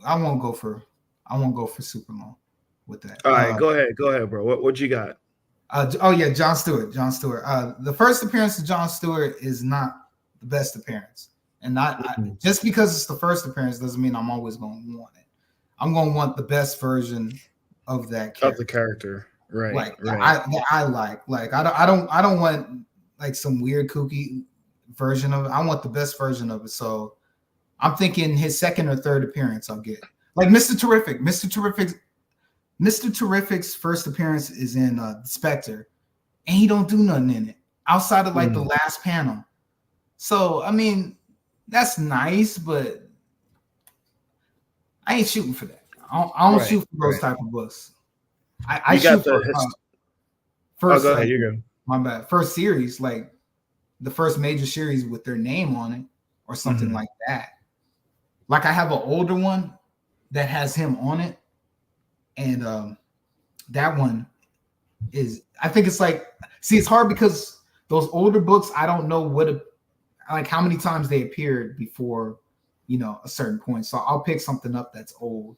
I won't go for super long with that. All right, go ahead, bro. What you got? John Stewart. The first appearance of John Stewart is not the best appearance, and just because it's the first appearance doesn't mean I'm always going to want it. I'm going to want the best version of that character. Of the character, right? I like. I don't want like some weird kooky version of it. I want the best version of it. So I'm thinking his second or third appearance I'll get. Like Mr. Terrific. Mr. Terrific's first appearance is in Spectre, and he don't do nothing in it outside of like the last panel. So I mean, that's nice, but I ain't shooting for that. I don't shoot for those type of books. I shoot for first. Go ahead, you're good. My bad. First series, like the first major series with their name on it, or something like that. Like I have an older one that has him on it, and that one is. I think it's like. See, it's hard because those older books, I don't know like how many times they appeared before, a certain point. So I'll pick something up that's old,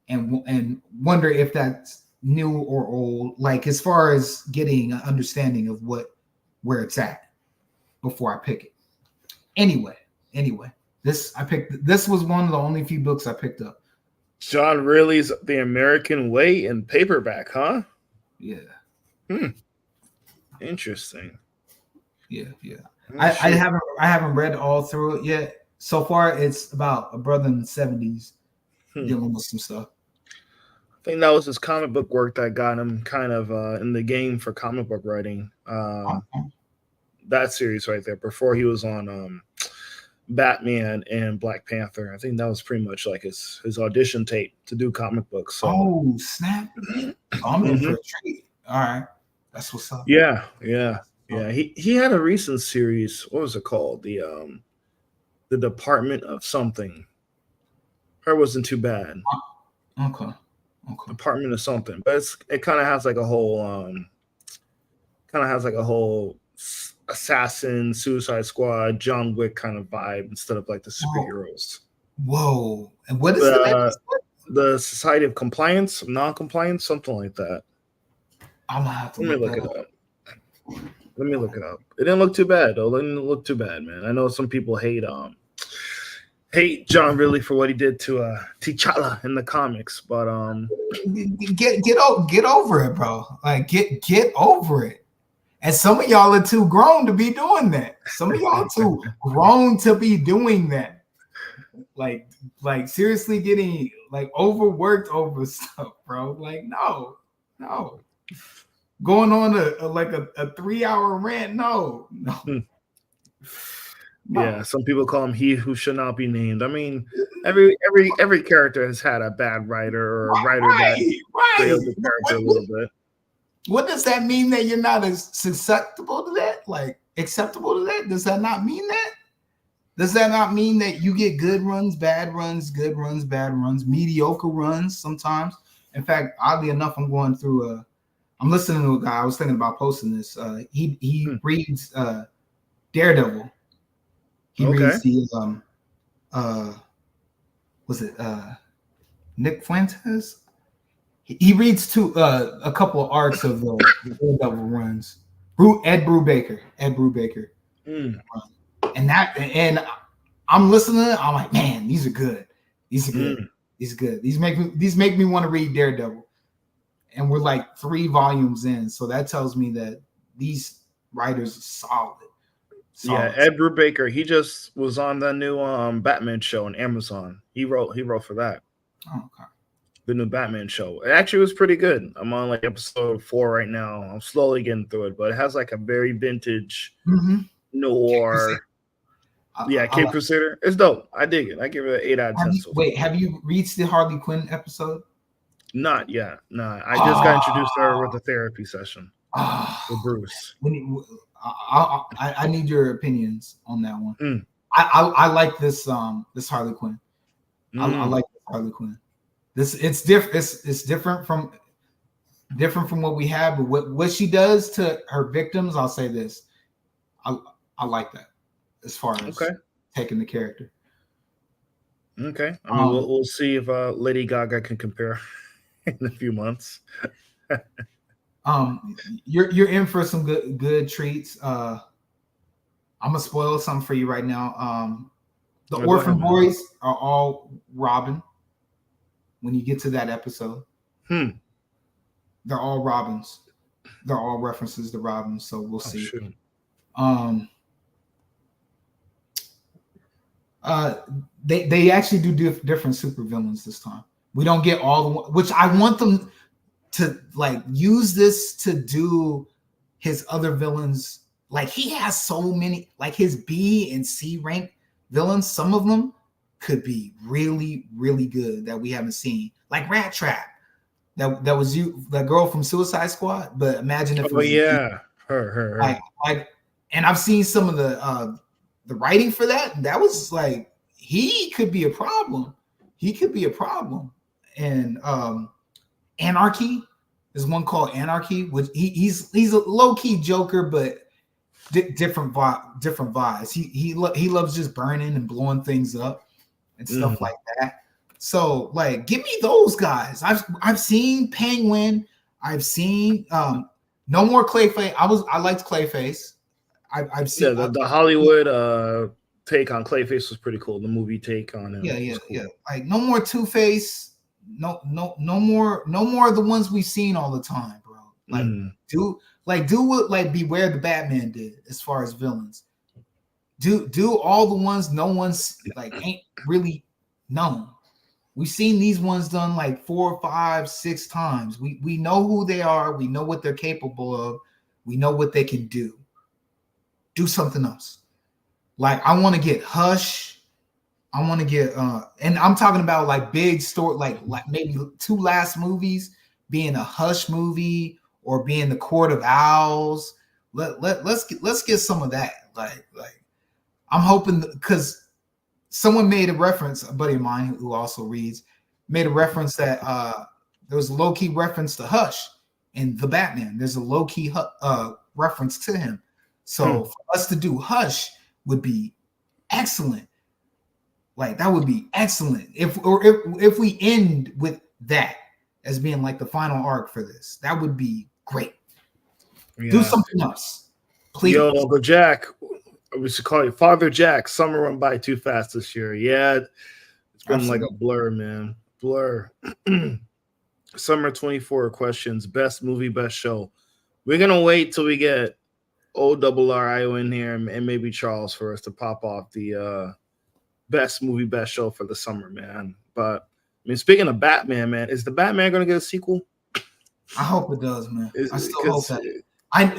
and wonder if that's new or old. Like as far as getting an understanding of where it's at before I pick it. Anyway, this was one of the only few books I picked up. John Riley's The American Way in paperback, huh? Yeah. Interesting. Yeah. I haven't read all through it yet. So far, it's about a brother in the 70s dealing with some stuff. I think that was his comic book work that got him kind of in the game for comic book writing. That series right there, before he was on Batman and Black Panther. I think that was pretty much like his audition tape to do comic books. So. Oh, snap. I'm in for a treat. All right. That's what's up. Yeah. He had a recent series. What was it called? The Department of something. Her wasn't too bad. Okay. Department of something, but it kind of has like a whole assassin, Suicide Squad, John Wick kind of vibe instead of like the superheroes. Whoa! And what is the Society of Compliance, Non-Compliance, something like that. I'm gonna have to Let me look it up. It didn't look too bad though. It didn't look too bad, man. I know some people hate John Riley for what he did to T'Challa in the comics, but get over it, bro. Like get over it. And some of y'all are too grown to be doing that. Some of y'all are too grown to be doing that. Like seriously getting like overworked over stuff, bro. Like no. Going on a 3-hour rant, no. Yeah, some people call him he who should not be named. I mean, every character has had a bad writer or a writer that failed the character a little bit. What does that mean that you're not as susceptible to that? Like acceptable to that? Does that not mean that? Does that not mean that you get good runs, bad runs, good runs, bad runs, mediocre runs sometimes? In fact, oddly enough, I'm listening to a guy. I was thinking about posting this. He reads Daredevil. He reads the was it Nick Fuentes? He reads a couple of arcs of the Daredevil runs. Ed Brubaker. And I'm listening to it, I'm like, man, these are good. These make me want to read Daredevil. And we're like 3 volumes in, so that tells me that these writers are solid. Yeah, Ed Brubaker, he just was on the new Batman show on Amazon. He wrote for that. Oh, okay. The new Batman show. It actually was pretty good. I'm on like episode 4 right now. I'm slowly getting through it, but it has like a very vintage noir. Cape Crusader. It's dope. I dig it. I give it an 8 out of 10. Have you reached the Harley Quinn episode? Not yet. No, I just got introduced to her with a therapy session with Bruce. I need your opinions on that one. I like this Harley Quinn. I like this Harley Quinn. It's different from what we have, but what she does to her victims, I'll say this. I like that as far as taking the character. Okay. I mean, Um, we'll see if Lady Gaga can compare in a few months. you're in for some good treats. I'm gonna spoil something for you right now. The No, go ahead, orphan man. boys are all Robin. When you get to that episode, Hmm. they're all Robins. They're all references to Robins. So we'll Oh see. shoot. Um, uh, they actually do different supervillains this time. We don't get all the which I want them to like use this to do his other villains. Like he has so many, like his B and C rank villains. Some of them could be really, really good that we haven't seen. Like Rat Trap. That was you, that girl from Suicide Squad. But imagine if it Oh was yeah, like her. like, and I've seen some of the writing for that. That was like he could be a problem. He could be a problem. And Anarchy. There's one called Anarchy, which he's a low key Joker, but different vibes. He loves just burning and blowing things up and stuff like that. So like, give me those guys. I've seen Penguin. I've seen no more Clayface. I liked Clayface. I've Yeah, seen the Hollywood take on Clayface was pretty cool. The movie take on him yeah. was cool. Like no more Two Face. No more of the ones we've seen all the time, bro. Like do what like Beware the Batman did as far as villains. Do all the ones no one's like ain't really known. We've seen these ones done like 4, 5, 6 times. We know who they are. We know what they're capable of. We know what they can do. Do something else. Like I want to get Hush. I want to get and I'm talking about like big story, like maybe 2 last movies being a Hush movie or being the Court of Owls. Let's get some of that. Like I'm hoping because someone made a reference, a buddy of mine who also reads, made a reference that there was a low key reference to Hush in the Batman. There's a low key reference to him. So for us to do Hush would be excellent. Like that would be excellent if we end with that as being like the final arc for this. That would be great. Do Yeah. something else, please. Yo, Uncle Jack, we should call you Father Jack. Summer went by too fast this year. Yeah, it's been Absolutely. like a blur, man. Blur. Summer 24 questions. Best movie, best show. We're gonna wait till we get ORRIO in here and maybe Charles for us to pop off the best movie, best show for the summer, man. But I mean, speaking of Batman, man, is the Batman gonna get a sequel? I hope it does, man. I still hope that.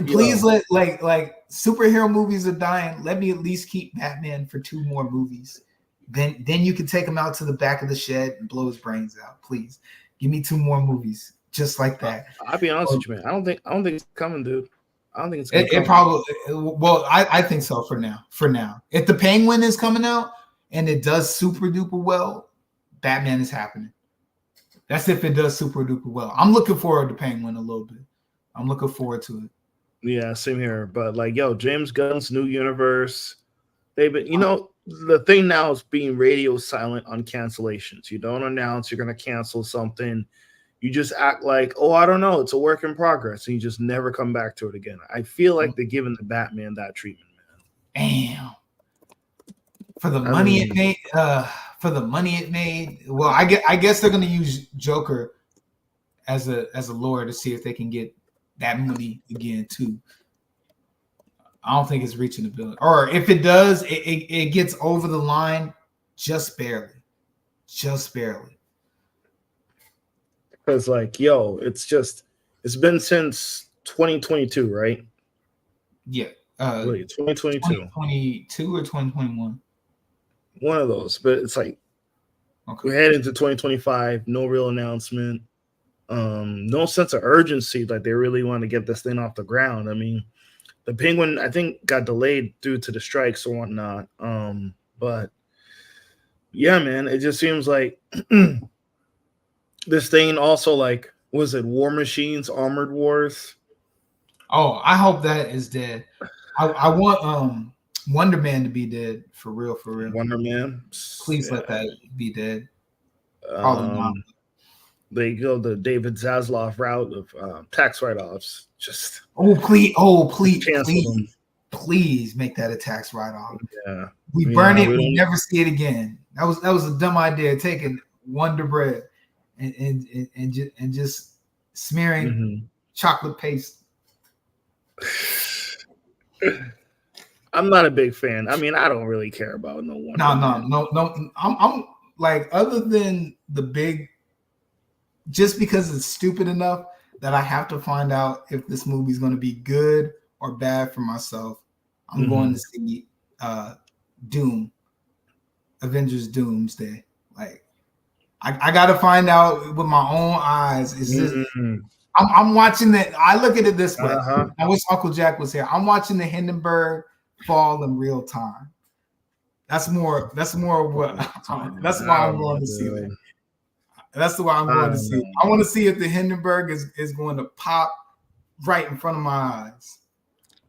Please let like superhero movies are dying. Let me at least keep Batman for 2 more movies. Then you can take him out to the back of the shed and blow his brains out. Please give me 2 more movies just like that. I'll be honest with you, man. I don't think it's coming, dude. I don't think it's it probably. Well, I think so for now. For now, if the Penguin is coming out and it does super duper well, Batman is happening. That's if it does super duper well. I'm looking forward to Penguin a little bit. I'm looking forward to it. Yeah, same here. But like, yo, James Gunn's new universe. They've been, the thing now is being radio silent on cancellations. You don't announce you're gonna cancel something. You just act like, oh, I don't know, it's a work in progress, and you just never come back to it again. I feel like they're giving the Batman that treatment, man. Damn. For the money it made, well, I guess they're gonna use Joker as a lure to see if they can get that money again too. I don't think it's reaching the billion, or if it does, it gets over the line just barely. Because like, yo, it's been since 2022, right? Yeah. Wait, 2022. 2022 or 2021? One of those, but it's like we're heading to 2025. No real announcement. No sense of urgency. Like they really want to get this thing off the ground. I mean, the Penguin, I think, got delayed due to the strikes or whatnot. But yeah, man, it just seems like this thing also, like, was it War Machines, Armored Wars? Oh, I hope that is dead. I want Wonder Man to be dead for real, for real. Wonder Man. Please let that be dead. Probably not. They go the David Zaslav route of tax write-offs. Just please make that a tax write-off. Yeah, we burn it. We never see it again. That was a dumb idea. Taking Wonder Bread and just smearing chocolate paste. I'm not a big fan. I mean, I don't really care about no Wonder Man. No. I'm like, other than the big, just because it's stupid enough that I have to find out if this movie's going to be good or bad for myself. I'm going to see Doom, Avengers Doomsday. Like, I got to find out with my own eyes. Is this? I'm watching that. I look at it this way. I wish Uncle Jack was here. I'm watching the Hindenburg fall in real time. That's more what. That's why I'm going to see that. That's why I'm going to see. I want to see if the Hindenburg is going to pop right in front of my eyes.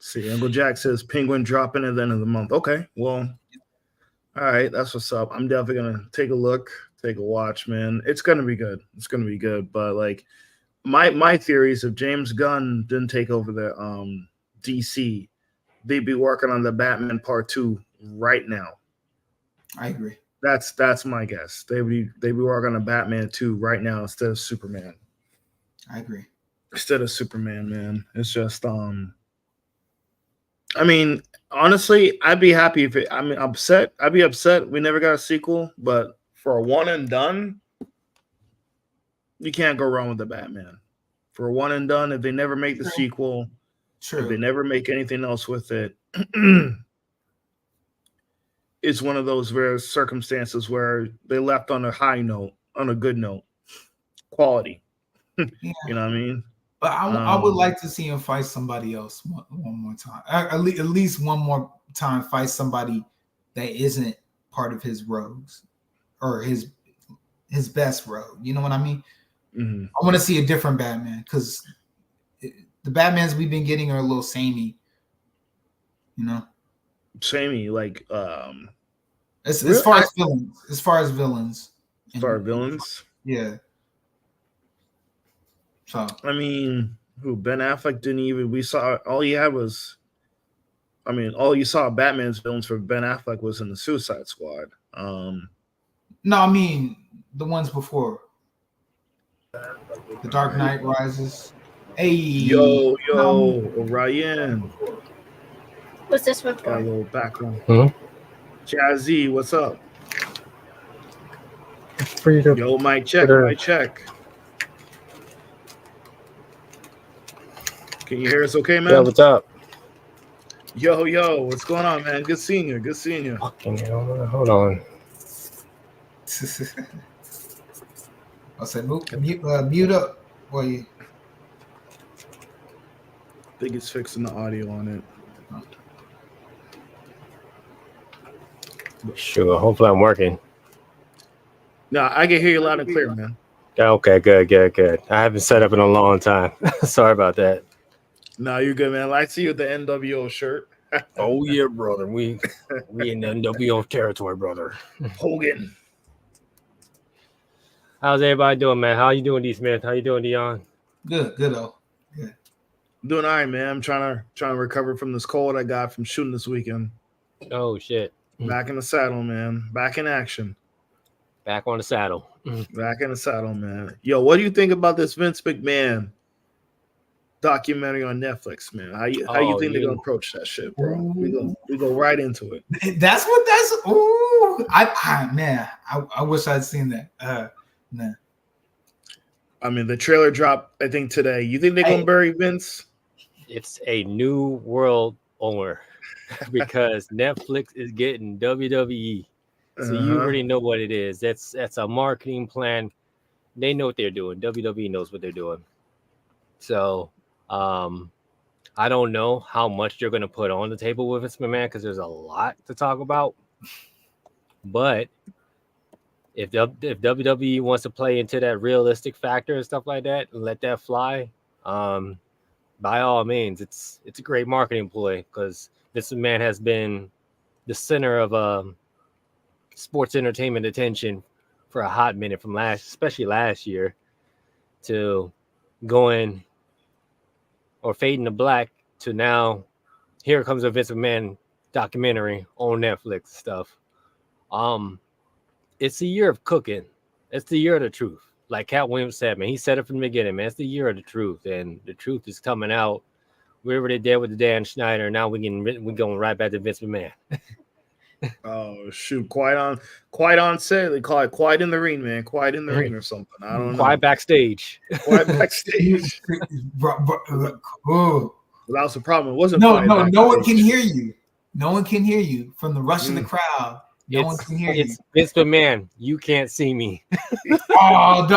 See, Uncle Jack says Penguin dropping at the end of the month. Okay, well, all right, that's what's up. I'm definitely gonna take a look, take a watch, man. It's gonna be good. It's gonna be good. But like, my theories, if James Gunn didn't take over the DC, they'd be working on the Batman Part 2 right now. I agree. That's my guess. They'd be working on Batman 2 right now instead of Superman. I agree. Instead of Superman, man. It's just I mean, honestly, I'd be happy if upset. I'd be upset we never got a sequel, but for a one and done, you can't go wrong with the Batman. For a one and done, if they never make the sequel, if they never make anything else with it, it's one of those rare circumstances where they left on a high note, on a good note, quality. You know what I mean? But I would like to see him fight somebody else one more time. At least one more time, fight somebody that isn't part of his rogues or his best rogue. You know what I mean? I want to see a different Batman, because the Batmans we've been getting are a little samey. You know, samey, like as far as villains. As far as villains, yeah. So I mean, who Ben Affleck didn't even. We saw all he had was. I mean, all you saw Batman's villains for Ben Affleck was in the Suicide Squad. No, I mean the ones before. The Dark Knight Rises. Hey, yo, Ryan. What's this one for? Got a little background. Jazzy, what's up? Yo, mic check. Can you hear us okay, man? Yeah, what's up? Yo, what's going on, man? Good seeing you. Hold on. I said mute up. Boy. I think it's fixing the audio on it. Sure. Hopefully I'm working. No, I can hear you loud and clear, man. Okay, good. I haven't set up in a long time. Sorry about that. No, you're good, man. I see you with the NWO shirt. Oh yeah, brother. We in NWO territory, brother. Hogan. How's everybody doing, man? How you doing, D. Smith? How you doing, Dion? Good. Good. Doing all right, man. I'm trying to recover from this cold I got from shooting this weekend. Oh shit. Back in the saddle, man. Back in action. Back on the saddle. Back in the saddle, man. Yo, what do you think about this Vince McMahon documentary on Netflix, man? How you think they're gonna approach that shit, bro? We go right into it. I wish I'd seen that. Nah. I mean, the trailer dropped, I think, today. You think they're gonna bury Vince? It's a new world owner because Netflix is getting WWE. So you already know what it is. That's a marketing plan. They know what they're doing. WWE knows what they're doing. So I don't know how much they're going to put on the table with Vince McMahon, because there's a lot to talk about. But if WWE wants to play into that realistic factor and stuff like that and let that fly, by all means, it's a great marketing ploy, because Vince McMahon has been the center of sports entertainment attention for a hot minute from especially last year, to going or fading to black to now. Here comes a Vince McMahon documentary on Netflix stuff. It's the year of cooking. It's the year of the truth. Like Cat Williams said, man, he said it from the beginning, man. It's the year of the truth, and the truth is coming out. Wherever they did with the Dan Schneider, now we're going right back to Vince McMahon. Oh shoot! Quiet on set. They call it quiet in the ring, man. Quiet in the ring or something. I don't know. Quiet backstage. Quiet backstage. Oh. Well, that was the problem. It wasn't No backstage. one can hear you. No one can hear you from the rush of the crowd. No one can hear you. It's Vince McMahon. You can't see me. Oh,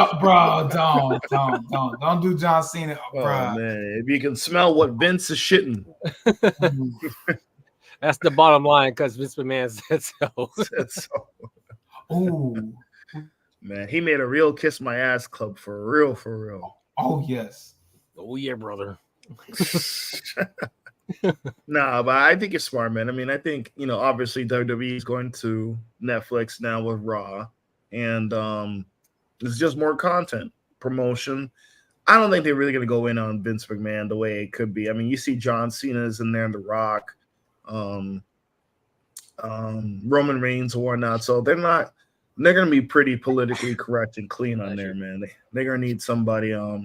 don't do John Cena, bro. Oh, man, if you can smell what Vince is shitting. That's the bottom line, because Vince McMahon said so. Ooh. Man, he made a real kiss my ass club for real. Oh, yes. Oh, yeah, brother. Nah, but I think it's smart, man. I mean, I think, obviously WWE is going to Netflix now with Raw, and it's just more content, promotion. I don't think they're really going to go in on Vince McMahon the way it could be. I mean, you see John Cena's in there and The Rock, Roman Reigns and whatnot, so they're going to be pretty politically correct and clean on there, man. They're going to need somebody, I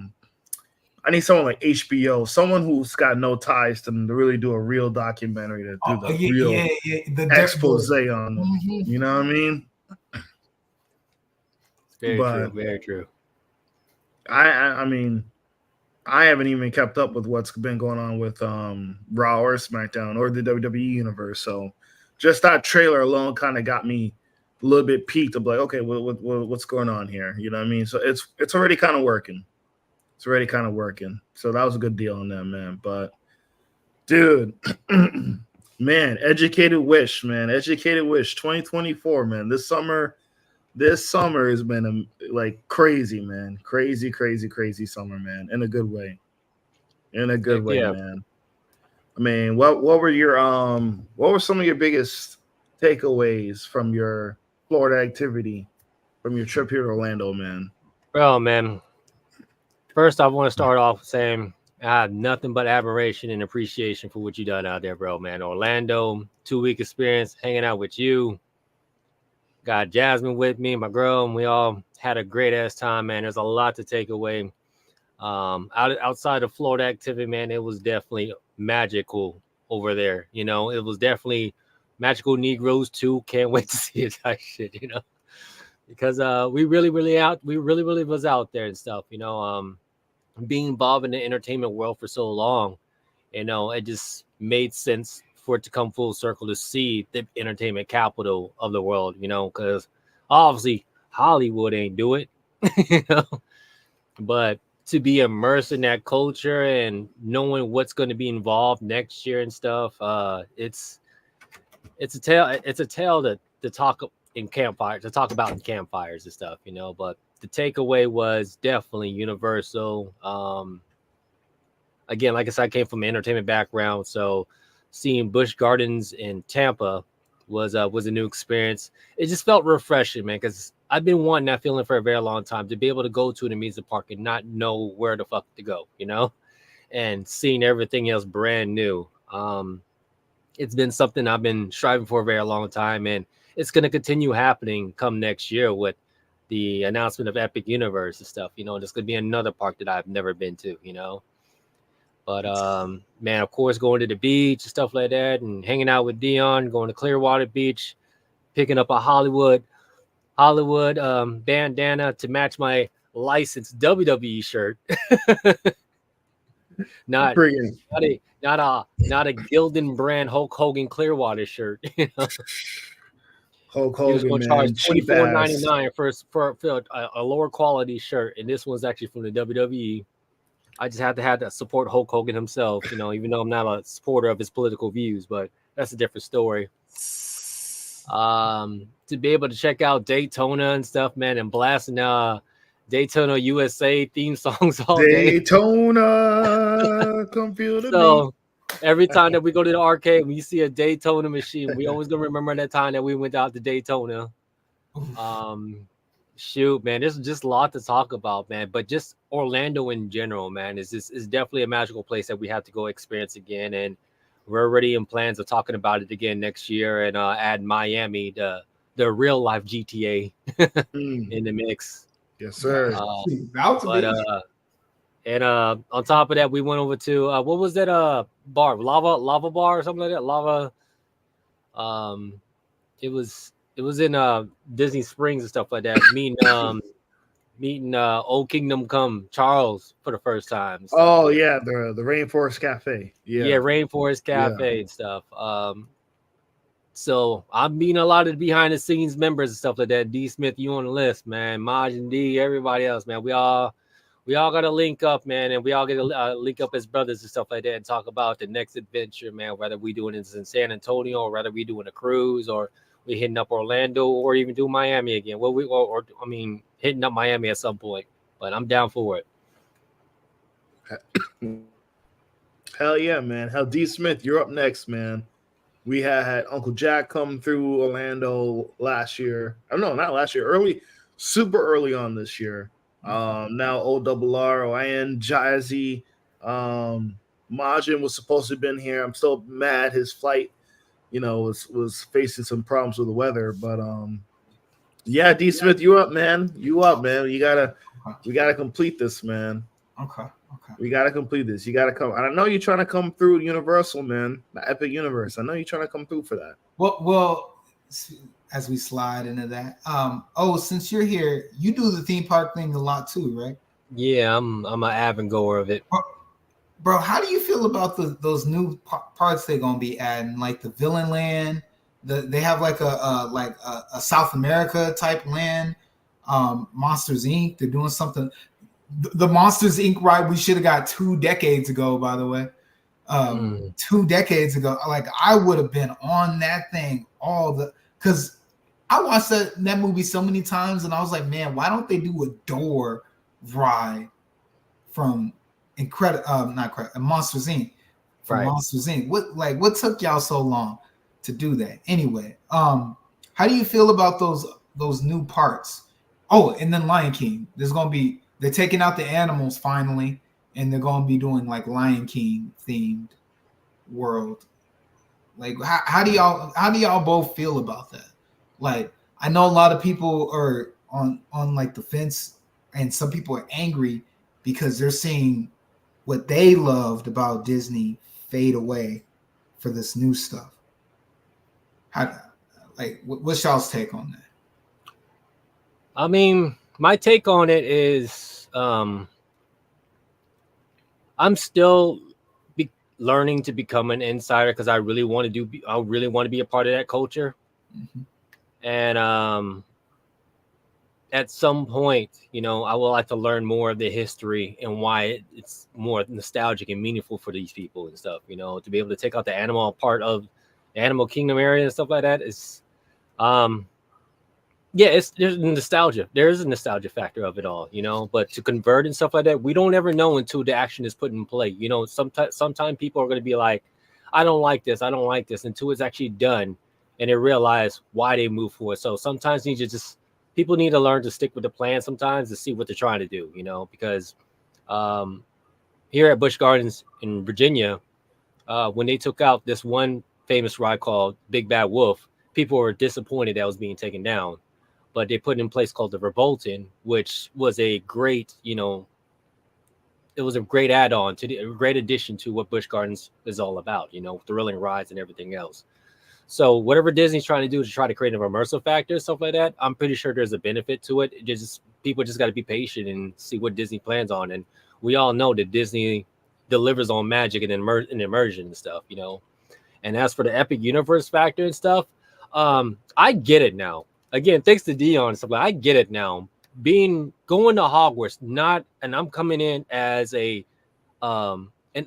need someone like HBO, someone who's got no ties to them, to really do a real documentary, to do the expose on them. Mm-hmm. You know what I mean? Very true. I mean, I haven't even kept up with what's been going on with Raw or SmackDown or the WWE universe. So just that trailer alone kind of got me a little bit peaked of like, okay, what's going on here? You know what I mean? So it's already kind of working. It's already kind of working. So that was a good deal on them, man. But, dude, man, Educated Wish 2024, man. This summer has been like crazy, man. Crazy summer, man. In a good way. Man. I mean, what were some of your biggest takeaways from your Florida activity, from your trip here to Orlando, man? Well, man, first, I want to start off saying I have nothing but admiration and appreciation for what you done out there, bro, man. Orlando, 2-week experience, hanging out with you. Got Jasmine with me, my girl, and we all had a great-ass time, man. There's a lot to take away. Outside of Florida activity, man, it was definitely magical over there. It was definitely magical Negroes, too. Can't wait to see it, type shit, because we really was out there and stuff, being involved in the entertainment world for so long, it just made sense for it to come full circle to see the entertainment capital of the world, because obviously Hollywood ain't do it, but to be immersed in that culture and knowing what's going to be involved next year and stuff, it's a tale to talk about in campfires and stuff, but the takeaway was definitely universal. Again, like I said, I came from an entertainment background, so seeing Busch Gardens in Tampa was a new experience. It just felt refreshing, man, because I've been wanting that feeling for a very long time, to be able to go to an amusement park and not know where the fuck to go, and seeing everything else brand new. It's been something I've been striving for a very long time, and it's going to continue happening come next year with the announcement of Epic Universe and stuff, and it's going to be another park that I've never been to, But, man, of course, going to the beach and stuff like that, and hanging out with Dion, going to Clearwater Beach, picking up a Hollywood bandana to match my licensed WWE shirt. not a Gildan brand Hulk Hogan Clearwater shirt. Hulk Hogan, he was going to charge $24.99 for a lower quality shirt, and this one's actually from the WWE. I just had to have that support Hulk Hogan himself, even though I'm not a supporter of his political views, but that's a different story. To be able to check out Daytona and stuff, man, and blasting Daytona USA theme songs all day. Daytona, computer. So Every time that we go to the arcade, when you see a Daytona machine, we always gonna remember that time that we went out to Daytona. Shoot, man, there's just a lot to talk about, man. But just Orlando in general, man, is definitely a magical place that we have to go experience again. And we're already in plans of talking about it again next year and add Miami, the real life GTA in the mix. Yes, sir. And on top of that, we went over to what was that bar? Lava bar or something like that. Lava. It was in Disney Springs and stuff like that. Meeting Old Kingdom Come Charles for the first time. Oh yeah, the Rainforest Cafe. Yeah, Rainforest Cafe and stuff. So I'm meeting a lot of the behind the scenes members and stuff like that. D Smith, you on the list, man. Maj and D, everybody else, man. We all got to link up, man, and we all get to link up as brothers and stuff like that and talk about the next adventure, man. Whether we doing it in San Antonio or whether we doing a cruise or we hitting up Orlando or even do Miami again. Well, I mean, hitting up Miami at some point. But I'm down for it. Hell yeah, man. Hell, D Smith, you're up next, man. We had Uncle Jack come through Orlando last year. Oh no, not last year. Super early on this year. Now ORROIN, Jazzy, Majin was supposed to have been here. I'm still mad his flight, was facing some problems with the weather. But yeah, D Smith, you up, man. We gotta complete this, man. Okay. We gotta complete this. You gotta come. And I know you're trying to come through Universal, man. The Epic Universe. I know you're trying to come through for that. Well, as we slide into that, since you're here, you do the theme park thing a lot too, right? Yeah, I'm an avid goer of it. Bro, how do you feel about those new parts they're gonna be adding, like the Villain Land? They have like a South America type land. Monsters Inc. They're doing something. The Monsters Inc. ride we should have got 2 decades ago, by the way. 2 decades ago, like I would have been on that thing because I watched that movie so many times, and I was like, man, why don't they do a door ride from Monsters Inc. From Monsters Inc. What took y'all so long to do that? Anyway, how do you feel about those new parts? Oh, and then Lion King. They're taking out the animals finally, and they're going to be doing like Lion King themed world. Like, how do y'all both feel about that? Like, I know a lot of people are on like the fence, and some people are angry because they're seeing what they loved about Disney fade away for this new stuff. What's y'all's take on that? I mean, my take on it is I'm still learning to become an insider because I really want to be a part of that culture. Mm-hmm. And at some point, I would like to learn more of the history and why it's more nostalgic and meaningful for these people and stuff. To be able to take out the animal part of the Animal Kingdom area and stuff like that is there's nostalgia. There is a nostalgia factor of it all, but to convert and stuff like that, we don't ever know until the action is put in play. Sometimes people are going to be like, I don't like this until it's actually done and they realize why they move forward. So sometimes people need to learn to stick with the plan sometimes to see what they're trying to do, because here at Busch Gardens in Virginia, when they took out this one famous ride called Big Bad Wolf, people were disappointed that was being taken down. But they put in place called the Revolting, which was a great, it was a great add-on a great addition to what Busch Gardens is all about, thrilling rides and everything else. So whatever Disney's trying to do to try to create an immersive factor, stuff like that, I'm pretty sure there's a benefit to it. People just got to be patient and see what Disney plans on. And we all know that Disney delivers on magic and immersion and stuff, And as for the Epic Universe factor and stuff, I get it now. Again, thanks to Dion and stuff like that, I get it now. Going to Hogwarts, and I'm coming in as an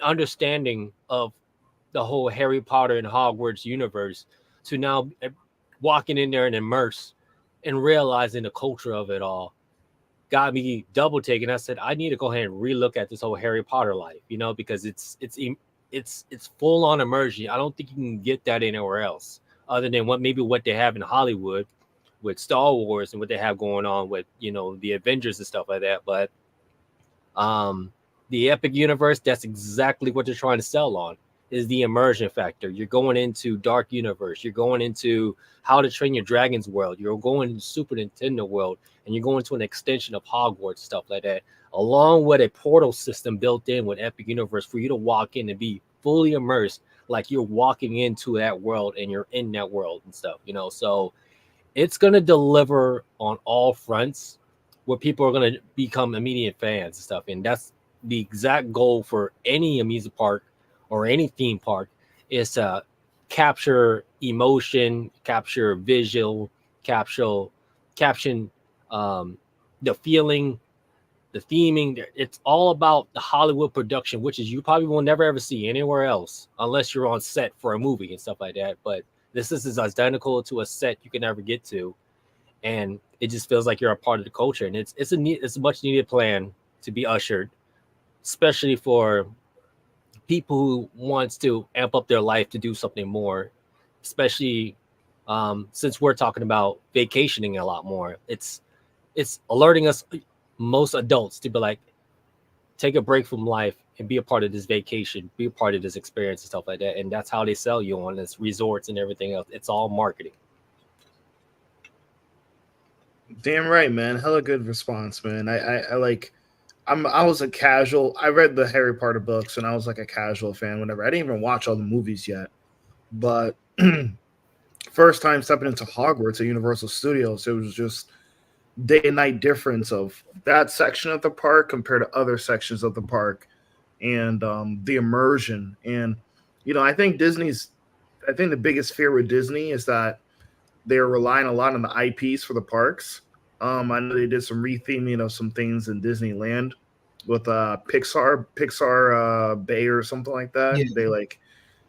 understanding of the whole Harry Potter and Hogwarts universe to now walking in there and immerse and realizing the culture of it all got me double taking. I said, I need to go ahead and relook at this whole Harry Potter life, because it's full on immersion. I don't think you can get that anywhere else, other than what they have in Hollywood with Star Wars and what they have going on with the Avengers and stuff like that. But the Epic Universe, that's exactly what they're trying to sell on, is the immersion factor. You're going into Dark Universe, you're going into How to Train Your Dragon's world, you're going into Super Nintendo world, and you're going to an extension of Hogwarts, stuff like that, along with a portal system built in with Epic Universe for you to walk in and be fully immersed, like you're walking into that world and you're in that world and stuff. So it's going to deliver on all fronts where people are going to become immediate fans and stuff. And that's the exact goal for any amusement park or any theme park, is to capture emotion, capture visual, caption the feeling, the theming. It's all about the Hollywood production, which is you probably will never ever see anywhere else unless you're on set for a movie and stuff like that. But this is identical to a set you can never get to, and it just feels like you're a part of the culture. And it's a much needed plan to be ushered, especially for people who wants to amp up their life to do something more, especially since we're talking about vacationing a lot more. It's alerting us, most adults, to be like, take a break from life and be a part of this vacation, be a part of this experience and stuff like that. And that's how they sell you on this resorts and everything else. It's all marketing. Damn right, man. Hella good response, man. I was a casual. I read the Harry Potter books, and I was like a casual fan. Whenever I didn't even watch all the movies yet, but first time stepping into Hogwarts at Universal Studios, it was just day and night difference of that section of the park compared to other sections of the park, and the immersion. And I think the biggest fear with Disney is that they're relying a lot on the IPs for the parks. I know they did some retheming of some things in Disneyland with Pixar Bay or something like that. Yeah.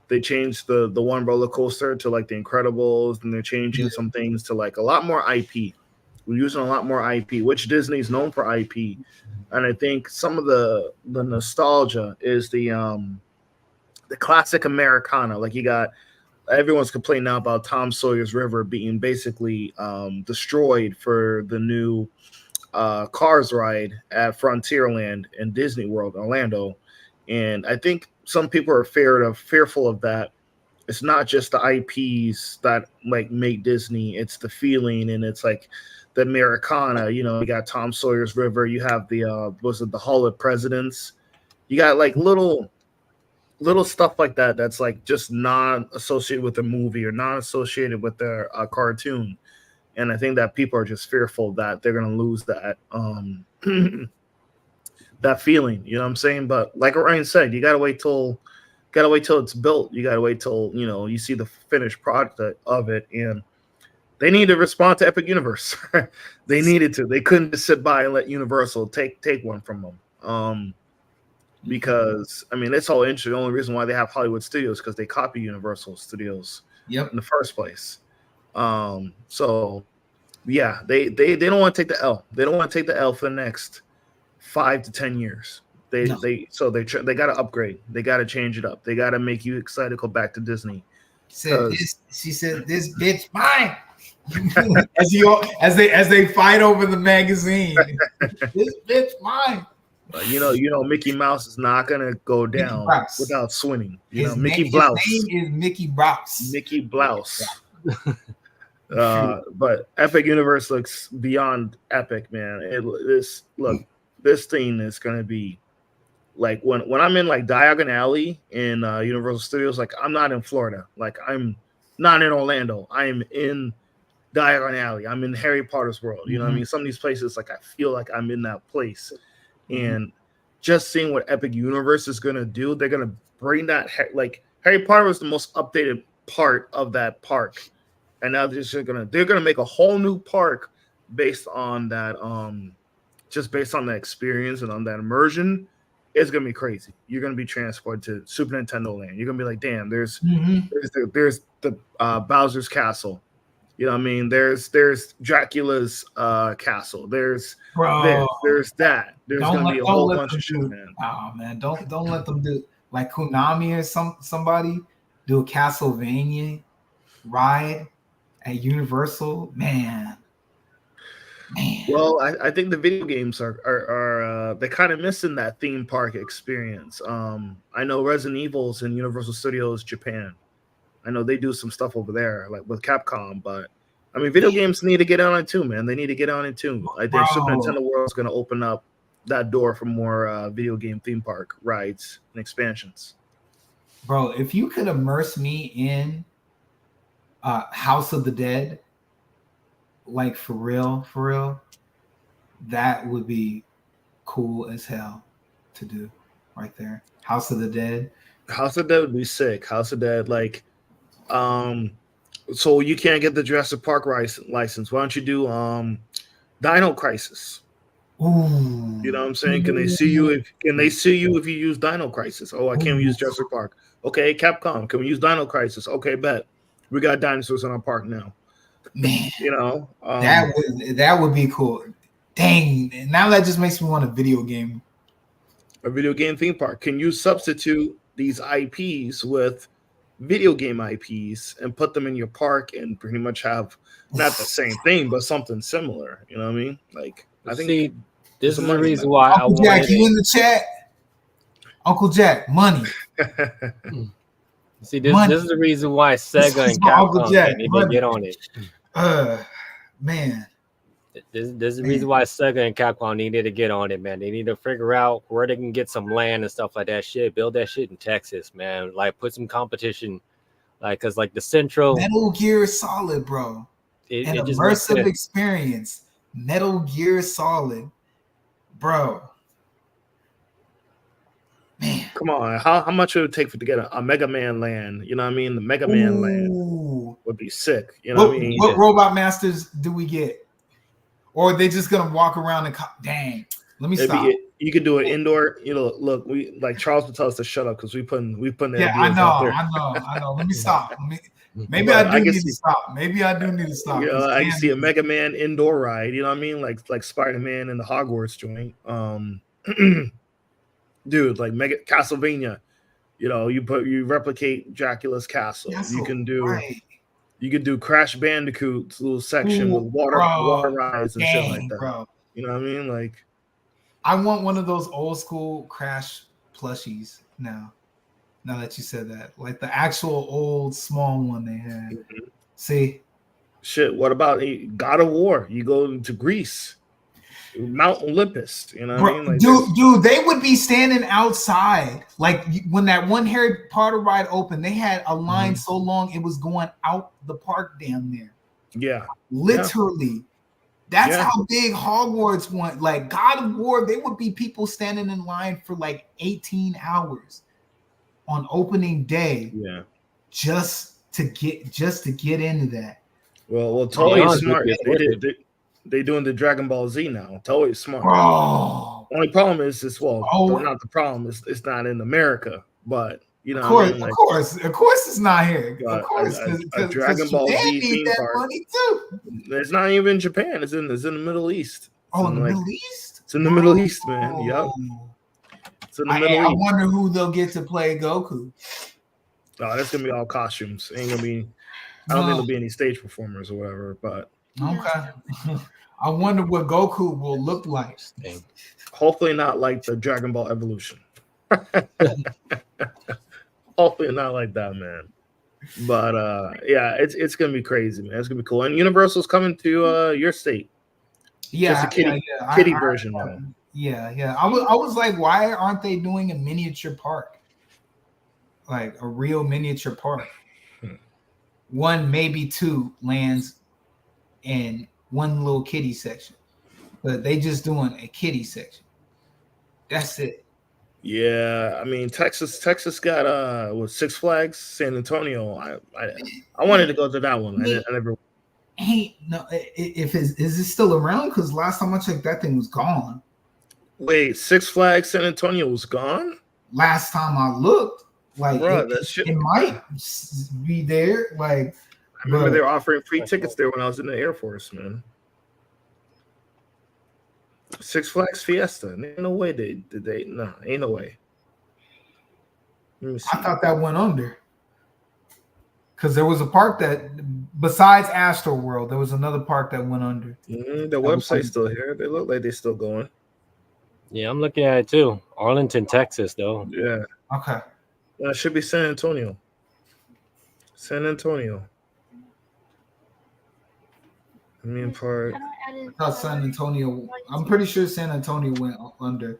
They changed the one roller coaster to like the Incredibles, and they're changing some things to like a lot more IP. We're using a lot more IP, which Disney's known for IP. And I think some of the nostalgia is the classic Americana. Like, you got everyone's complaining now about Tom Sawyer's River being basically destroyed for the new Cars ride at Frontierland and Disney World Orlando. And I think some people are fearful of that. It's not just the IPs that like make Disney, it's the feeling, and it's like the Americana. You got Tom Sawyer's River, you have the the Hall of Presidents, you got like little stuff like that that's like just not associated with the movie or not associated with their cartoon. And I think that people are just fearful that they're going to lose that that feeling, you know what I'm saying? But like Ryan said, you got to wait till it's built. You got to wait till, you see the finished product of it. And they need to respond to Epic Universe. They needed to. They couldn't just sit by and let Universal take one from them. Because I mean, it's all interesting. The only reason why they have Hollywood Studios because they copy Universal Studios in the first place. So yeah, they don't want to take the L. They don't want to take the L for the next 5 to 10 years. They got to upgrade. They got to change it up. They got to make you excited to go back to Disney. She said, "This bitch mine." as they fight over the magazine. This bitch mine. Mickey Mouse is not gonna go down without swinging. Mickey Blouse. His name is Mickey Blouse. Mickey Blouse. But Epic Universe looks beyond epic, man. This thing is gonna be like when I'm in like Diagon Alley in Universal Studios. Like, I'm not in Florida. Like, I'm not in Orlando. I'm in Diagon Alley. I'm in Harry Potter's world. You know what I mean? Some of these places, like, I feel like I'm in that place. And just seeing what Epic Universe is going to do, they're going to bring that, like, Harry Potter was the most updated part of that park. And now they're going to make a whole new park based on that, just based on the experience and on that immersion. It's going to be crazy. You're going to be transported to Super Nintendo Land. You're going to be like, damn, there's the Bowser's Castle. You know what I mean? There's Dracula's castle. There's this, there's that. There's gonna be a whole bunch of shit, man. Oh man, don't let them do. like Konami or somebody do a Castlevania ride at Universal, man. Well, I think the video games are they're kind of missing that theme park experience. I know Resident Evil's in Universal Studios Japan. I know they do some stuff over there, like with Capcom, but I mean, video games need to get on it too, man. They need to get on it too. I think Super Nintendo World is going to open up that door for more video game theme park rides and expansions. Bro, if you could immerse me in House of the Dead, like for real, that would be cool as hell to do right there. House of the Dead. House of the Dead would be sick. House of the Dead, like, so you can't get the Jurassic Park license. Why don't you do Dino Crisis? Ooh. You know what I'm saying? Can they sue you if you use Dino Crisis? Oh, I can't use Jurassic Park. Okay, Capcom, can we use Dino Crisis? Okay, bet. We got dinosaurs in our park now. Man, you know, that would be cool. Dang, now that just makes me want a video game. A video game theme park. Can you substitute these IPs with video game IPs and put them in your park and pretty much have not the same thing, but something similar? You know what I mean? Like, I think this is the reason why Uncle Jack, you in the chat? Uncle Jack, money. See, this is the reason why Sega and Capcom need to get on it. Man. This is the reason why Sega and Capcom needed to get on it, man. They need to figure out where they can get some land and stuff like that shit. Build that shit in Texas, man. Like, put some competition. Like, because, like, the Central... Metal Gear Solid, bro. An immersive experience. Metal Gear Solid. Bro. Man. Come on. How much would it take to get a Mega Man land? You know what I mean? The Mega Man land would be sick. You know what I mean? What Robot Masters do we get? Or are they just gonna walk around and dang? Let me stop. You could do an indoor. You know, look, we like Charles would tell us to shut up because we putting the yeah, I know. Let me stop. Maybe I do need to stop. Maybe I do need to stop. You know, I can see a Mega Man indoor ride. You know what I mean? Like Spider-Man in the Hogwarts joint. Dude, like Mega Castlevania. You know, you replicate Dracula's castle. You can do. Right. You could do Crash Bandicoot's little section with water rides and shit like that. Bro. You know what I mean? Like, I want one of those old school Crash plushies now. Now that you said that, like the actual old small one they had. Mm-hmm. See, shit. What about God of War? You go to Greece, Mount Olympus. You know what I mean? Like, dude, they would be standing outside. Like when that one Harry Potter ride opened, they had a line so long it was going out the park damn near. Yeah, literally. That's how big Hogwarts went. Like God of War, there would be people standing in line for like 18 hours on opening day. Yeah, just to get into that. Well, Toei's smart. They doing the Dragon Ball Z now. Toei's smart. Oh. Only problem is not the problem. It's not in America, but you know, of course, it's not here. Of course, a Dragon Ball Z theme park. Money too. It's not even in Japan. It's in the Middle East. In the Middle East? It's in the Middle East, man. Yep. It's in the Middle East. I wonder who they'll get to play Goku. Oh, that's gonna be all costumes. Ain't gonna be. I don't think there'll be any stage performers or whatever, but. Okay. I wonder what Goku will look like. Hopefully not like the Dragon Ball Evolution. Hopefully not like that, man. But yeah, it's gonna be crazy, man. It's gonna be cool. And Universal's coming to your state. Yeah, just a kiddie version now. Yeah. I was like, why aren't they doing a miniature park? Like a real miniature park. One, maybe two lands in one little kiddie section, but they just doing a kiddie section. That's it. Yeah, I mean Texas got with Six Flags San Antonio. I wanted to go to that one. I never. Hey, no, is it still around? Because last time I checked, that thing was gone. Wait, Six Flags San Antonio was gone? Last time I looked, like it might be there. Like I remember they were offering free tickets there when I was in the Air Force, man. Six Flags Fiesta. Ain't no way ain't no way. Let me see. I thought that went under. Because there was a park that, besides Astro World, there was another park that went under. The website's still here. They look like they're still going. Yeah, I'm looking at it too. Arlington, Texas, though. Yeah. Okay. It should be San Antonio. San Antonio. I mean, part. I thought San Antonio. I'm pretty sure San Antonio went under.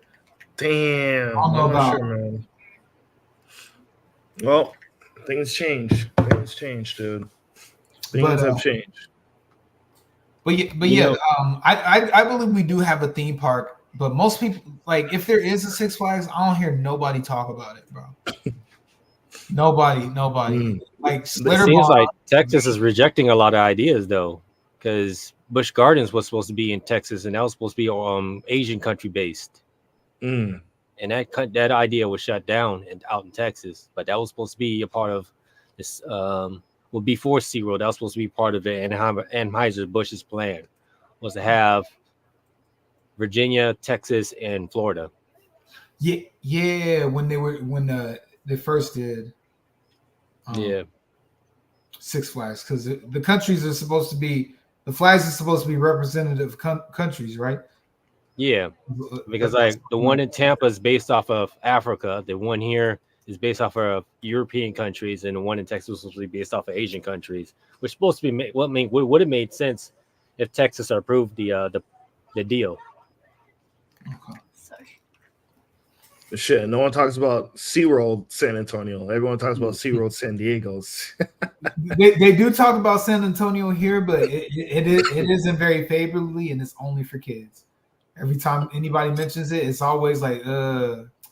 Damn. I don't know I'm not about. sure, man. Well, things change. Things change, dude. Things have changed. But yeah, I believe we do have a theme park. But most people, like, if there is a Six Flags, I don't hear nobody talk about it, bro. Nobody. Like, it seems like Texas is rejecting a lot of ideas, though, because Busch Gardens was supposed to be in Texas, and that was supposed to be Asian country based. And that idea was shut down out in Texas, but that was supposed to be a part of this. Well, before SeaWorld, that was supposed to be part of it. And Anheuser-Busch's plan was to have Virginia, Texas, and Florida. Yeah. When they first did. Six Flags, because the countries are supposed to be, the flags are supposed to be representative countries, right? Yeah, because like the one in Tampa is based off of Africa, the one here is based off of European countries, and the one in Texas was supposed to be based off of Asian countries, which is supposed to be would have made sense if Texas approved the deal. Okay. Sorry. Shit, no one talks about SeaWorld San Antonio. Everyone talks about SeaWorld San Diego's. they do talk about San Antonio here, but it isn't very favorably, and it's only for kids. Every time anybody mentions it, it's always like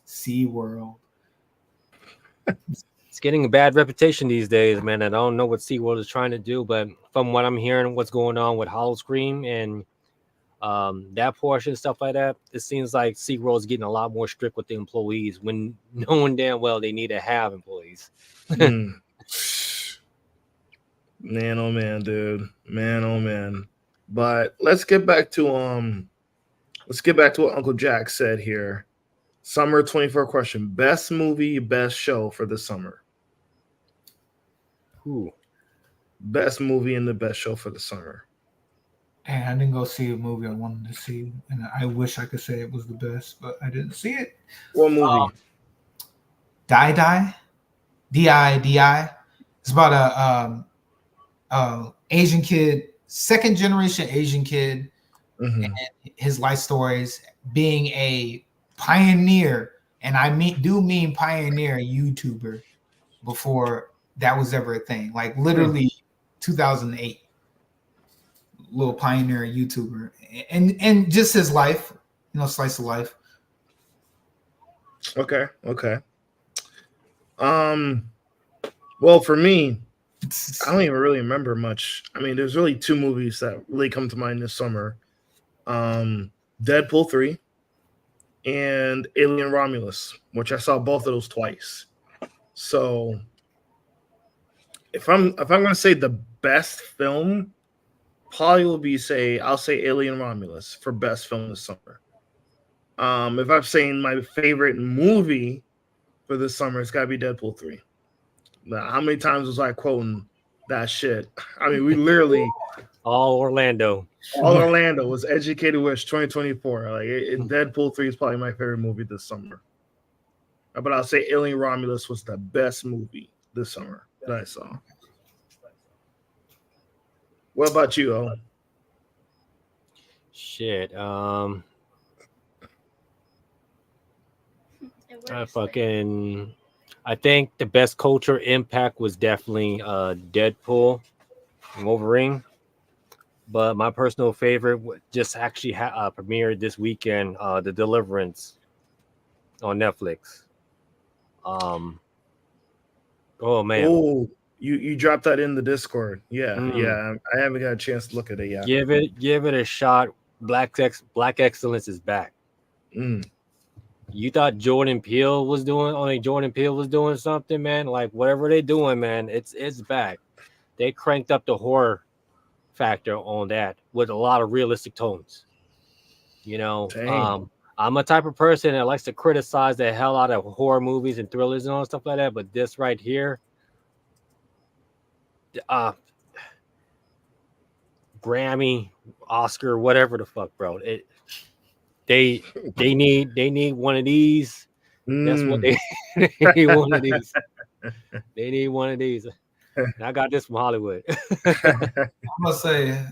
SeaWorld. It's getting a bad reputation these days, man. I don't know what SeaWorld is trying to do, but from what I'm hearing, what's going on with Howl-O-Scream and that portion, stuff like that, it seems like SeaWorld is getting a lot more strict with the employees when knowing damn well they need to have employees. Man, oh man, dude. Man, oh man. But let's get back to what Uncle Jack said here. Summer 24 question. Best movie, best show for the summer. Ooh. Best movie and the best show for the summer. And I didn't go see a movie I wanted to see, and I wish I could say it was the best, but I didn't see it. What movie? D.I. It's about a Asian kid, second generation Asian kid, and his life stories, being a pioneer, and I mean pioneer YouTuber before that was ever a thing. Like literally 2008. Little pioneer YouTuber, and just his life, slice of life. Okay. Well, for me, I don't even really remember much. I mean, there's really two movies that really come to mind this summer. Deadpool 3 and Alien Romulus, which I saw both of those twice. So if I'm gonna say the best film, probably will be I'll say Alien Romulus for best film this summer. If I'm saying my favorite movie for this summer, it's gotta be Deadpool 3. Now, how many times was I quoting that shit? I mean, we literally all Orlando was Educated Wish 2024. Like Deadpool 3 is probably my favorite movie this summer. But I'll say Alien Romulus was the best movie this summer that I saw. What about you, Owen? Shit. I think the best culture impact was definitely Deadpool and Wolverine. But my personal favorite just actually premiered this weekend, The Deliverance on Netflix. Oh man. Oh, you dropped that in the Discord. Yeah. I haven't got a chance to look at it yet. Give it a shot. Black excellence is back. You thought Jordan Peele was doing something, man. Like whatever they doing, man, it's back. They cranked up the horror factor on that with a lot of realistic tones. I'm a type of person that likes to criticize the hell out of horror movies and thrillers and all stuff like that. But this right here, Grammy, Oscar, whatever the fuck, bro. They need one of these. That's what they need, one of these. They need one of these. And I got this from Hollywood. I must say,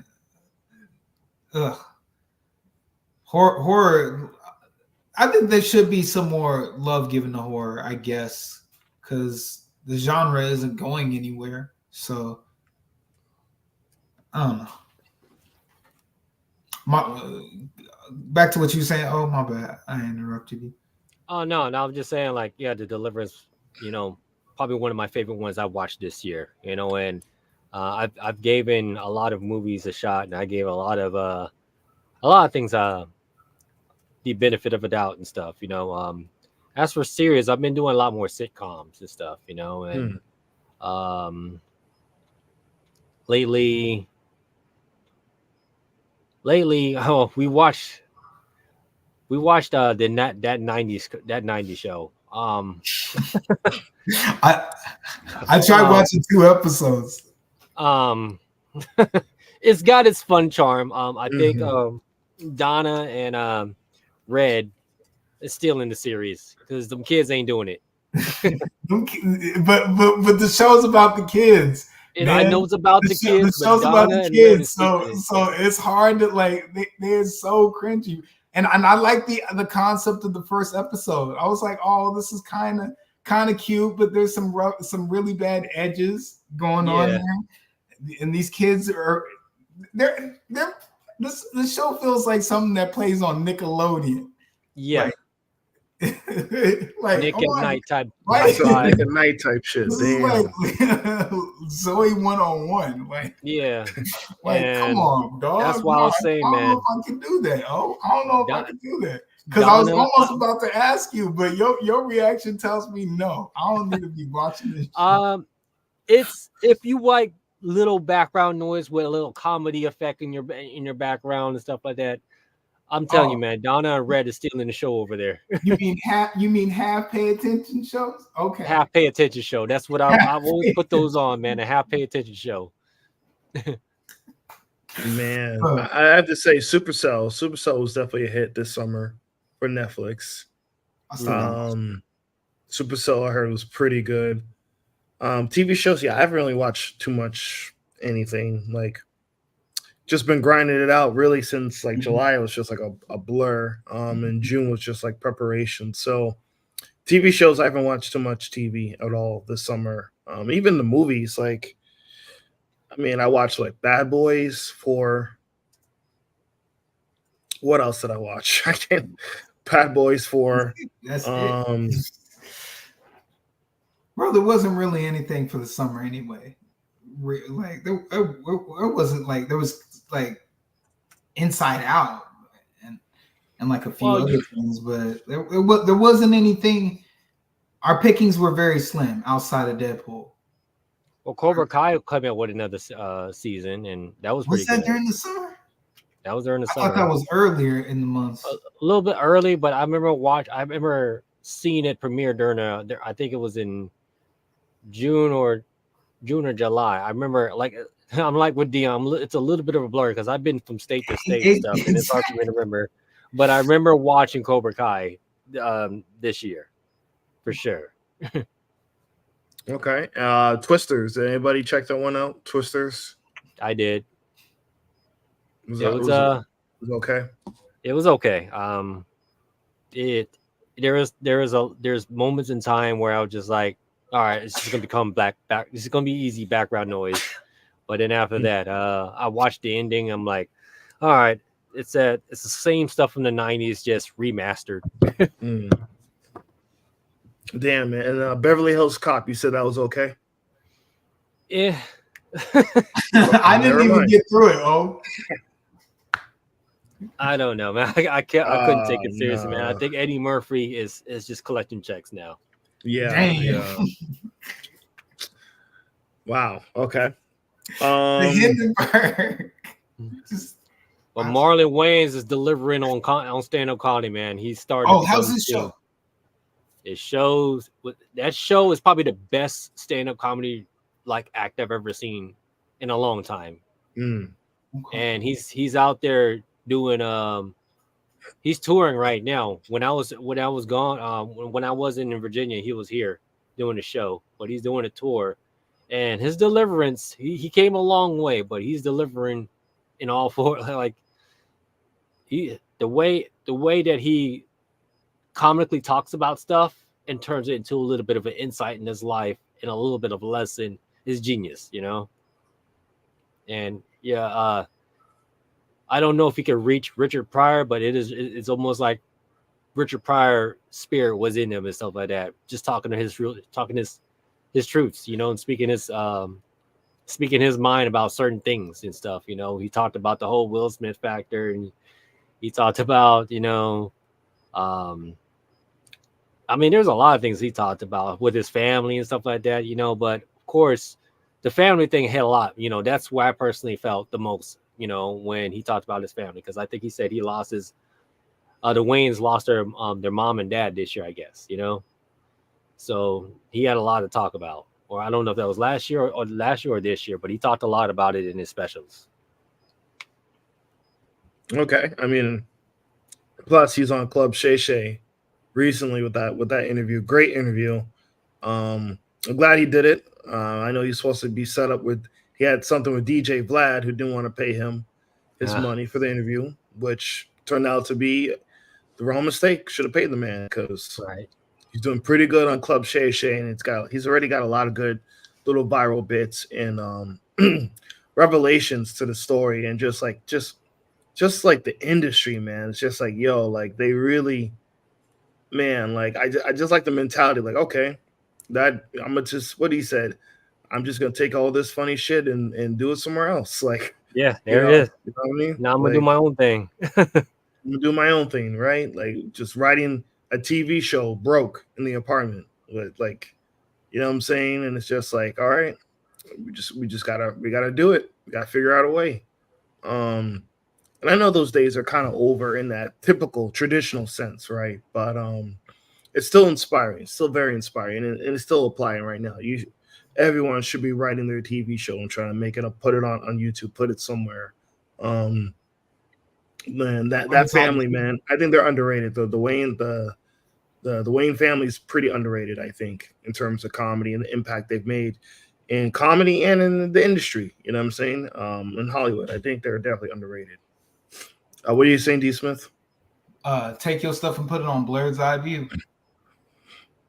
horror. I think there should be some more love given to horror, I guess, because the genre isn't going anywhere. So I don't know. Back to what you were saying. Oh, my bad. I interrupted you. Oh no, I'm just saying, like, yeah, The Deliverance, probably one of my favorite ones I watched this year, and I've given a lot of movies a shot, and I gave a lot of things the benefit of a doubt and stuff, As for series, I've been doing a lot more sitcoms and stuff, and lately, oh, we watched that 90s show. I tried watching 2 episodes. It's got its fun charm. I think Donna and Red is still in the series because them kids ain't doing it. but the show's about the kids. And I know it's about the kids. The show's about the kids, so it's hard to they're so cringy. And I like the concept of the first episode. I was like, oh, this is kind of cute, but there's some really bad edges going on there. And these kids are this show feels like something that plays on Nickelodeon. Yeah. Nick at Night type. Nick at Night type shit. Damn. Like Zoe 101. Come on, dog. That's why I was saying, man. I don't know if I can do that. I don't know if I can do that. Because I was almost about to ask you, but your reaction tells me no. I don't need to be watching this shit. It's if you like little background noise with a little comedy effect in your background and stuff like that. I'm telling you, man, Donna and Red is still in the show over there. You mean half pay attention shows? Okay. Half pay attention show. That's what I've always put those on, man. A half pay attention show. Man, I have to say, Supercell was definitely a hit this summer for Netflix. Supercell I heard was pretty good. TV shows, I haven't really watched too much anything. Like, just been grinding it out really since like July. It was just like a blur. And June was just like preparation. So TV shows, I haven't watched too much TV at all this summer. Even the movies, like, I watched like Bad Boys for. What else did I watch? Bad Boys for. That's it. Bro, there wasn't really anything for the summer anyway. Like there wasn't like there was like Inside Out and like a few other things, but there wasn't anything. Our pickings were very slim outside of Deadpool. Well, Cobra Kai came out with another season, and that was pretty good. During the summer? That was during the summer. I thought that was earlier in the month. A little bit early, but I remember seeing it premiere during I think it was in June or July. I remember, like, I'm like with Dion, it's a little bit of a blur because I've been from state to state and stuff, and it's hard for me to remember. But I remember watching Cobra Kai this year, for sure. Okay. Twisters. Did anybody check that one out? Twisters? I did. It was okay. It was okay. There's moments in time where I was just like, all right, it's just gonna become back. This is gonna be easy background noise. But then after that, I watched the ending. I'm like, all right, it's the same stuff from the 90s, just remastered. Damn, man. And Beverly Hills Cop, you said that was okay? Yeah. I didn't even get through it. I don't know, man. I couldn't take it seriously, man. I think Eddie Murphy is just collecting checks now. Yeah. Wow. Okay. The Hindenburg. But Marlon Wayans is delivering on stand-up comedy, man. He's starting. Oh, how's his show? It shows that show is probably the best stand-up comedy like act I've ever seen in a long time. Okay. And he's out there doing he's touring right now. When I was gone, when I wasn't in Virginia, he was here doing a show, but he's doing a tour. And his deliverance, he came a long way, but he's delivering in all four. Like the way that he comically talks about stuff and turns it into a little bit of an insight in his life and a little bit of a lesson is genius, you know. And yeah, I don't know if he could reach Richard Pryor, but it's almost like Richard Pryor spirit was in him and stuff like that. Just talking his truths, you know, and speaking his mind about certain things and stuff. You know, he talked about the whole Will Smith factor, and he talked about, you know, I mean, there's a lot of things he talked about with his family and stuff like that, you know, but of course the family thing hit a lot, you know. That's where I personally felt the most, you know, when he talked about his family, because I think he said he lost the Wayans lost their mom and dad this year, I guess, you know. So he had a lot to talk about, or I don't know if that was last year or this year, but he talked a lot about it in his specials. Okay, I mean, plus he's on Club Shay Shay recently with that interview. Great interview. I'm glad he did it. I know he's supposed to be set up with. He had something with DJ Vlad, who didn't want to pay him his money for the interview, which turned out to be the wrong mistake. Should have paid the man, because he's doing pretty good on Club Shay Shay, and he's already got a lot of good little viral bits and revelations to the story, and just like the industry, man. It's just like, yo, like they really, man, like I just like the mentality, like, okay, that I'm gonna just, what he said, I'm just gonna take all this funny shit and do it somewhere else. Like, yeah, there it is. You know what I mean? Now I'm gonna do my own thing. I'm gonna do my own thing, right? Like just writing a TV show broke in the apartment with, like, you know what I'm saying? And it's just like, all right, we gotta do it. We gotta figure out a way. And I know those days are kind of over in that typical traditional sense, right? But it's still inspiring. It's still very inspiring, and it's still applying right now. Everyone should be writing their TV show and trying to make it up, put it on YouTube, put it somewhere. Man, that family, man, I think they're underrated. The Wayne family is pretty underrated, I think, in terms of comedy and the impact they've made in comedy and in the industry. You know what I'm saying? In Hollywood, I think they're definitely underrated. What are you saying, D. Smith? Take your stuff and put it on Blurred's Eye View.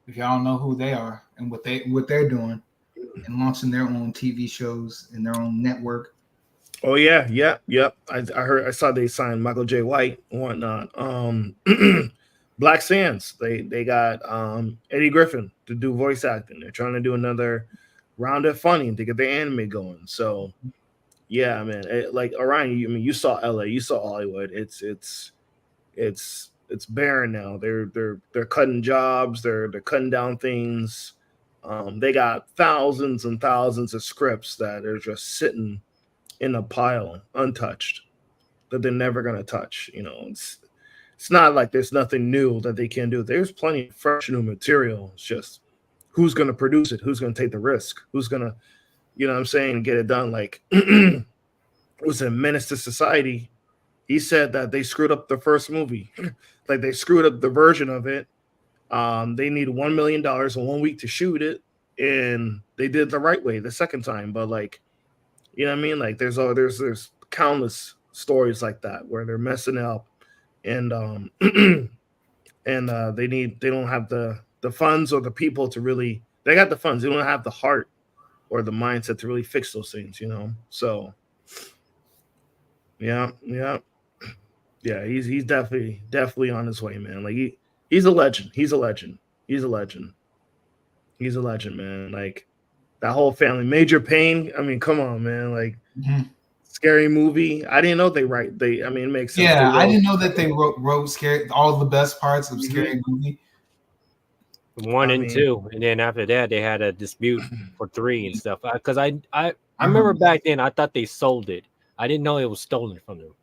If y'all don't know who they are and what they're doing, and launching their own TV shows and their own network. Oh yeah. I saw they signed Michael J. White and whatnot. Black Sands, they got Eddie Griffin to do voice acting. They're trying to do another round of Funny to get the anime going. So yeah, man, like Orion, you saw LA, you saw Hollywood. It's barren now. They're cutting jobs. They're cutting down things. They got thousands and thousands of scripts that are just sitting in a pile, untouched, that they're never gonna touch. You know, it's not like there's nothing new that they can do. There's plenty of fresh new material. It's just who's gonna produce it, who's gonna take the risk, who's gonna, you know what I'm saying, get it done. Like it was a Menace to Society. He said that they screwed up the first movie. Like they screwed up the version of it. They need $1 million in 1 week to shoot it, and they did it the right way the second time. But like, you know what I mean? Like there's countless stories like that where they're messing up, and they don't have the funds or the people to really. They got the funds, they don't have the heart or the mindset to really fix those things, you know. So yeah. He's definitely on his way, man. Like he's a legend. He's a legend, man. Like that whole family, Major Payne. I mean, come on, man. Like Scary Movie. I didn't know it makes sense. Yeah, I didn't know that they wrote Scary, all the best parts of Scary Movie. 1 and 2, and then after that they had a dispute for 3 and stuff. Because I remember back then I thought they sold it. I didn't know it was stolen from them.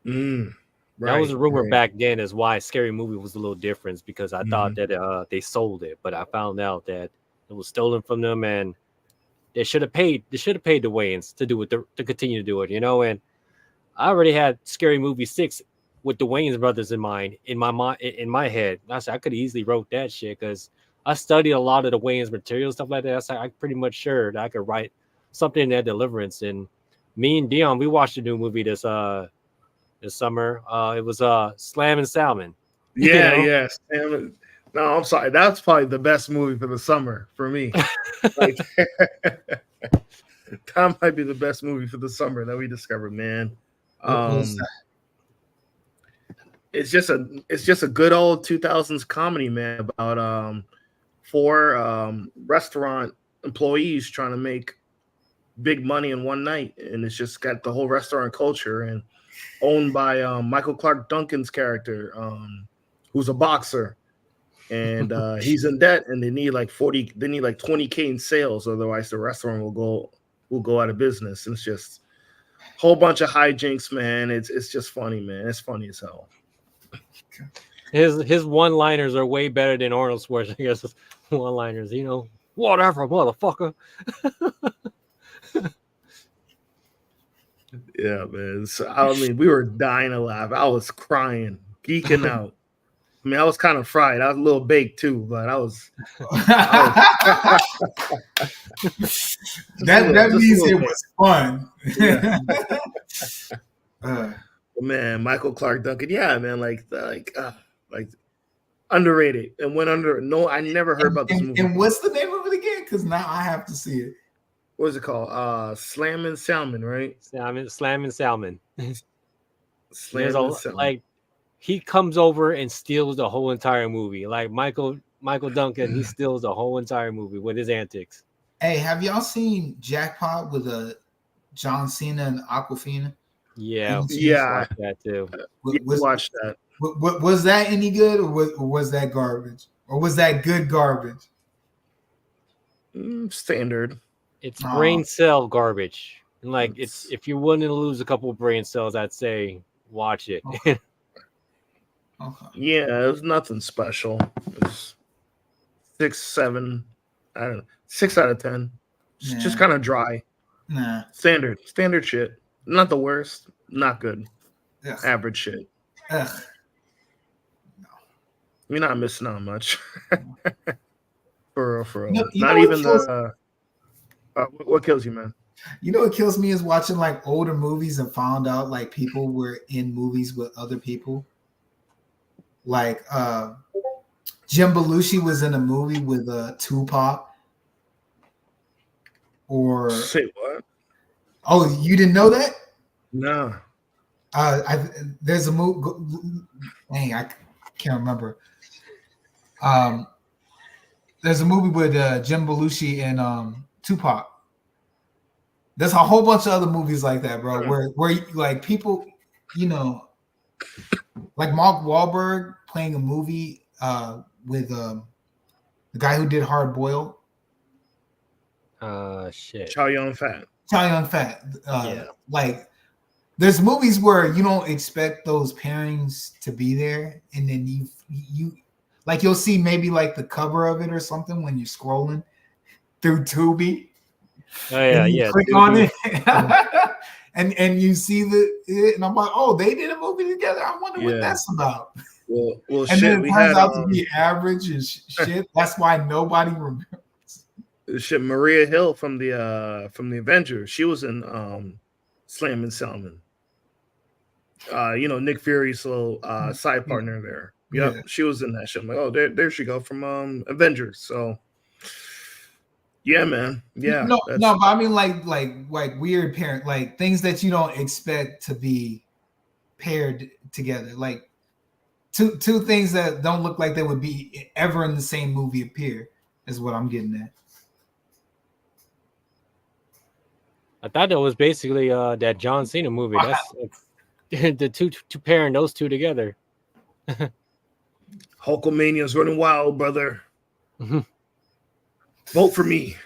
That was a rumor back then, is why Scary Movie was a little different, because I thought that they sold it, but I found out that it was stolen from them, and they should have paid the Wayans to do it, to continue to do it, And I already had Scary Movie 6 with the Wayans brothers in mind, in my head. I said I could easily wrote that shit because I studied a lot of the Wayans material, stuff like that. So I'm pretty much sure that I could write something in that Deliverance. And me and Dion, we watched a new movie this summer. It was Slam and Salmon. Yeah, yes. No, I'm sorry. That's probably the best movie for the summer for me. Like, that might be the best movie for the summer that we discovered, man. It's just a good old 2000s comedy, man, about four restaurant employees trying to make big money in one night, and it's just got the whole restaurant culture, and owned by Michael Clark Duncan's character, who's a boxer, and he's in debt, and they need like 20K in sales, otherwise the restaurant will go out of business. And it's just a whole bunch of hijinks, man. It's just funny, man. It's funny as hell. His one-liners are way better than Arnold Schwarzenegger's one-liners. Whatever, motherfucker. Yeah, man. So, I mean, we were dying to laugh. I was crying, geeking out. I mean, I was kind of fried. I was a little baked too, but I was that means it was fun. Yeah. Man, Michael Clark Duncan. Yeah, man, like underrated and went under. No, I never heard about this movie. And what's the name of it again? Because now I have to see it. What is it called? Slam and Salmon, right? Slam and Salmon. Slam and Salmon. Like, he comes over and steals the whole entire movie. Like Michael Duncan, he steals the whole entire movie with his antics. Hey, have y'all seen Jackpot with John Cena and Aquafina? Yeah, yeah, that too. Watch that. Was that any good, or was that garbage, or was that good garbage? Standard. It's brain cell garbage. And like, if you're willing to lose a couple of brain cells, I'd say watch it. Okay. Yeah, it was nothing special. It was 6, 7, I don't know, 6 out of 10. Just kind of dry. Nah. Standard shit. Not the worst. Not good. Ugh. Average shit. Ugh. No. You're not missing out much. For real. You not know even the. What kills you, man? You know what kills me is watching like older movies and found out like people were in movies with other people. Like Jim Belushi was in a movie with Tupac. Or say what? Oh, you didn't know that? No. There's a movie. Dang, I can't remember. There's a movie with Jim Belushi and Tupac. There's a whole bunch of other movies like that, bro. Where like people, like Mark Wahlberg playing a movie with the guy who did Hard Boiled. Shit. Chow Yun Fat. Yeah. Like, there's movies where you don't expect those pairings to be there, and then you like you'll see maybe like the cover of it or something when you're scrolling through Tubi. Oh yeah, yeah. Click on it, and you see it, and I'm like, oh, they did a movie together. I wonder what that's about. Well, and shit, then it turns out to be average and shit. That's why nobody remembers. Shit, Maria Hill from the Avengers. She was in Slam and Salmon. Nick Fury's little side partner there. Yep, yeah. She was in that shit. I'm like, oh, there she go from Avengers. So yeah, man. Yeah. No, but I mean like weird parent, like things that you don't expect to be paired together. Like two things that don't look like they would be ever in the same movie appear is what I'm getting at. I thought that was basically that John Cena movie. Wow. That's the two pairing those two together. Hulkamania's running wild, brother. Mm-hmm. Vote for me.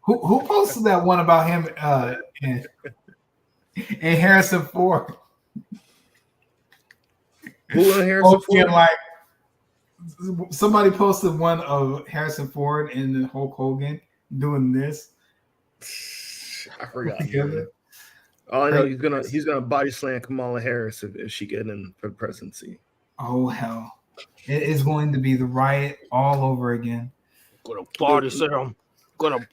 Who posted that one about him and Harrison Ford. Who in Harrison Ford? Like somebody posted one of Harrison Ford and Hulk Hogan doing this. I forgot. All I know, he's gonna body slam Kamala Harris if she get in for the presidency. Oh hell! It is going to be the riot all over again. Gonna body slam. Gonna.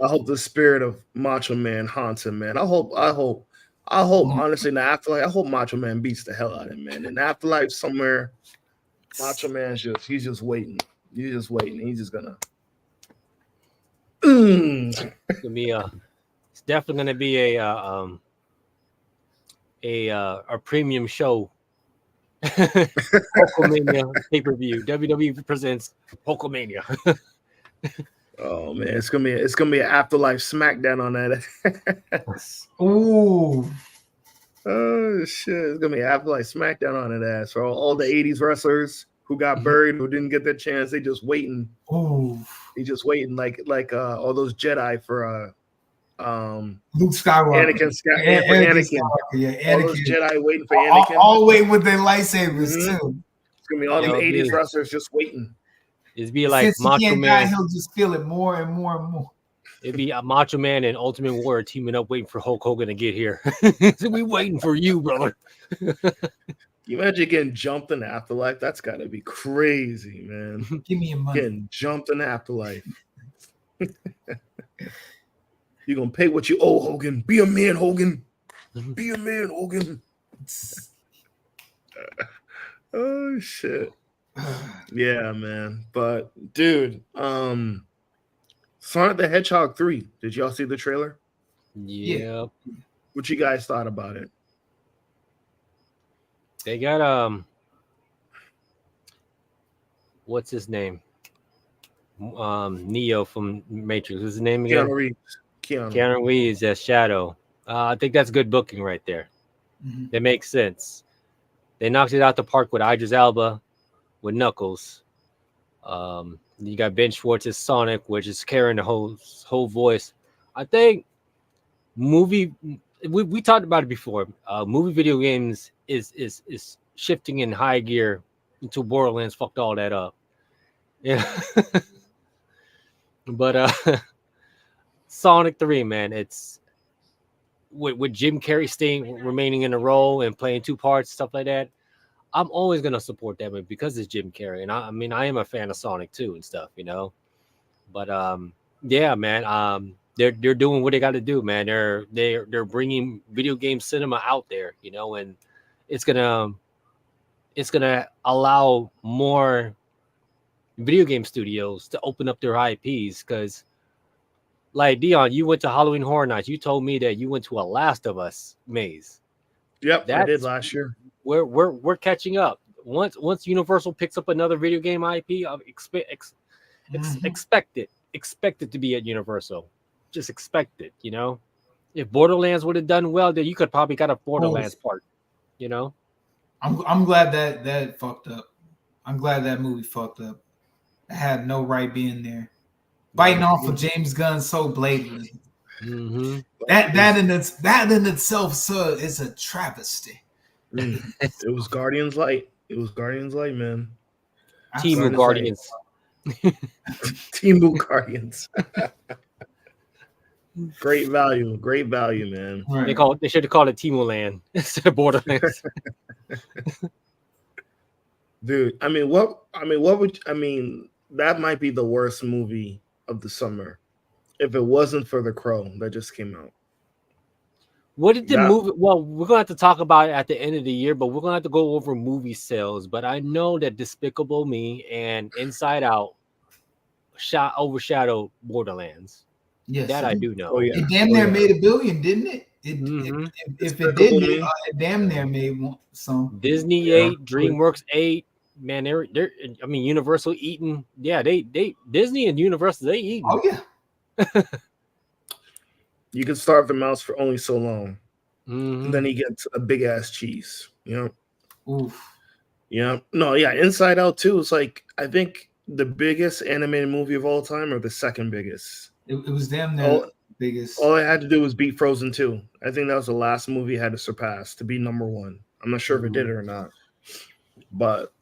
I hope the spirit of Macho Man haunts him, man. I hope. Honestly, in the afterlife, I hope Macho Man beats the hell out of him, man. In the afterlife, somewhere, Macho Man's he's just waiting. He's just waiting. He's just gonna. It's gonna be it's definitely gonna be a premium show. Hulkamania pay-per-view. WWE presents Hulkamania. Oh man, it's gonna be an afterlife SmackDown on that. Ooh. Oh shit! It's gonna be an afterlife SmackDown on that ass for all the '80s wrestlers who got buried, who didn't get their chance. They just waiting. Ooh. They just waiting like all those Jedi for Luke Skywalker. Anakin. Yeah, Anakin. All those Jedi waiting for Anakin. All waiting with their lightsabers too. It's gonna be all them '80s wrestlers just waiting. It'd be like Since Macho Man. Man. He'll just feel it more and more and more. It'd be a Macho Man and Ultimate Warrior teaming up, waiting for Hulk Hogan to get here. So we waiting for you, brother. You imagine getting jumped in the afterlife? That's got to be crazy, man. Give me your money. Getting jumped in the afterlife. You're gonna pay what you owe, Hogan. Be a man, Hogan. Be a man, Hogan. Oh shit. Yeah, man. But dude, Sonic the Hedgehog 3. Did y'all see the trailer? Yeah. What you guys thought about it? They got what's his name? Neo from Matrix. What's his name again? Keanu Reeves as Shadow. I think that's good booking right there. Mm-hmm. That makes sense. They knocked it out the park with Idris Elba, with Knuckles. You got Ben Schwartz as Sonic, which is carrying the whole voice. I think we talked about it before. Movie video games is shifting in high gear until Borderlands fucked all that up. Yeah. But Sonic 3, man, it's with Jim Carrey remaining in the role and playing two parts, stuff like that. I'm always gonna support that movie because it's Jim Carrey, and I mean I am a fan of Sonic 2 and stuff, you know. But yeah, man, they're doing what they got to do, man. They're bringing video game cinema out there, you know, and it's gonna allow more video game studios to open up their IPs. Because, like Dion, you went to Halloween Horror Nights. You told me that you went to a Last of Us maze. Yep, I did last year. We're catching up. Once Universal picks up another video game IP, expect it to be at Universal. Just expect it, you know. If Borderlands would have done well, then you could probably got a Borderlands part, you know. I'm glad that fucked up. I'm glad that movie fucked up. It had no right being there. Biting off of James Gunn so blatantly. Mm-hmm. That in itself, sir, is a travesty. It was Guardians Light. It was Guardians Light, man. Team Guardians. Team Guardians. Great value, man. Right. They should have called it Timo Land instead of Borderlands. Dude, that might be the worst movie of the summer if it wasn't for The Crow that just came out. What did the movie? Well, we're gonna have to talk about it at the end of the year, but we're gonna have to go over movie sales. But I know that Despicable Me and Inside Out overshadowed Borderlands. Yes, that I do know. Oh, yeah. It damn near made $1 billion, didn't it? If it did, it damn near made some. Disney 8, DreamWorks 8. Man, they're. I mean, Universal eating. Yeah, they Disney and Universal they eating. Oh yeah. You can starve the mouse for only so long, and then he gets a big ass cheese. You know. Oof. Yeah. No. Yeah. Inside Out 2 is like I think the biggest animated movie of all time, or the second biggest. It was them All, the biggest. all I had to do was beat Frozen 2. I think that was the last movie I had to surpass to be number one. I'm not sure if it did it or not, but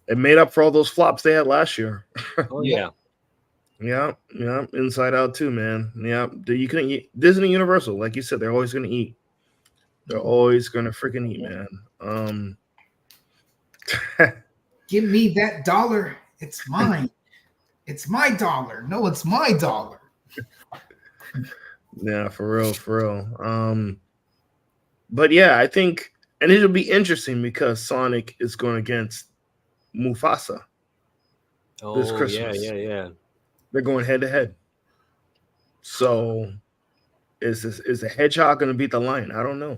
it made up for all those flops they had last year. Oh yeah. Yeah, Inside Out too, man. Yeah, you can eat Disney, Universal, like you said, they're always gonna eat. They're always gonna freaking eat, man. Give me that dollar. It's mine. It's my dollar. No, it's my dollar. Yeah, for real. But yeah, I think, and it'll be interesting because Sonic is going against Mufasa this Oh Christmas. yeah. They're going head to head. So is the hedgehog going to beat the lion? I don't know.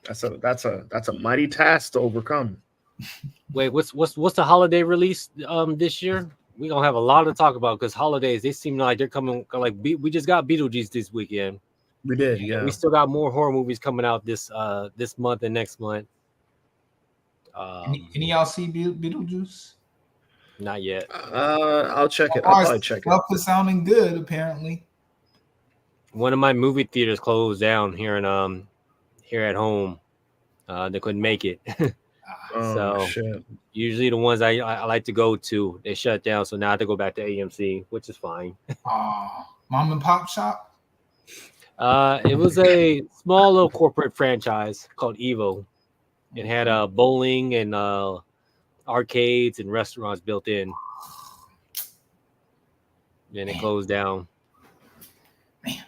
That's a mighty task to overcome. Wait, what's the holiday release this year? We gonna have a lot to talk about because holidays they seem like they're coming. Like we just got Beetlejuice this weekend. We did, yeah. We still got more horror movies coming out this month and next month. Any y'all see Beetlejuice? Not yet. I'll check it. I'll probably check it. Stuff is sounding good, apparently. One of my movie theaters closed down here in here at home. They couldn't make it. So shit. Usually the ones I like to go to, they shut down. So now I have to go back to AMC, which is fine. Mom and pop shop? It was a small little corporate franchise called Evo. It had bowling and arcades and restaurants built in. Then it closed down. Man.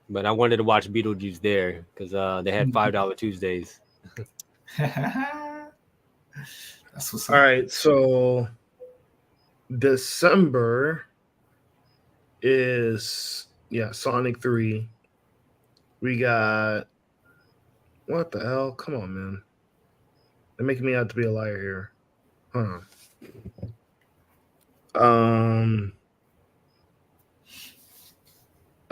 But I wanted to watch Beetlejuice there because they had $5 Tuesdays. That's what's up. All right, so December is Sonic 3. We got what the hell? Come on, man. They're making me out to be a liar here. I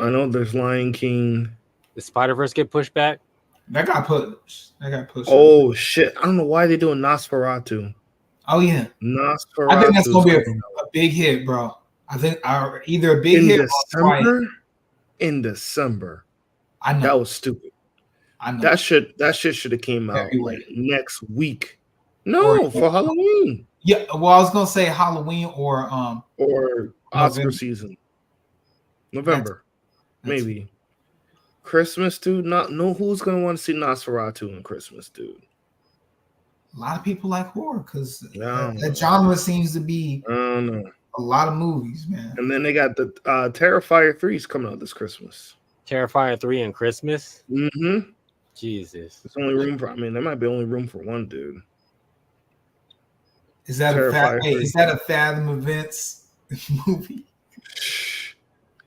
know there's Lion King. Did Spider-Verse get pushed back? That got pushed. Oh shit! I don't know why they're doing Nosferatu. Oh yeah, Nosferatu. I think that's gonna be a big hit, bro. I think either a big in hit December. or In December, I know that was stupid. I know that shit should have came out February. like next week. No, for Halloween. Yeah, well, I was gonna say Halloween or Oscar November. season. November, maybe. Christmas, dude. Who's gonna want to see Nosferatu on Christmas, dude? A lot of people like horror because that genre seems to be a lot of movies, man. And then they got the Terrifier 3's coming out this Christmas. Terrifier 3 and Christmas? Mm-hmm. Jesus. There's only room for, there might be only room for one, dude. Is that a Fathom Events movie?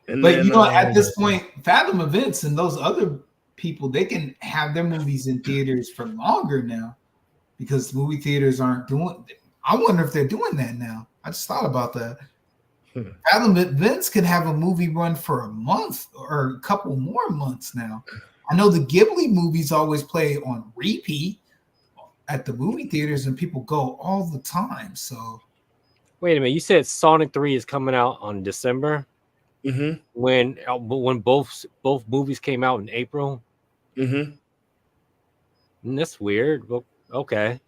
But at this point, Fathom Events and those other people, they can have their movies in theaters for longer now because movie theaters aren't doing. I wonder if they're doing that now. I just thought about that. Fathom Events can have a movie run for a month or a couple more months now. I know the Ghibli movies always play on repeat at the movie theaters, and people go all the time. So, wait a minute, you said Sonic 3 is coming out on December. Mm-hmm. When both movies came out in April. Mm-hmm. That's weird. Well, okay.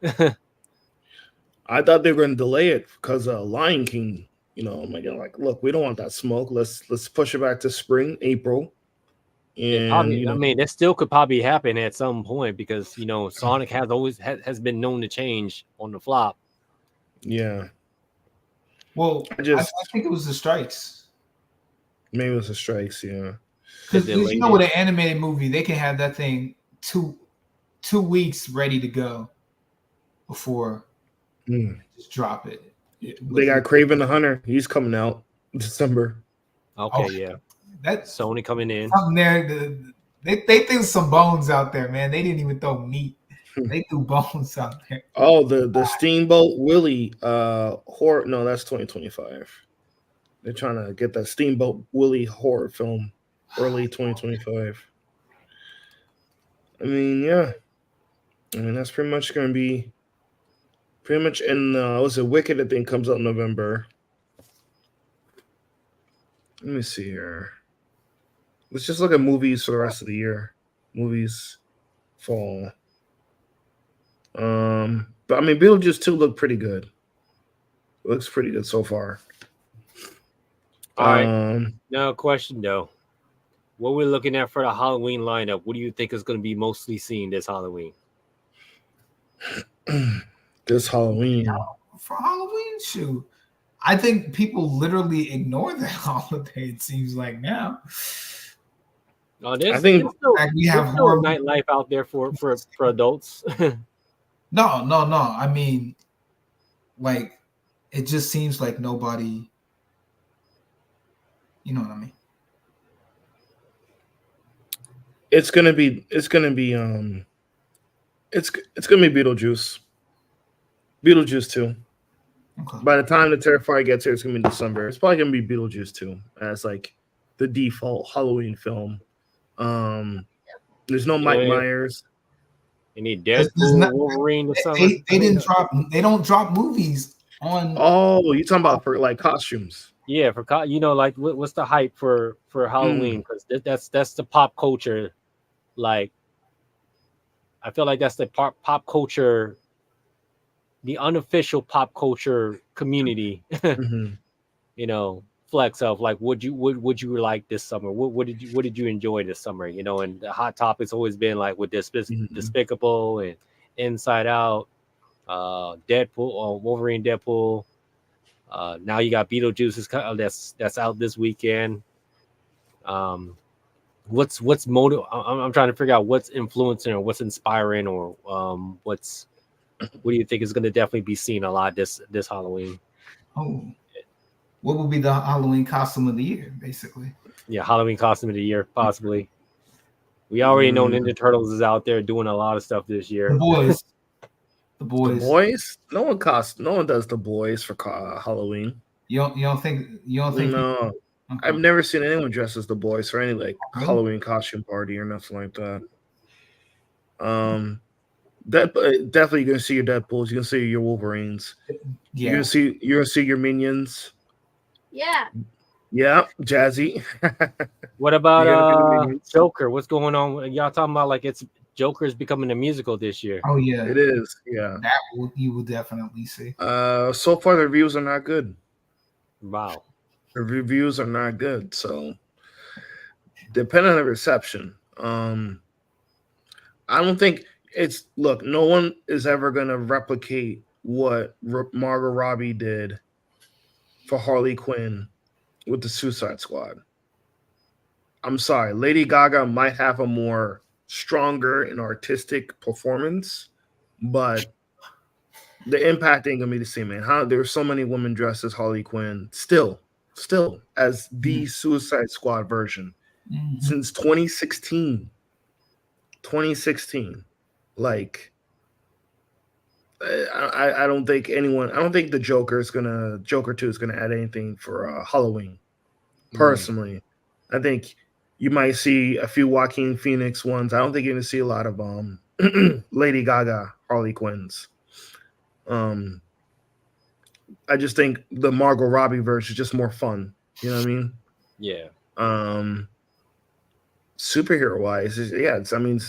I thought they were going to delay it because Lion King. Like, look, we don't want that smoke. Let's push it back to spring, April. And probably, I mean, that still could probably happen at some point because Sonic has been known to change on the flop. Yeah. Well, I think it was the strikes. Maybe it was the strikes, yeah. Because with an animated movie, they can have that thing 2 weeks ready to go before just drop it. They got Kraven the Hunter. He's coming out December. Okay, yeah. That's Sony coming in. Something there. They threw some bones out there, man. They didn't even throw meat. They threw bones out there. Oh, the Steamboat Willie horror. No, that's 2025. They're trying to get that Steamboat Willie horror film early 2025. I mean, yeah. That's pretty much going to be and was it Wicked? I think comes out in November. Let me see here. Let's just look at movies for the rest of the year. Movies, fall. But I mean, Beetlejuice 2 looked pretty good. Looks pretty good so far. All right. Now, question though. What we're looking at for the Halloween lineup, what do you think is going to be mostly seen this Halloween? This Halloween. For Halloween, shoot. I think people literally ignore that holiday, it seems like now. I think we have horror nightlife out there for adults. No. I mean, like, it just seems like nobody, you know what I mean? It's gonna be Beetlejuice. Beetlejuice 2. Okay. By the time the Terrifier gets here, it's gonna be December. It's probably gonna be Beetlejuice 2 as like the default Halloween film. There's no Mike Myers. You need Deadpool, Wolverine, or something. They don't drop movies on. Oh, you talking about for like costumes? Yeah, for like what's the hype for Halloween? Because that's the pop culture. Like, I feel like that's the pop culture, the unofficial pop culture community. You know, flex of like, would you like this summer? What did you enjoy this summer? You know, and the hot topic's always been like with Despicable and Inside Out, Deadpool, Wolverine, Deadpool. Now you got Beetlejuice that's out this weekend. What's motive? I'm trying to figure out what's influencing or what's inspiring or what do you think is going to definitely be seen a lot this Halloween? Oh, what will be the Halloween costume of the year, basically? Yeah, Halloween costume of the year, possibly. We already know Ninja Turtles is out there doing a lot of stuff this year. The boys. The boys. No one does the boys for Halloween. You don't think? No. Okay. I've never seen anyone dressed as the boys for any like Halloween costume party or nothing like that. Definitely you're gonna see your Deadpools. You're gonna see your Wolverines. Yeah. You're gonna see your Minions. Yeah. Yeah, Jazzy. What about Joker? What's going on? Y'all talking about like Joker is becoming a musical this year? Oh yeah, it is. Yeah, you will definitely see. So far the reviews are not good. Wow, the reviews are not good. So, depending on the reception, I don't think it's. Look, no one is ever gonna replicate what Margot Robbie did for Harley Quinn with the Suicide Squad. I'm sorry, Lady Gaga might have a more stronger and artistic performance, but the impact ain't gonna be the same, man. There were so many women dressed as Harley Quinn, still as the Suicide Squad version since 2016. 2016, like. I don't think the Joker 2 is gonna add anything for Halloween. Personally, I think you might see a few Joaquin Phoenix ones. I don't think you're gonna see a lot of Lady Gaga Harley Quinns. I just think the Margot Robbie version is just more fun. You know what I mean? Yeah. Superhero wise, I mean,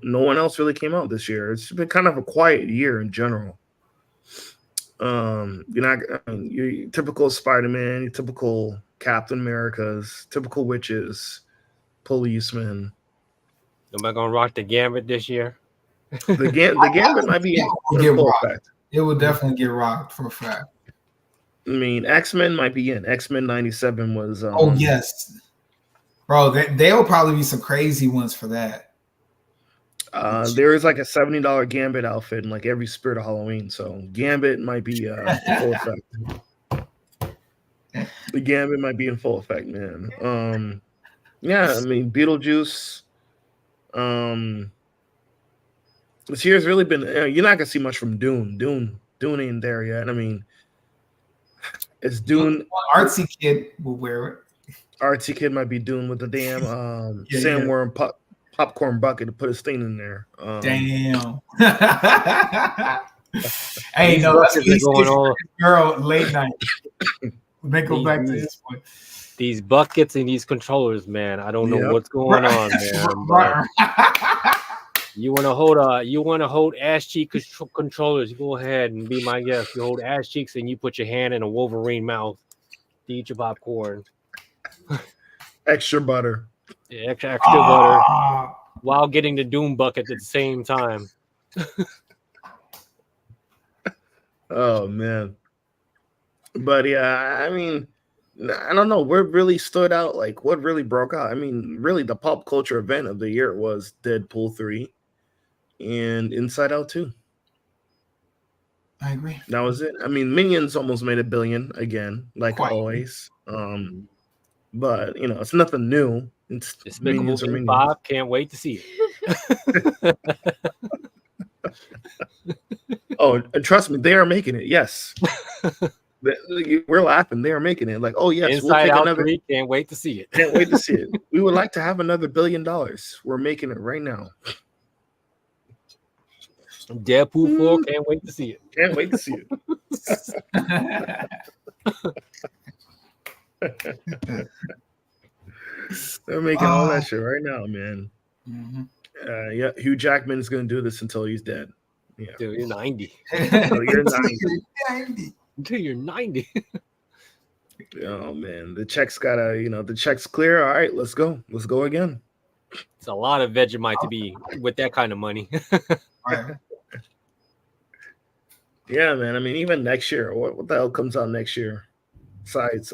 no one else really came out this year. It's been kind of a quiet year in general. Your typical Spider-Man, your typical Captain Americas, typical witches, policemen. Am I gonna rock the Gambit this year? The Gambit might be in full effect. It will definitely get rocked for a fact. I mean, X-Men might be in. X-Men 97 was. Oh yes, bro. There will probably be some crazy ones for that. There is like a $70 Gambit outfit in like every Spirit of Halloween, so Gambit might be in full effect. The Gambit might be in full effect, man. Yeah, I mean Beetlejuice. This year's really been. You're not gonna see much from Dune. Dune ain't there yet. I mean, it's Dune. Artsy Kid will wear it. Artsy Kid might be Dune with the damn sandworm popcorn bucket to put his thing in there. Damn. Hey, no, that's going on. Girl, late night. They go back to this point. these buckets and these controllers, man. I don't know what's going on, man. But you want to hold ass cheek controllers? Go ahead and be my guest. You hold ass cheeks and you put your hand in a Wolverine mouth to eat your popcorn. Extra butter. Yeah, extra butter while getting the Doom bucket at the same time. Oh man. But yeah, I mean, I don't know what really stood out, like what really broke out. I mean, really the pop culture event of the year was Deadpool 3 and Inside Out 2. I agree. That was it. I mean, Minions almost made $1 billion again, like always. But you know, it's nothing new. It's Minions or Minions. 5, can't wait to see it. Oh, and trust me, they are making it. Yes. We're laughing. They are making it. Like, oh yes, Inside Out 3, can't wait to see it. Can't wait to see it. We would like to have another $1 billion. We're making it right now. Deadpool 4, can't wait to see it. Can't wait to see it. They're making all that shit right now, man. Mm-hmm. Yeah, Hugh Jackman is going to do this until he's dead. Yeah. Dude, you're 90. Until you're 90. Until you're 90. Oh man, the check's gotta, the check's clear. All right, let's go. Let's go again. It's a lot of Vegemite to be with that kind of money. Right. Yeah, man. I mean, even next year, what the hell comes out next year? Besides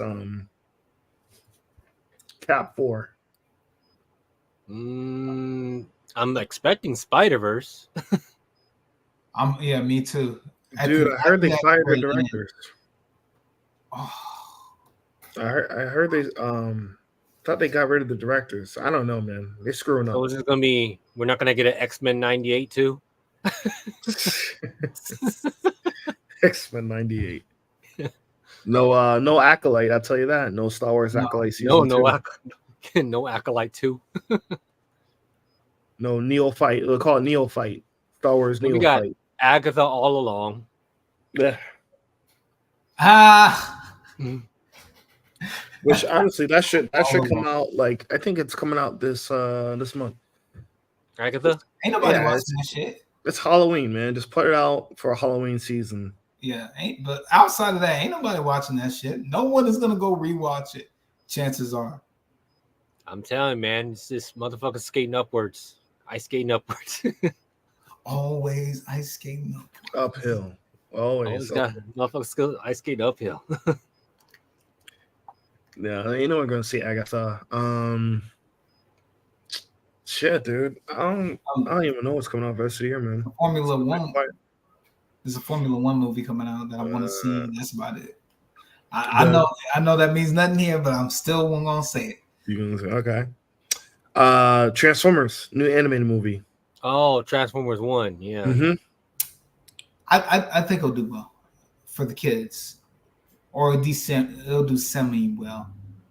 Cap 4. I'm expecting Spider-Verse. Yeah, me too. Dude, I heard they fired the directors. Oh. I heard they thought they got rid of the directors. I don't know, man. They're screwing up. So is it gonna be? We're not gonna get an X-Men 98 too. X-Men 98. No Acolyte. I'll tell you that. No Star Wars Acolyte season. No Acolyte 2. No Neophyte. We'll call it Neophyte. Star Wars Neophyte. We got Agatha all along. Yeah. Mm-hmm. Which honestly, that should come out. Like, I think it's coming out this month. Agatha? Ain't nobody watching that shit. It's Halloween, man. Just put it out for a Halloween season. Yeah, but outside of that, ain't nobody watching that shit. No one is gonna go rewatch it. Chances are. I'm telling you, man, it's this motherfucker skating upwards. Ice skating upwards. Always ice skating uphill. Always motherfucker ice skating uphill. Yeah, we're gonna see Agatha. Shit, dude. I don't even know what's coming out the rest of the year, man. Formula One. There's a Formula One movie coming out that I want to see. That's about it. I know that means nothing here, but I'm still gonna say it. You gonna say okay? Transformers, new animated movie. Oh, Transformers 1, yeah. Mm-hmm. I think it'll do well for the kids, or it'll do semi well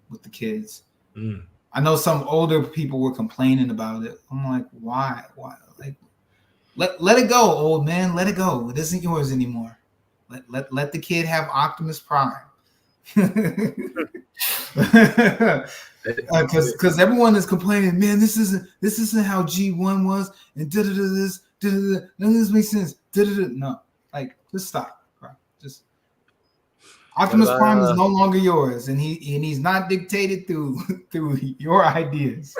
with the kids. Mm. I know some older people were complaining about it. I'm like, why? Like, let it go, old man. Let it go. It isn't yours anymore. Let the kid have Optimus Prime. Because everyone is complaining, man. This isn't how G1 was, and this. None of this makes sense. No, like, just stop, bro. Just Optimus Prime is no longer yours, and he's not dictated through your ideas.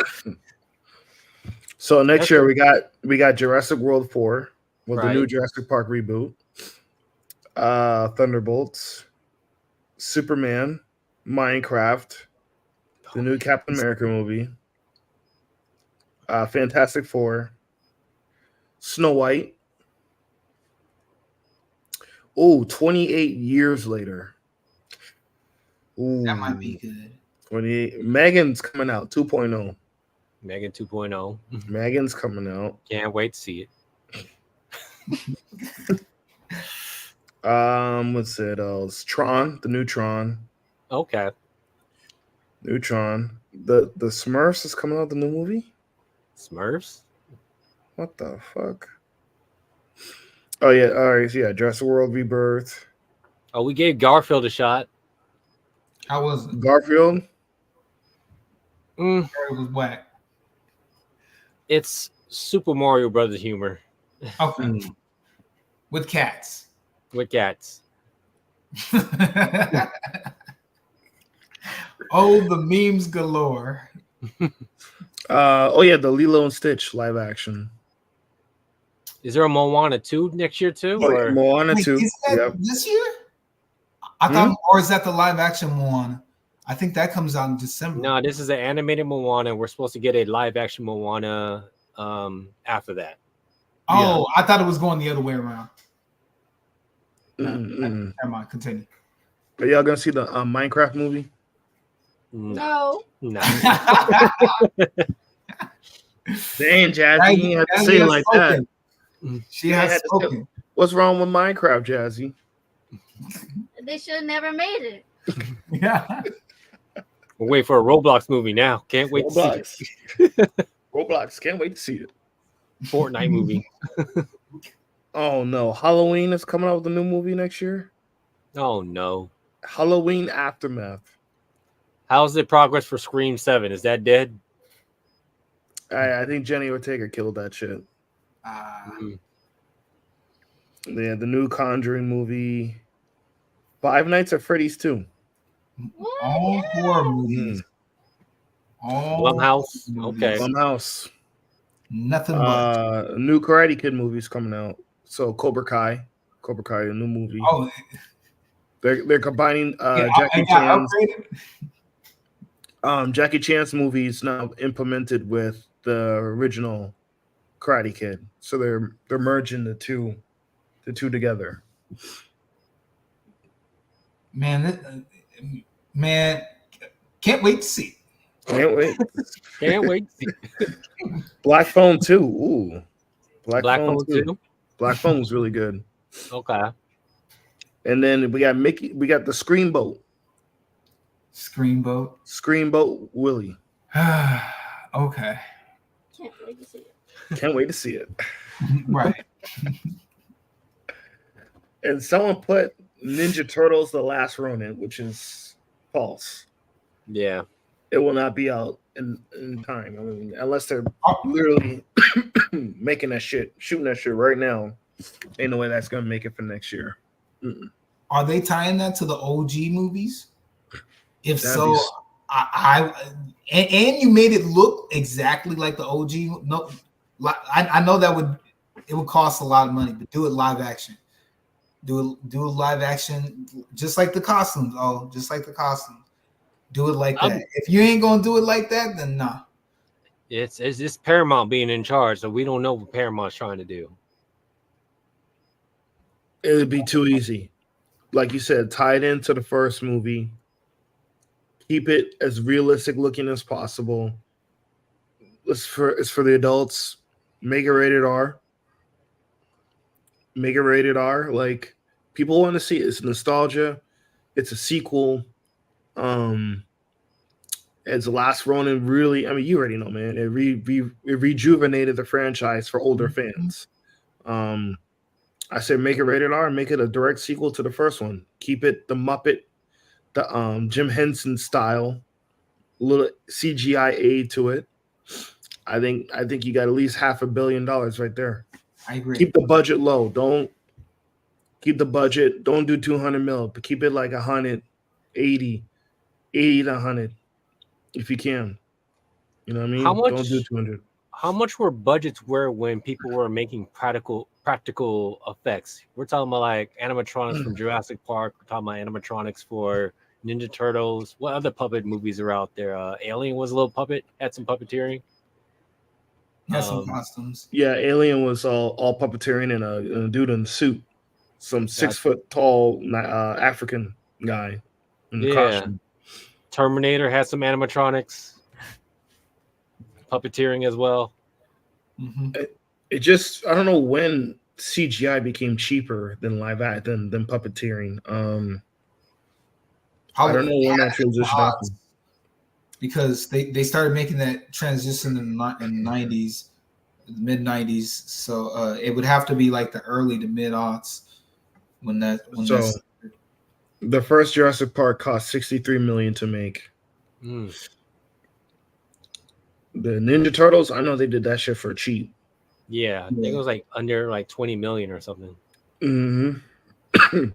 So next year we got Jurassic World 4 with the new Jurassic Park reboot. Thunderbolts, Superman, Minecraft, the new Captain America movie, Fantastic Four, Snow White. Oh, 28 years later. Ooh, that might be good. 28. Megan's coming out 2.0. Megan 2.0. Megan's coming out. Can't wait to see it. What's it else? Tron, the new Tron. Okay. New Tron. The Smurfs is coming out, the new movie? Smurfs? What the fuck? Oh yeah, all right, yeah, Jurassic World Rebirth. Oh, we gave Garfield a shot. How was it? Garfield? It was whack. It's Super Mario Brothers humor. Okay. With cats. With cats. Oh, the memes galore. Oh yeah, the Lilo and Stitch live action. Is there a Moana 2 next year too? Oh, yeah, Moana 2. Is that this year? I thought, or is that the live action Moana? I think that comes out in December. No, this is an animated Moana. We're supposed to get a live action Moana after that. Oh, yeah. I thought it was going the other way around. Never mind. Continue. Are y'all gonna see the Minecraft movie? No. Dang, Jazzy, you have to say it like spoken. That. She has spoken. What's wrong with Minecraft, Jazzy? They should have never made it. Yeah. We'll wait for a Roblox movie now. Can't wait to see it. Roblox, can't wait to see it. Fortnite movie. Oh no, Halloween is coming out with a new movie next year. Oh no. Halloween Aftermath. How's the progress for Scream 7? Is that dead? I think Jenny Ortega killed that shit. Yeah, the new Conjuring movie. Five Nights at Freddy's 2. All horror movies. All Blumhouse. Okay. Blumhouse. Nothing but new Karate Kid movies coming out. So Cobra Kai, a new movie. Oh, they're combining Jackie Chan's Jackie Chan's movies now implemented with the original Karate Kid. So they're merging the two together. Man, can't wait to see. Can't wait. Can't wait. Black Phone 2. Ooh. Black Phone 2. Black Phone was really good. Okay. And then we got the Screenboat. Screenboat Willie. Okay. Can't wait to see it. Can't wait to see it. Right. And someone put Ninja Turtles The Last Ronin, which is false. Yeah. It will not be out in time. I mean, unless they're literally making that shit, shooting that shit right now. Ain't no way that's gonna make it for next year. Are they tying that to the OG movies? If so, and you made it look exactly like the OG. No, I know that it would cost a lot of money, but do it live action. Do a live action, just like the costumes. Oh, just like the costumes. Do it like that. If you ain't gonna do it like that, then nah. It's Paramount being in charge, so we don't know what Paramount's trying to do. It would be too easy. Like you said, tie it into the first movie. Keep it as realistic looking as possible. It's for the adults. Make it rated R. Like, people want to see it. It's nostalgia. It's a sequel. As The Last Ronin really, I mean, you already know, man. It rejuvenated the franchise for older fans. I said make it rated R and make it a direct sequel to the first one. Keep it the Muppet, the Jim Henson style, a little CGI aid to it. I think you got at least $500 million right there. I agree. Keep the budget low. Don't keep the budget. Don't do 200 mil, but keep it like 180 to 100 if you can. You know what I mean? Don't do 200. How much were budgets when people were making practical effects? We're talking about like animatronics from Jurassic Park. We're talking about animatronics for Ninja Turtles. What other puppet movies are out there? Alien was a little puppet, had some puppeteering. Had some costumes. Yeah, Alien was all puppeteering and a dude in a suit. Some 6 foot tall African guy in the costume. Terminator had some animatronics, puppeteering as well. Mm-hmm. It just, I don't know when CGI became cheaper than than puppeteering. I don't know when that transition happened. Because they started making that transition in the 90s, mid 90s. So it would have to be like the early to mid aughts the first Jurassic Park cost $63 million to make. The Ninja Turtles, I know they did that shit for cheap. Yeah, I think it was like under like 20 million or something. Mm-hmm.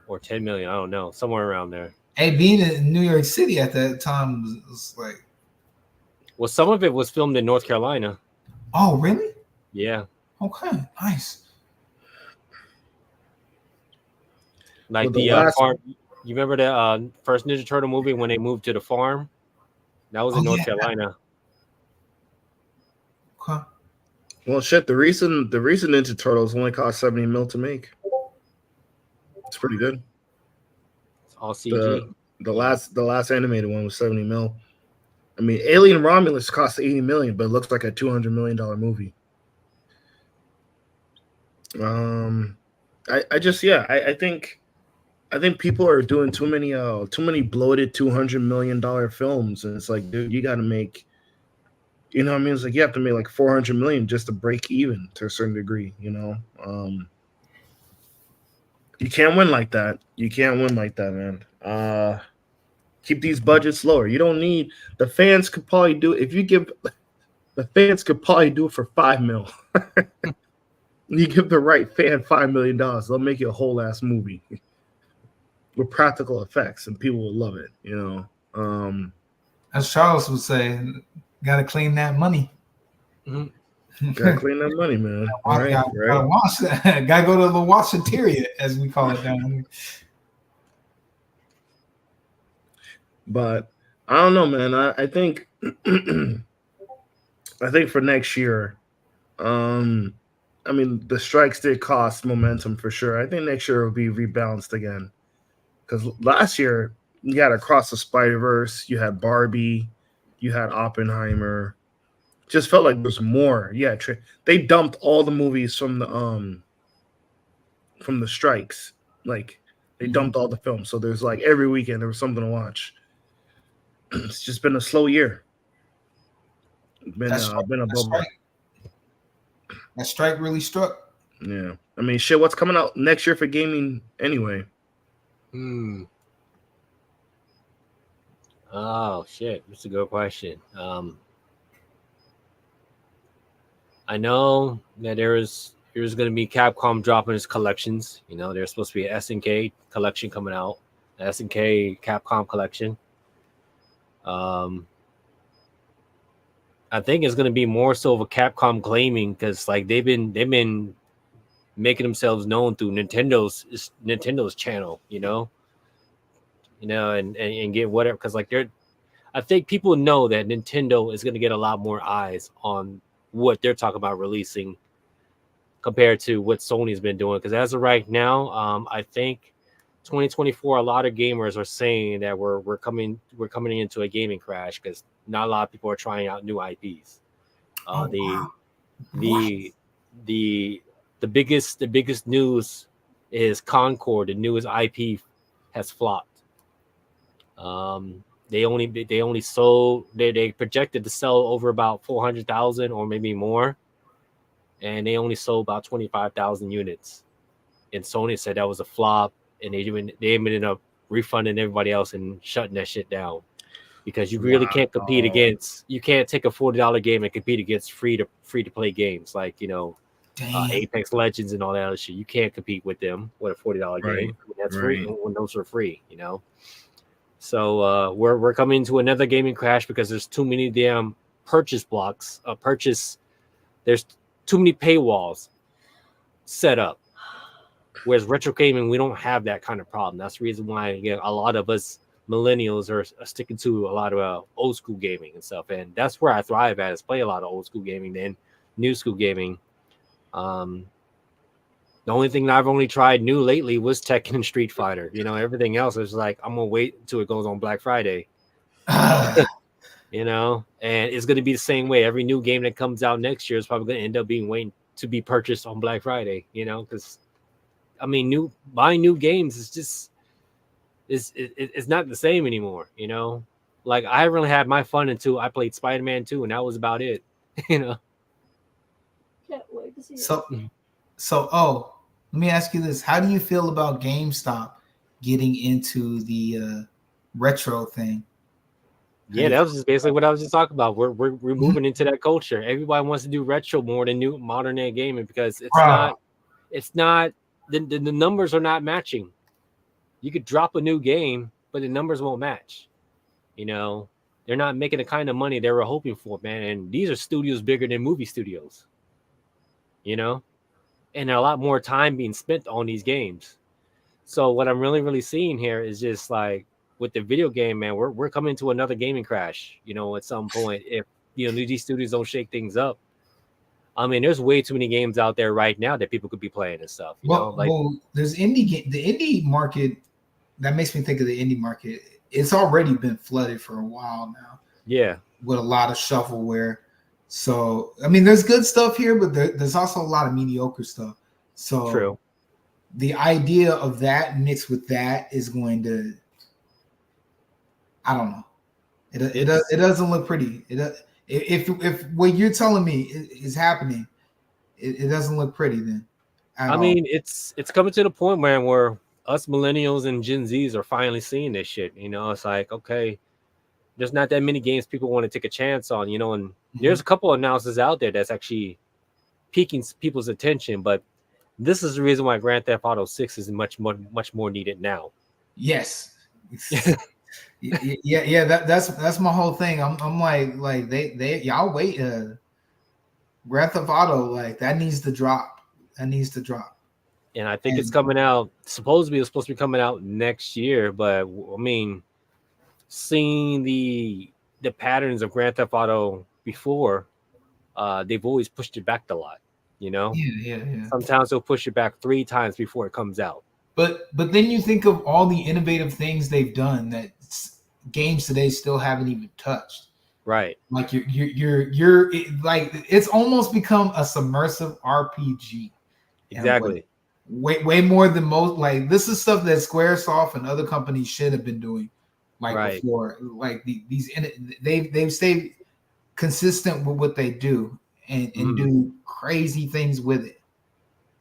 Or 10 million, I don't know, somewhere around there. Hey, being in New York City at that time was like. Well, some of it was filmed in North Carolina. Oh, really? Yeah. Okay, nice. Like Well, the farm. You remember the first Ninja Turtle movie when they moved to the farm? That was in North Carolina. Okay. Well, shit. The recent Ninja Turtles only cost $70 million to make. It's pretty good. It's all CG. The last animated one was $70 million. I mean, Alien Romulus cost $80 million, but it looks like a $200 million movie. I think people are doing too many bloated $200 million films, and it's like, dude, you got to make, you know what I mean? It's like you have to make like $400 million just to break even to a certain degree, you know. You can't win like that. You can't win like that, man. Keep these budgets lower. You don't need the fans could probably do it if you give the fans could probably do it for $5 million. You give the right fan $5 million, they'll make you a whole ass movie with practical effects, and people will love it. You know, as Charles would say, gotta clean that money. Mm-hmm. Gotta clean that money, man. Gotta wash that. Gotta go to the washateria, as we call it down here. But I don't know, man. I think I think for next year, I mean, the strikes did cost momentum for sure. I think next year will be rebalanced again. Because last year, you had Across the Spider-Verse, you had Barbie, you had Oppenheimer. Just felt like there's more. Yeah, they dumped all the movies from the strikes. Like, they dumped all the films. So there's like every weekend there was something to watch. It's just been a slow year. Been a bubble. That strike really struck. Yeah. I mean, shit, what's coming out next year for gaming anyway? Oh, shit. That's a good question. I know that there's going to be Capcom dropping its collections. You know, there's supposed to be an SNK collection coming out, an SNK Capcom collection. I think it's going to be more so of a Capcom claiming because like they've been making themselves known through Nintendo's channel, you know, and get whatever because like I think people know that Nintendo is going to get a lot more eyes on what they're talking about releasing compared to what Sony's been doing. Because as of right now, I think 2024, a lot of gamers are saying that we're coming into a gaming crash because not a lot of people are trying out new IPs. The biggest news is Concord, the newest IP, has flopped. They projected to sell over about 400,000 or maybe more, and they only sold about 25,000 units. And Sony said that was a flop, and they ended up refunding everybody else and shutting that shit down because you really can't compete against. You can't take a $40 game and compete against free to play games like Apex Legends and all that other shit. You can't compete with them with a $40 game. That's free when those are free, you know. So we're coming to another gaming crash because there's too many damn purchase blocks. There's too many paywalls set up. Whereas retro gaming, we don't have that kind of problem. That's the reason why a lot of us millennials are sticking to a lot of old school gaming and stuff. And that's where I thrive at, is play a lot of old school gaming than new school gaming. The only thing I've only tried new lately was Tekken and Street Fighter. You know, everything else is like, I'm going to wait until it goes on Black Friday. You know, and it's going to be the same way. Every new game that comes out next year is probably going to end up being waiting to be purchased on Black Friday, you know, because, I mean, buying new games is just, it's not the same anymore, you know? Like, I really had my fun until I played Spider-Man 2, and that was about it, you know? Can't wait to see So, let me ask you this. How do you feel about GameStop getting into the retro thing? Yeah, that was just basically what I was just talking about. We're moving into that culture. Everybody wants to do retro more than new modern day gaming because it's not the numbers are not matching. You could drop a new game, but the numbers won't match. You know, they're not making the kind of money they were hoping for, man. And these are studios bigger than movie studios. You know, and a lot more time being spent on these games. So what I'm really seeing here is just like with the video game, man, we're coming to another gaming crash, you know, at some point if these studios don't shake things up. I mean, there's way too many games out there right now that people could be playing and stuff. Well, there's the indie market that makes me think of the indie market. It's already been flooded for a while now. Yeah, with a lot of shovelware. So I mean, there's good stuff here, but there's also a lot of mediocre stuff. So true. The idea of that mixed with that is going to, I don't know. It doesn't look pretty. If what you're telling me is happening, it doesn't look pretty then. I mean, it's coming to the point, man, where us millennials and Gen Zs are finally seeing this shit. You know, it's like, okay, there's not that many games people want to take a chance on, you know, and there's a couple of announcements out there that's actually piquing people's attention, but this is the reason why Grand Theft Auto 6 is much more needed now. Yes. yeah. That's my whole thing. I'm like they y'all wait. Grand Theft Auto, like that needs to drop. And I think it's coming out. Supposedly, it's supposed to be coming out next year. But I mean, seeing the patterns of Grand Theft Auto before, they've always pushed it back a lot. You know. Yeah. Sometimes they'll push it back 3 times before it comes out. But then you think of all the innovative things they've done that games today still haven't even touched. Right. Like you're like it's almost become a submersive RPG. Exactly. Way more than most. Like this is stuff that Squaresoft and other companies should have been doing. Like before, like they've stayed consistent with what they do and do crazy things with it.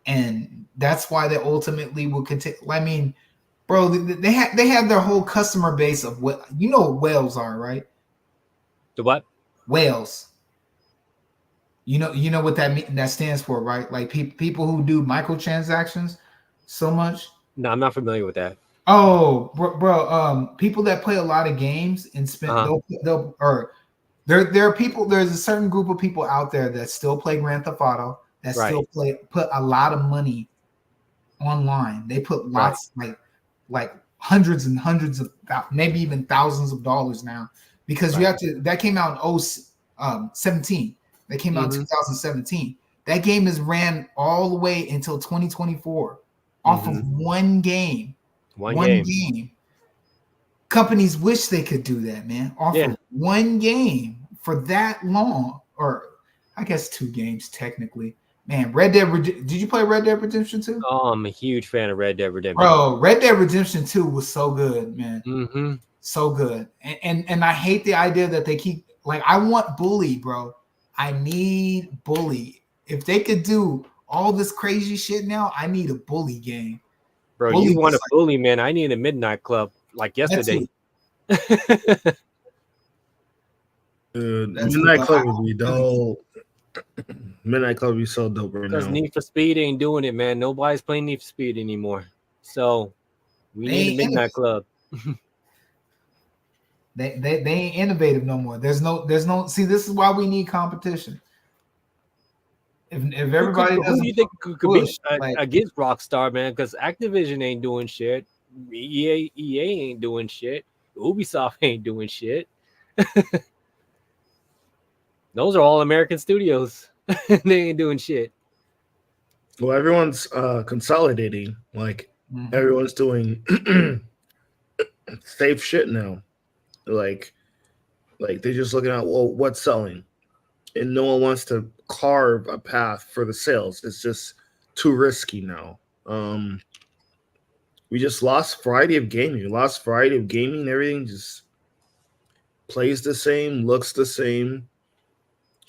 And that's why they ultimately will continue. I mean, bro, they have their whole customer base of what what whales are, right? The what? Whales. You know what that stands for, right? Like people who do microtransactions so much. No, I'm not familiar with that. Oh, bro, people that play a lot of games and spend there are people. There's a certain group of people out there that still play Grand Theft Auto that still put a lot of money online. They put lots like hundreds and hundreds of maybe even thousands of dollars now because you have to. That came out in 17. That came out in 2017. That game is ran all the way until 2024 off of one game. One game. Companies wish they could do that, man. Off of one game for that long, or I guess 2 games technically. Man, did you play Red Dead Redemption 2? Oh, I'm a huge fan of Red Dead Redemption. Bro, Red Dead Redemption 2 was so good, man. Mm-hmm. So good. And I hate the idea that they keep like I want Bully, bro. I need Bully. If they could do all this crazy shit now, I need a Bully game. Bro, Bully, you want a Bully, man. I need a Midnight Club like yesterday. Dude, Midnight Club would be dope. Midnight Club would be so dope right now. Because Need for Speed ain't doing it, man. Nobody's playing Need for Speed anymore. So we need a Midnight Club. They ain't innovative no more. There's no see, this is why we need competition. If everybody who do you think could be against Rockstar, man? Because Activision ain't doing shit. EA ain't doing shit. Ubisoft ain't doing shit. Those are all American studios. They ain't doing shit. Well, everyone's consolidating. Like everyone's doing safe shit now. Like they're just looking at what's selling, and no one wants to carve a path for the sales. It's just too risky now. We just lost variety of gaming. Everything just plays the same, looks the same.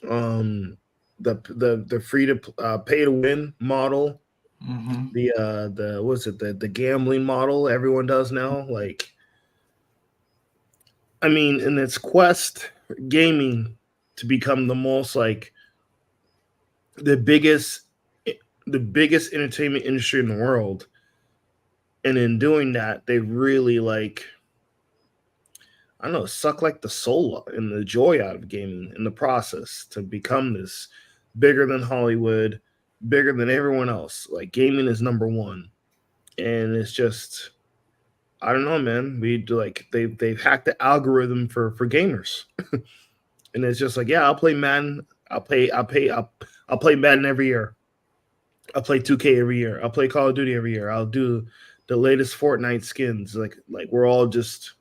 The free to pay to win model, the what's it, the gambling model everyone does now. Like, I mean, in its quest gaming to become the most like the biggest entertainment industry in the world, and in doing that, they really like, I don't know, suck like the soul and the joy out of gaming in the process to become this bigger than Hollywood, bigger than everyone else. Like gaming is number one, and it's just, I don't know, man. We do like they've hacked the algorithm for gamers, and it's just like, yeah, I'll play Madden. I'll play Madden every year. I'll play 2K every year. I'll play Call of Duty every year. I'll do the latest Fortnite skins. Like we're all just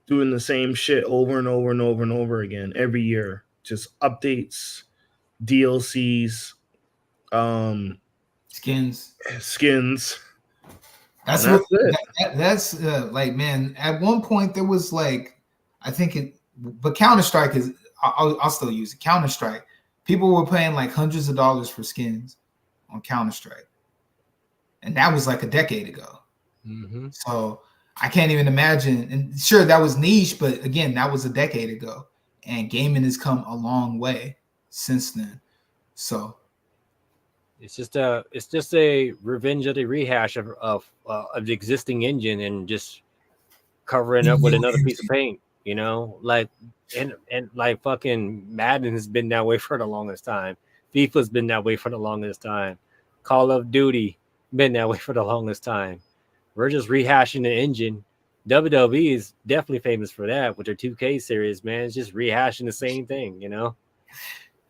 doing the same shit over and over and over and over again every year. Just updates, DLCs, skins. That's what it. That's like, man. At one point, there was like, I think it, but Counter Strike is. I'll still use it. Counter Strike. People were paying like hundreds of dollars for skins on Counter Strike, and that was like a decade ago. Mm-hmm. So I can't even imagine. And sure, that was niche, but again, that was a decade ago, and gaming has come a long way since then. So it's just a revenge of the rehash of the existing engine and just covering up with another piece of paint. You know, like and like fucking Madden has been that way for the longest time. FIFA's been that way for the longest time. Call of Duty been that way for the longest time. We're just rehashing the engine. WWE is definitely famous for that with their 2K series, man. It's just rehashing the same thing, you know?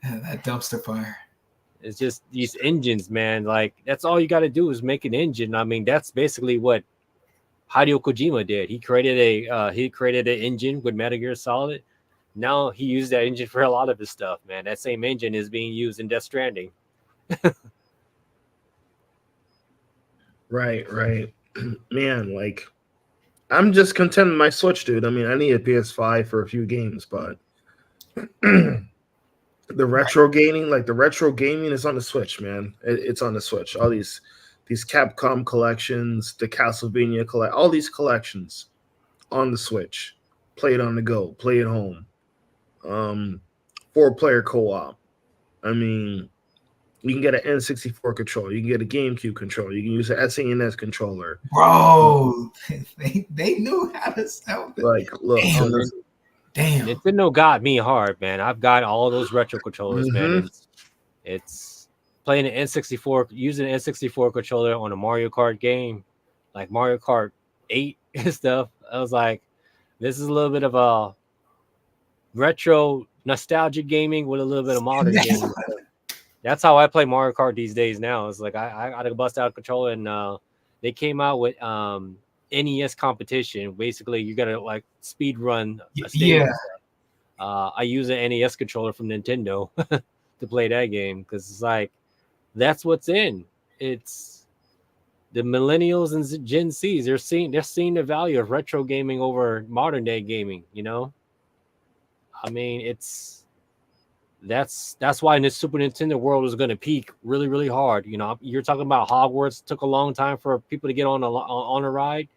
That dumpster fire. It's just these engines, man. Like, that's all you got to do is make an engine. I mean, that's basically what Hideo Kojima did. He created an engine with Metal Gear Solid. Now he used that engine for a lot of his stuff, man. That same engine is being used in Death Stranding. Right. Man, like, I'm just content with my Switch, dude. I mean, I need a PS5 for a few games, but the retro gaming is on the Switch, man. It's on the Switch. All these Capcom collections, the Castlevania all these collections on the Switch. Play it on the go, play it home. 4-player co-op. I mean, you can get an N64 controller. You can get a GameCube controller. You can use an SNES controller. Bro, they knew how to sell it. Like, look, damn. Nintendo got me hard, man. I've got all those retro controllers, man. It's playing an N64, using an N64 controller on a Mario Kart game, like Mario Kart 8 and stuff. I was like, this is a little bit of a retro nostalgic gaming with a little bit of modern gaming. That's how I play Mario Kart these days now. It's like I got to bust out a controller, and they came out with NES competition. Basically, you got to like speed run a stage. Yeah. I use an NES controller from Nintendo to play that game because it's like that's what's in. It's the millennials and Gen Zs. They're seeing the value of retro gaming over modern day gaming. You know, I mean, that's why the Super Nintendo world is going to peak really, really hard. You know, you're talking about Hogwarts took a long time for people to get on a ride.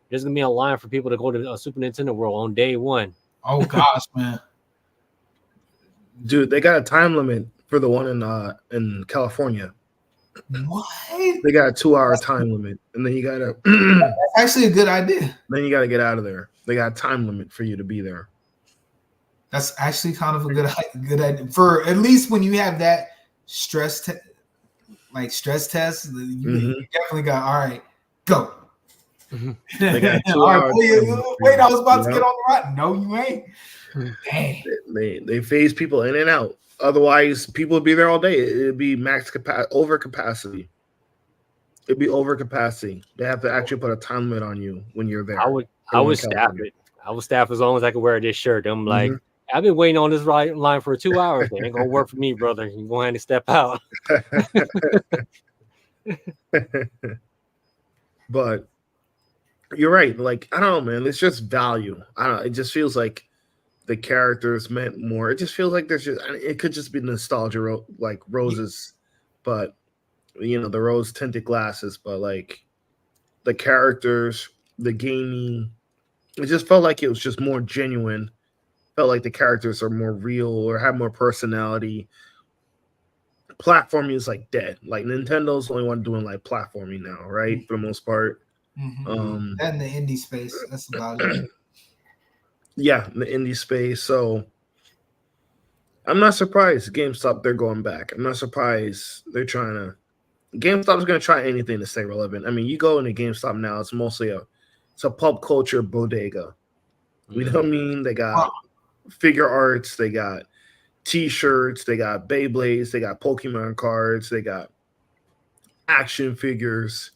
There's going to be a line for people to go to a Super Nintendo world on day one. Oh gosh, man. Dude, they got a time limit for the one in California. What? They got a 2-hour time limit, and then you gotta. That's actually a good idea. Then you gotta get out of there. They got a time limit for you to be there. That's actually kind of a good idea for at least when you have that stress test. You definitely got all right. Go. They got 2 all hours. right, wait, I was about to get on the ride. No, you ain't. Dang. They phase people in and out. Otherwise, people would be there all day. It'd be max capacity, over capacity. It'd be over capacity. They have to actually put a time limit on you when you're there. I would staff it. I would staff as long as I could wear this shirt. I'm like, I've been waiting on this line for 2 hours. It ain't gonna work for me, brother. You go ahead and step out. But you're right. Like, I don't know, man. It's just value. I don't know. It just feels like the characters meant more. It just feels like it could just be nostalgia, like roses, but you know, the rose tinted glasses, but like the characters, the gaming, It just felt like it was just more genuine. Felt like the characters are more real or have more personality. Platforming is like dead. Like Nintendo's the only one doing like platforming now, right? For the most part. That in the indie space, that's about it. Yeah, in the indie space. So I'm not surprised GameStop they're going back. I'm not surprised they're trying to. GameStop's going to try anything to stay relevant. I mean, you go into GameStop now, it's mostly it's a pop culture bodega. You know what I mean? They got figure arts, they got T-shirts, they got Beyblades, they got Pokemon cards, they got action figures,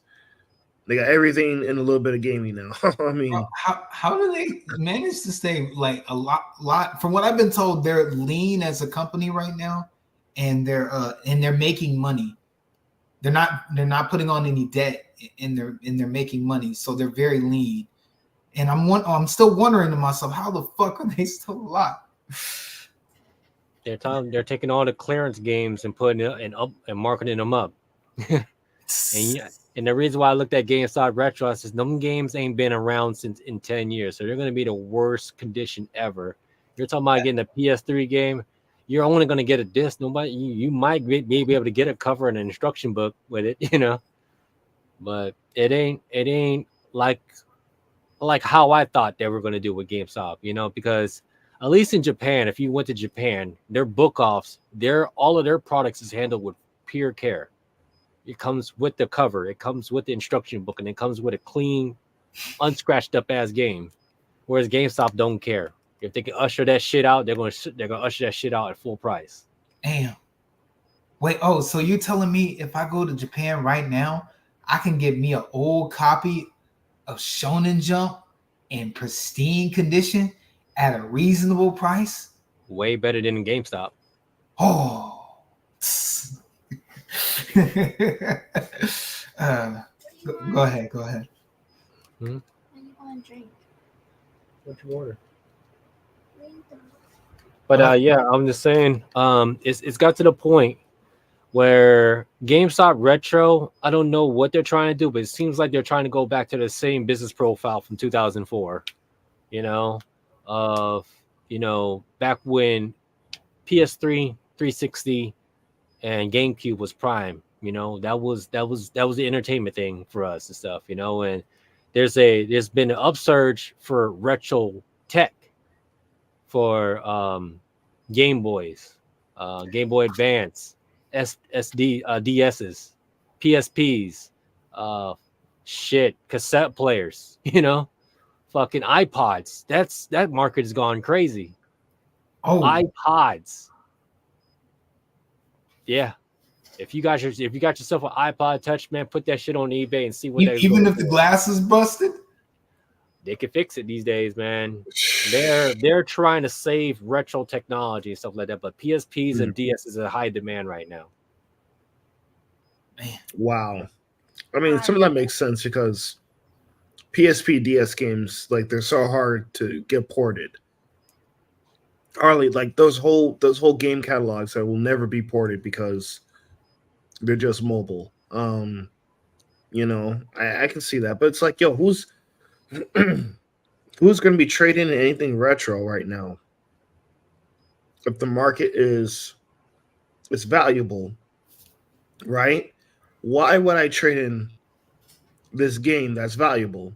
they got everything and a little bit of gaming now. I mean, how do they manage to stay like a lot? From what I've been told, they're lean as a company right now, and they're making money. They're not putting on any debt, and they're making money, so they're very lean. And I'm still wondering to myself, how the fuck are they still alive? They're taking all the clearance games and putting it and marketing them up. And the reason why I looked at GameStop Retro, I says them games ain't been around since in 10 years, so they're going to be the worst condition ever. You're talking about getting a PS3 game, you're only going to get a disc. Nobody, you might be able to get a cover and an instruction book with it, you know, but it ain't like how I thought they were going to do with GameStop, you know, because at least in Japan, if you went to Japan, their book offs, all of their products is handled with pure care. It comes with the cover, it comes with the instruction book, and it comes with a clean, unscratched up ass game. Whereas GameStop don't care. If they can usher that shit out, they're gonna usher that shit out at full price. Damn. Wait, so you telling me if I go to Japan right now, I can get me an old copy of Shonen Jump in pristine condition at a reasonable price? Way better than GameStop. Oh. Go ahead. Hmm? What do you want to drink? What you order? But yeah, I'm just saying, it's got to the point where GameStop Retro, I don't know what they're trying to do, but it seems like they're trying to go back to the same business profile from 2004. Back when PS3, 360, and GameCube was prime. That was the entertainment thing for us and stuff. And there's been an upsurge for retro tech for Game Boys, Game Boy Advance, DSs, PSPs, cassette players, fucking iPods. That market has gone crazy. Oh, iPods. Yeah. If you got yourself an iPod Touch, man, put that shit on eBay and see what they even if the glass is busted. They can fix it these days, man. They're trying to save retro technology and stuff like that, but PSPs and DS is in high demand right now. Man. Wow. I mean, some of that makes sense because PSP DS games, like, they're so hard to get ported. Harley, like those whole game catalogs that will never be ported because they're just mobile. I can see that, but it's like, yo, who's going to be trading in anything retro right now? If the market is valuable, right? Why would I trade in this game that's valuable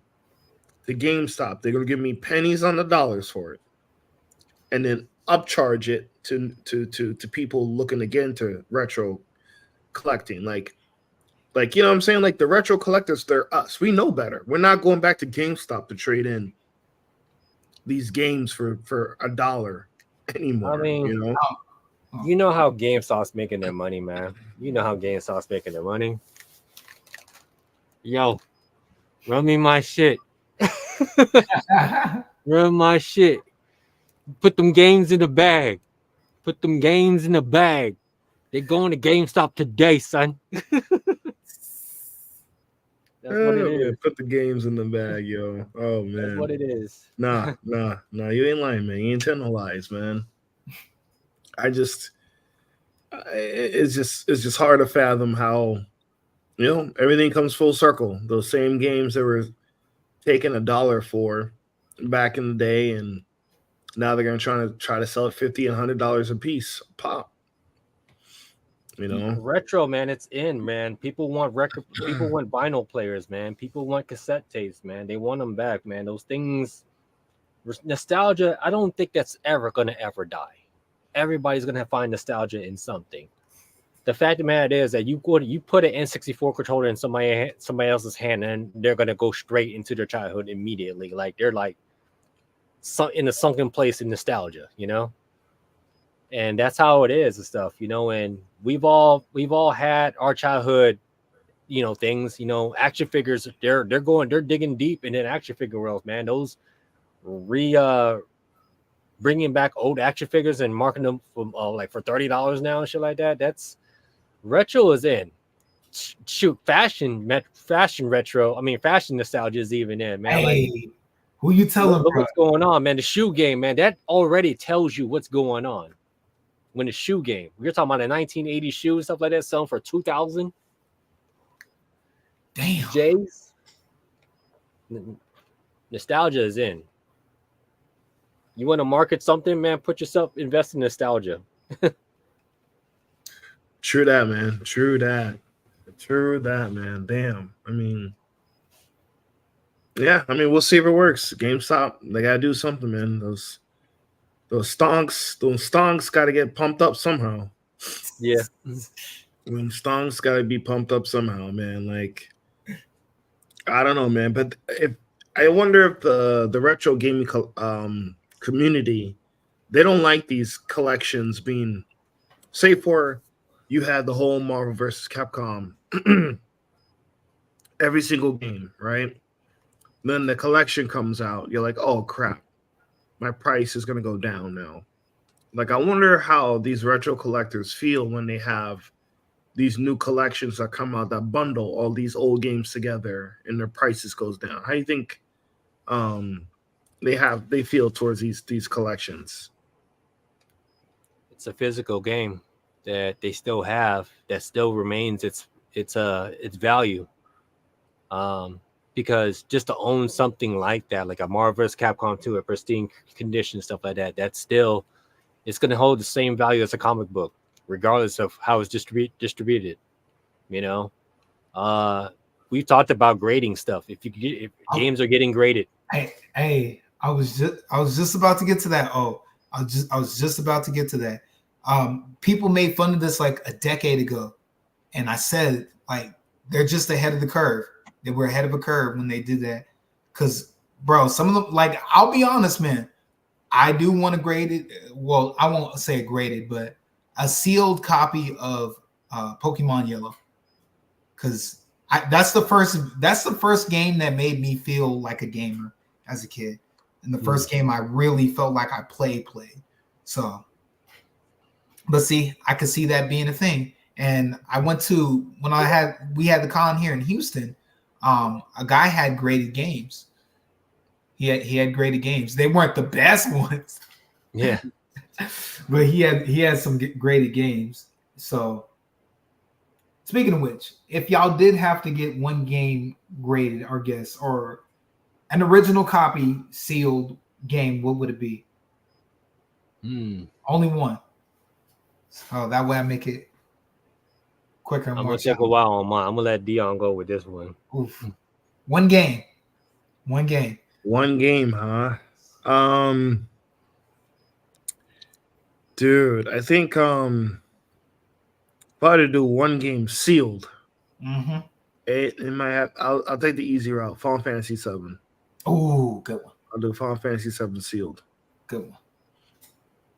to GameStop? They're going to give me pennies on the dollars for it, and then upcharge it to people looking to get into retro collecting. Like, you know what I'm saying? Like, the retro collectors, they're us. We know better. We're not going back to GameStop to trade in these games for $1 anymore. I mean, you know how GameStop's making their money, man. You know how GameStop's making their money. Yo, run me my shit. Run my shit. Put them games in the bag. Put them games in the bag. They're going to GameStop today, son. That's what it is. Put the games in the bag, yo. Oh man, that's what it is. Nah, you ain't lying, man. You ain't telling no lies, man. It's just hard to fathom how, everything comes full circle. Those same games that were taking $1 for back in the day, and now they're gonna try to sell it $50 and $100 a piece pop. You know, retro, man, it's in, man. People want record. People want vinyl players, man. People want cassette tapes, man. They want them back, man. Those things, nostalgia. I don't think that's ever gonna ever die. Everybody's gonna find nostalgia in something. The fact of the matter is that you put an N64 controller in somebody else's hand, and they're gonna go straight into their childhood immediately. Like they're like in a sunken place in nostalgia, you know. And that's how it is and stuff, you know. And we've all had our childhood, you know, things, you know, action figures. They're digging deep in an action figure world, man. Those bringing back old action figures and marking them from like for $30 now and shit like that. That's retro is in. Shoot, fashion retro. I mean, fashion nostalgia is even in, man. Hey, like, who you telling? Look what's going on, man. The shoe game, man. That already tells you what's going on. When the shoe game, we're talking about a 1980 shoe and stuff like that, selling for $2,000. Damn. J's. Nostalgia is in. You want to market something, man? Put yourself, invest in nostalgia. True that, man. True that, man. Damn. I mean, yeah. I mean, we'll see if it works. GameStop, they gotta do something, man. Those stonks got to get pumped up somehow. Yeah. Stonks got to be pumped up somehow, man. Like, I don't know, man. But I wonder if the retro gaming community, they don't like these collections being, say, for you had the whole Marvel versus Capcom, every single game, right? Then the collection comes out. You're like, oh crap, my price is gonna go down now. Like, I wonder how these retro collectors feel when they have these new collections that come out that bundle all these old games together and their prices goes down. How do you think they feel towards these collections? It's a physical game that they still have, that still remains its value. Because just to own something like that, like a Marvel vs. Capcom 2, a pristine condition, stuff like that, that's still, it's going to hold the same value as a comic book, regardless of how it's distributed. You know, we've talked about grading stuff. If games are getting graded, hey, I was just about to get to that. I was just about to get to that. People made fun of this like a decade ago, and I said, like, they're just ahead of the curve. They were ahead of a curve when they did that. Because, bro, some of them, like, I'll be honest, man, I do want a graded, well, I won't say a graded, but a sealed copy of Pokemon Yellow. Because that's the first game that made me feel like a gamer as a kid. And the first game I really felt like I played. So, but see, I could see that being a thing. And I went to, we had the con here in Houston, a guy had graded games. He had graded games. They weren't the best ones. Yeah. But he had some graded games. So speaking of which, if y'all did have to get one game graded, or an original copy sealed game, what would it be? Only one. Oh, that way I make it quicker. I'm gonna take a while on mine. I'm gonna let Dion go with this one. Oof. One game, huh? Dude, I think if I had to do one game sealed, it might have. I'll take the easy route. Final Fantasy 7. Oh, good one. I'll do Final Fantasy 7 sealed. Good one.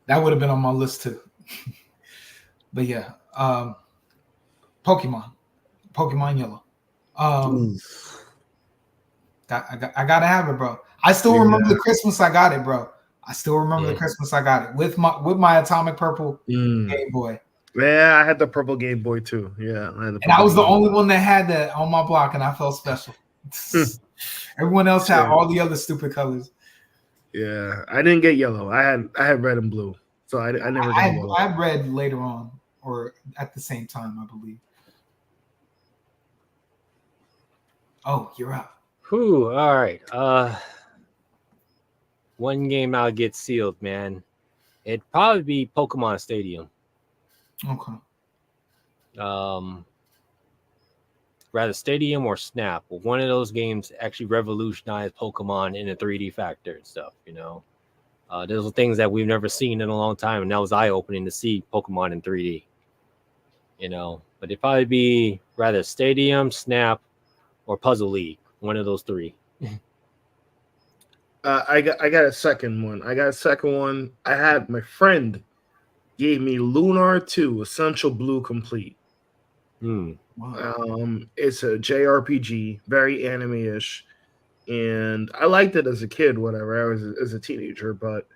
That would have been on my list too. But yeah, Pokemon Yellow. I gotta have it, bro. I still remember the Christmas I got it, bro. The Christmas I got it with my Atomic Purple Game Boy. Yeah, I had the purple Game Boy too. Yeah, and I was the only one that had that on my block, and I felt special. Everyone else had all the other stupid colors. Yeah, I didn't get yellow. I had red and blue, so I never got yellow. I had red later on, or at the same time, I believe. Oh, you're up. Whew, all right. one game I'll get sealed, man. It'd probably be Pokemon Stadium. Okay. Rather Stadium or Snap. But one of those games actually revolutionized Pokemon in the 3D factor and stuff. Those are things that we've never seen in a long time, and that was eye-opening to see Pokemon in 3D. But it'd probably be rather Stadium, Snap, or Puzzle League. One of those three. I got a second one. I had my friend gave me Lunar 2 Essential Blue Complete. Wow. It's a JRPG, very anime-ish, and I liked it as a kid, whatever. I was as a teenager, but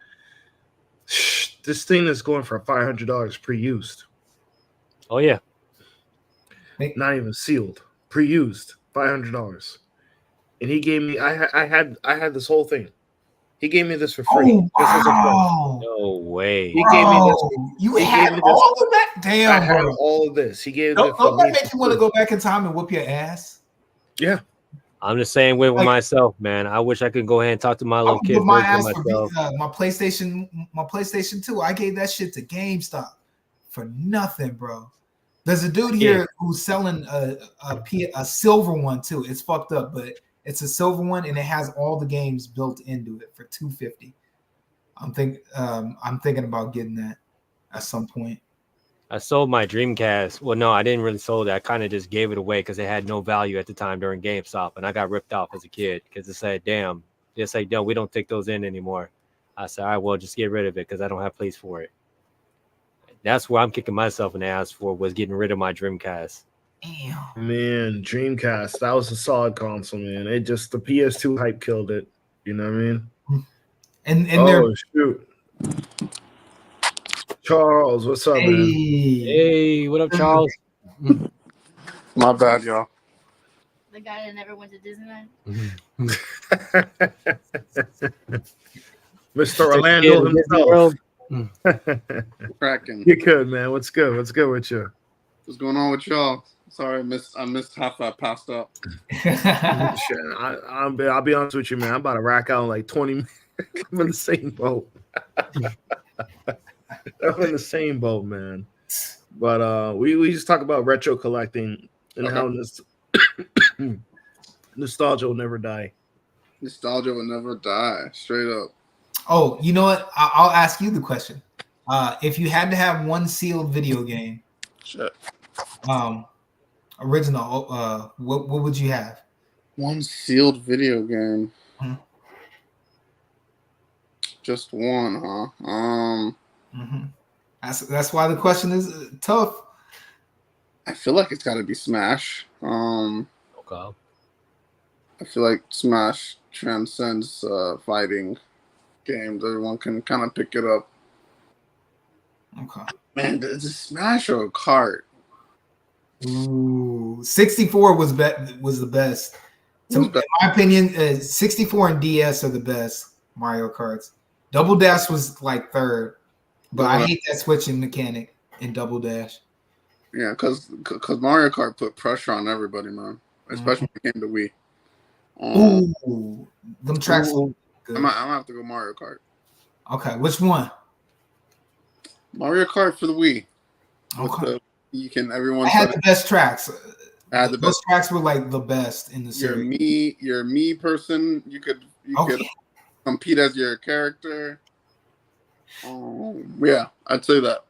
this thing is going for $500 pre-used. Oh yeah, not even sealed, pre-used, $500. And he gave me. I had this whole thing. He gave me this for free. Oh, wow. No way. He gave me this. You had all of that? Damn, I had all of this. He gave it. Don't that make you want to go back in time and whoop your ass? Yeah. I'm the same way with myself, man. I wish I could go ahead and talk to my little kid. My ass for my PlayStation 2. I gave that shit to GameStop for nothing, bro. There's a dude here who's selling a silver one too. It's fucked up, but it's a silver one and it has all the games built into it for $250. I'm thinking about getting that at some point. I sold my Dreamcast. Well, no, I didn't really sold it. I kind of just gave it away because it had no value at the time during GameStop, and I got ripped off as a kid because it said, "Damn," they say, "No, we don't take those in anymore." I said, "All right, well, just get rid of it because I don't have place for it." That's where I'm kicking myself in the ass for, was getting rid of my Dreamcast. Damn. Man, Dreamcast, that was a solid console, man. It just, the PS2 hype killed it. You know what I mean? And shoot. Charles, what's up, man? Hey, what up, Charles? My bad, y'all. The guy that never went to Disneyland. Mr. Orlando himself. Cracking. You good, man? What's good? What's good with you? What's going on with y'all? Sorry, I missed half that passed up. Shit, I'll be honest with you, man. I'm about to rack out in like 20 minutes. I'm in the same boat. I'm in the same boat, man. But we just talk about retro collecting and how nostalgia will never die. Nostalgia will never die. Straight up. Oh, you know what? I'll ask you the question. If you had to have one sealed video game, original, what would you have? One sealed video game. Mm-hmm. Just one, huh? Mm-hmm. That's why the question is tough. I feel like it's got to be Smash. Okay. I feel like Smash transcends fighting games. Everyone can kind of pick it up. Okay. Man, is it Smash or a kart? Ooh, 64 was the best. So, in my opinion, 64 and DS are the best Mario Karts. Double Dash was like third, but I hate that switching mechanic in Double Dash. Yeah, because Mario Kart put pressure on everybody, man. Especially when it came to Wii. Ooh, them tracks. Good. I'm gonna have to go Mario Kart. Okay, which one? Mario Kart for the Wii. Okay. Everyone. I had the best tracks. Those tracks were like the best in the series. You're a me person. You could compete as your character. Yeah, I'd say that.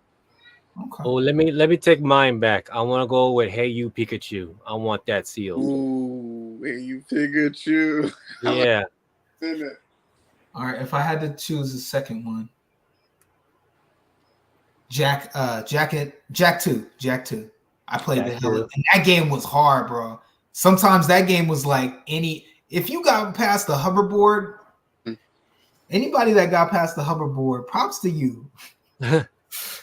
Okay. Oh, let me take mine back. I want to go with Hey You Pikachu. I want that sealed. Ooh, Hey You Pikachu. Yeah. All right. If I had to choose a second one, Jack 2. I played the hell, and that game was hard, bro. Sometimes that game was like if you got past the hoverboard, anybody that got past the hoverboard, props to you.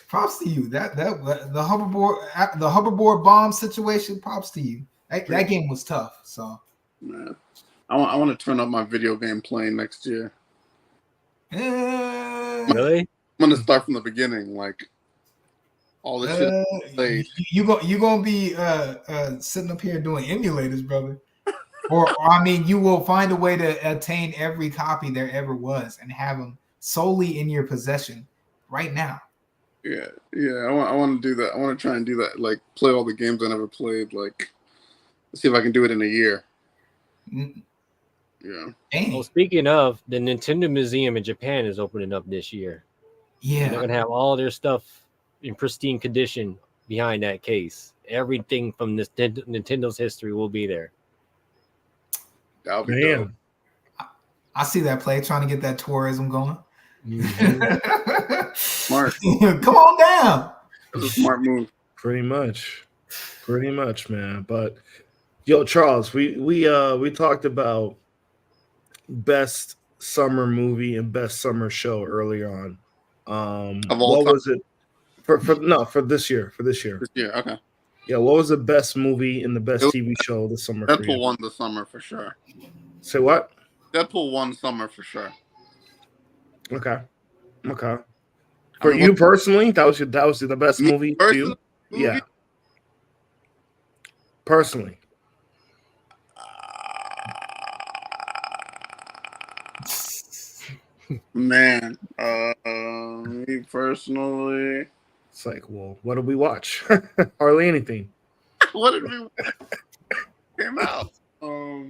Props to you. That the hoverboard bomb situation, props to you. That game was tough. So, man, I want to turn up my video game playing next year. Really? I'm gonna start from the beginning, like all the shit I played. You gonna be sitting up here doing emulators, brother. or I mean, you will find a way to obtain every copy there ever was and have them solely in your possession right now. Yeah. I want to do that. I want to try and do that. Like play all the games I never played. Like, see if I can do it in a year. Mm. Yeah. Dang. Well, speaking of, the Nintendo Museum in Japan is opening up this year. Yeah. And they're gonna have all their stuff in pristine condition behind that case. Everything from this Nintendo's history will be there. That'll be dope. I see that play trying to get that tourism going. Mm-hmm. Smart. Come on down. That's a smart move. Pretty much, man. But yo, Charles, we talked about best summer movie and best summer show earlier on. What was it for this year? This year, okay. Yeah, what was the best movie and the best TV show this summer? Deadpool won the summer for sure. Say what? Deadpool won summer for sure. Okay. For you personally, that was the best movie for you? Movie? Yeah. Personally. Man, me personally. It's like, well, what did we watch? Hardly anything. What did we came out? All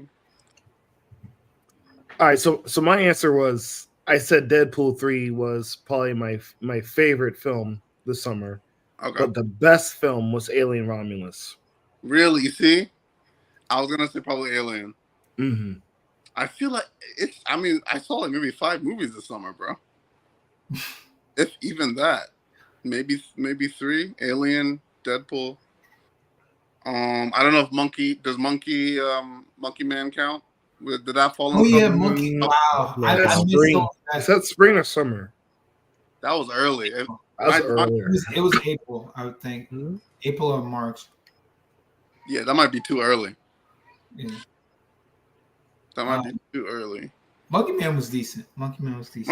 right, so my answer was I said Deadpool 3 was probably my favorite film this summer. Okay. But the best film was Alien Romulus. Really? You see? I was gonna say probably Alien. Mm-hmm. I feel like it's. I mean, I saw like maybe 5 movies this summer, bro. If even that, maybe 3. Alien, Deadpool. I don't know if Monkey Man count? Did that fall? Oh yeah, Monkey. Wow. Is that spring or summer? That was early. That was earlier. It was April, I would think. Mm-hmm. April or March. Yeah, that might be too early. Yeah. That might be too early. Monkey Man was decent. Monkey Man was pretty.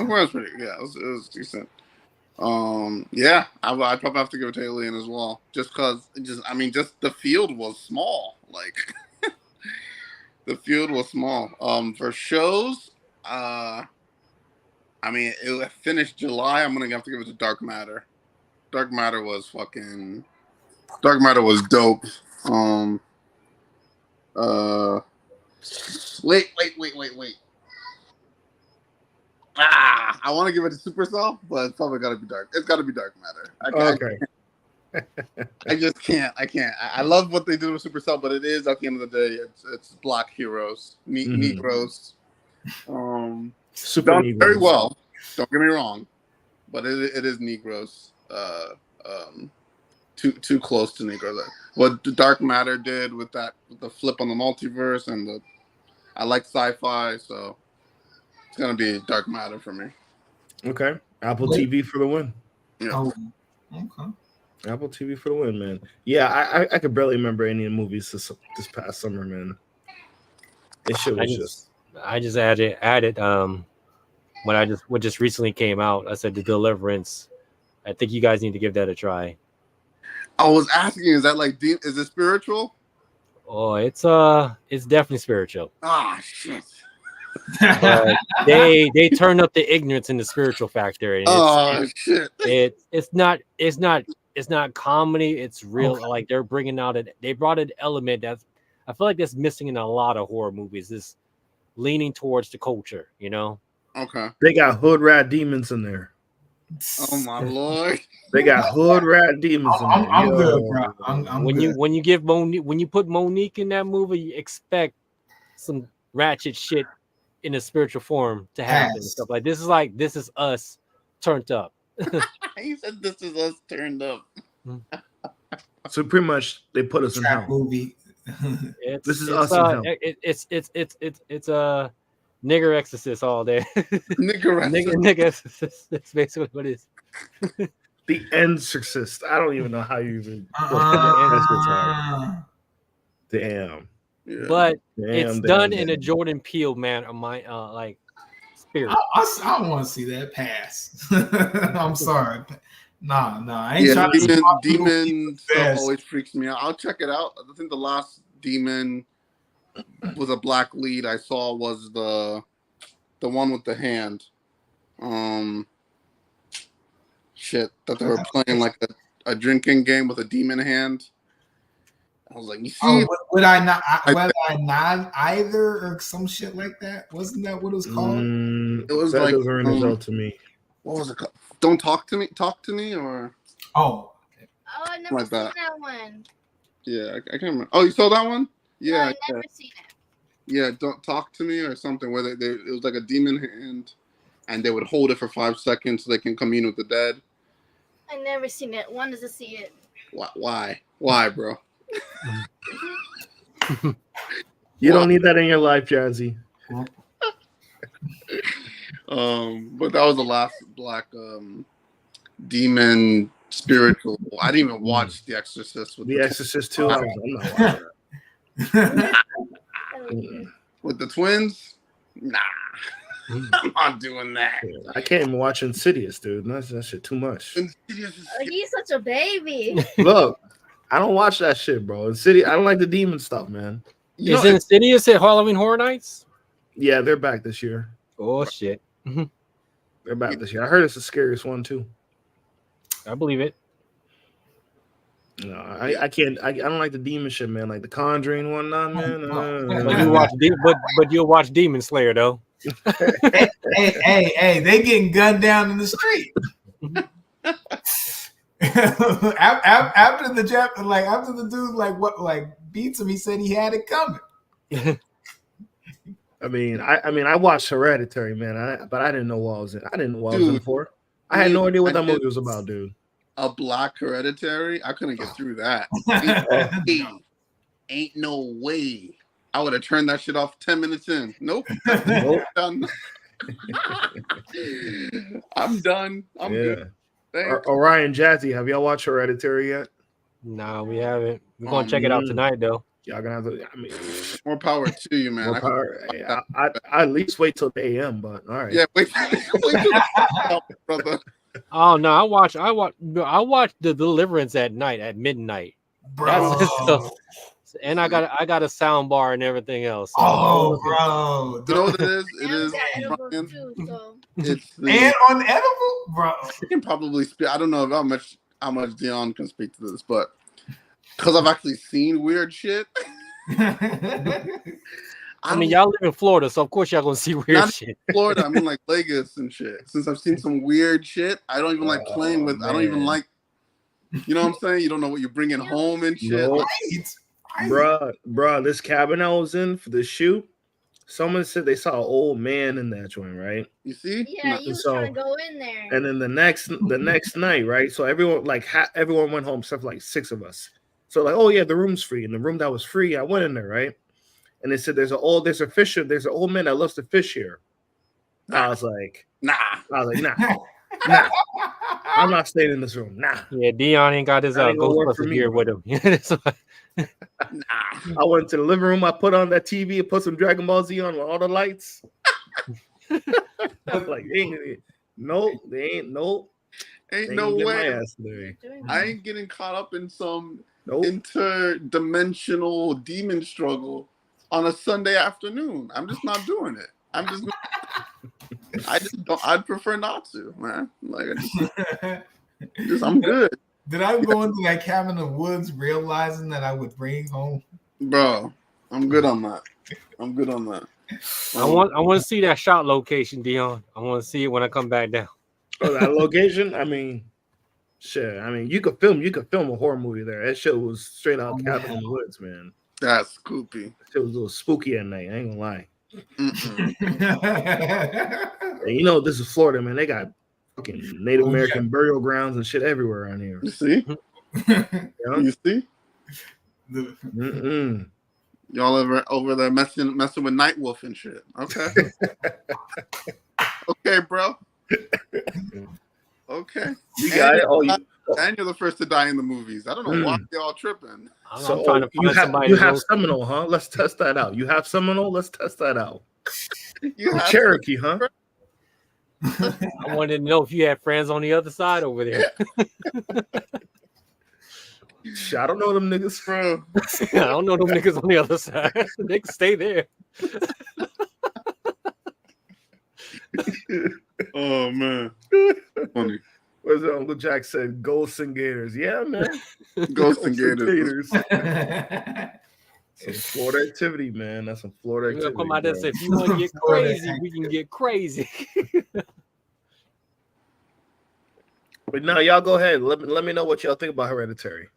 Yeah, it was decent. Yeah, I'd probably have to give it to Alien as well, just because. Just the field was small. Like, the field was small. For shows, it finished July. I'm gonna have to give it to Dark Matter. Dark Matter was dope. Wait. I want to give it to Supercell, but it's probably got to be Dark. It's got to be Dark Matter. I just can't. I can't. I love what they do with Supercell, but it is at the end of the day, it's Black heroes, Negroes. Super done Negroes. very well. Don't get me wrong, but it is Negroes. Too close to Negroes. What Dark Matter did with the flip on the multiverse, and I like sci-fi, so it's gonna be Dark Matter for me. Okay, Apple TV for the win. Yeah. Oh, okay. Apple TV for the win, man. Yeah, I could barely remember any of the movies this past summer, man. This shit was I just added what just recently came out. I said The Deliverance. I think you guys need to give that a try. I was asking, is that like deep? Is it spiritual? Oh, it's definitely spiritual. Ah, shit. They turn up the ignorance in the spiritual factor. And shit. It's not comedy. It's real. Okay. Like they brought an element that I feel like that's missing in a lot of horror movies. This leaning towards the culture, you know. Okay. They got hood rat demons in there. Oh my lord. They got hood rat demons in there. I'm good, bro. I'm when good. When you put Monique in that movie, you expect some ratchet shit in a spiritual form to happen and stuff like this. This is us turned up. He said this is us turned up. So pretty much they put us in hell. Movie. This is us in hell. It's a nigger exorcist all day. Nigger exorcist. That's basically what it is. The exorcist. I don't even know how you even. Damn. Yeah. But it's done in a Jordan Peele manner, spirit. I want to see that pass. I'm sorry. Nah. I ain't trying Demon stuff always freaks me out. I'll check it out. I think the last Demon was a black lead I saw was the one with the hand. Shit, that they were playing like a drinking game with a demon hand. I was like, you see, would I not either or some shit like that? Wasn't that what it was called? It was that like doesn't ring a bell to me. What was it called? Don't talk to me, or oh, I never like seen that. that one. Yeah, I can't remember. Oh, you saw that one? Yeah, No, I never seen it. Yeah, don't talk to me or something. Where it was like a demon hand, and they would hold it for 5 seconds so they can commune with the dead. I never seen it. Wanted to see it. Why, bro? You don't need that in your life, Jazzy. But that was the last black demon spiritual. I didn't even watch The Exorcist. The Exorcist 2. I'm not watching that. With the twins? Nah. I'm not doing that. I can't even watch Insidious, dude. That shit too much. He's such a baby. Look, I don't watch that shit, bro. Insidious, I don't like the demon stuff, man. Is Insidious at Halloween Horror Nights? Yeah, they're back this year. Oh shit. They're back this year. I heard it's the scariest one too. I believe it. No, I can't. I don't like the demon shit, man. Like the Conjuring one, nah, man. But you'll watch Demon Slayer though. hey, they getting gunned down in the street. after the dude beats him, he said he had it coming. I mean, I watched Hereditary, man, but I didn't know what I was in. I didn't know what I was in for. I had no idea what that movie was about, dude. A black Hereditary? I couldn't get through that. Ain't no way. I would have turned that shit off 10 minutes in. Nope. Done. I'm done. I'm good. Orion, Jazzy, have y'all watched Hereditary yet? No, we haven't. We're gonna check it out tonight, though. Y'all gonna have to. I mean, more power to you, man. I at least wait till the AM, but all right. Yeah, wait till brother. Oh no, I watched The Deliverance at night at midnight. Bro. And I got a sound bar and everything else. So. Oh, bro! You know what it is? It is. It's and on edible, bro. You can probably speak. I don't know how much Dion can speak to this, but because I've actually seen weird shit. I mean, y'all live in Florida, so of course y'all gonna see weird shit. Florida, I mean, like Vegas and shit. Since I've seen some weird shit, I don't even like playing with. Man. I don't even like. You know what I'm saying? You don't know what you're bringing home and shit. Nope. Bruh, this cabin I was in for the shoot, someone said they saw an old man in that joint, right? You see? Yeah, you was trying to go in there. And then the next night, right? So everyone went home, except for like 6 of us. So like, oh yeah, the room's free. And the room that was free, I went in there, right? And they said there's an old man that loves to fish here. I was like, nah. Nah. I'm not staying in this room. Nah. Yeah, Dion ain't got his Ghostbusters gear with him. Nah. I went to the living room. I put on that TV and put some Dragon Ball Z on with all the lights. I'm like, nope. Ain't no way. I ain't getting caught up in some interdimensional demon struggle on a Sunday afternoon. I'm just not doing it. I just don't. I'd prefer not to, man. Like, I'm good. Did I go into that cabin in the woods realizing that I would bring home? Bro, I'm good on that. I want to see that shot location, Dion. I want to see it when I come back down. Oh, that location? I mean, shit. I mean, you could film a horror movie there. That shit was straight out cabin in the woods, man. That's spooky. It was a little spooky at night. I ain't gonna lie. And you know, this is Florida, man. They got fucking Native American burial grounds and shit everywhere around here. You see? You see? Y'all ever over there messing with Nightwolf and shit? Okay. Okay, bro. Okay. You got it. And you're the first to die in the movies. I don't know why y'all tripping. So you have Seminole, huh? Let's test that out. You have Seminole? Let's test that out. You have Cherokee, huh? I wanted to know if you had friends on the other side over there. I don't know them niggas, bro. I don't know them niggas on the other side. They can stay there. Oh man, funny. Where's that Uncle Jack said? Ghosts and Gators. Yeah, man. Ghosts and Gators. Some Florida activity, man. That's some Florida We're gonna activity. come out there and bro. say, if you want to get crazy, we can get crazy. But now, y'all go ahead. Let me know what y'all think about Hereditary.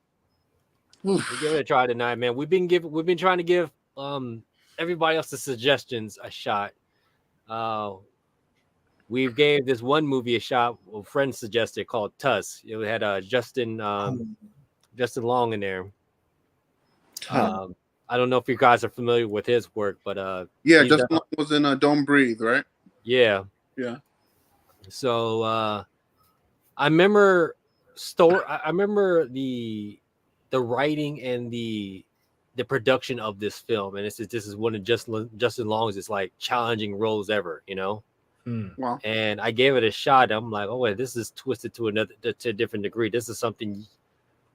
We're giving it a try tonight, man. We've been trying to give everybody else's suggestions a shot. We gave this one movie a shot. A friend suggested called Tusk. It had Justin Long in there. I don't know if you guys are familiar with his work, but yeah, Justin Long was in Don't Breathe, right? Yeah. So I remember the writing and the production of this film, and this is one of Justin Long's like challenging roles ever, you know. Wow. And I gave it a shot. I'm like, oh wait, this is twisted to a different degree. This is something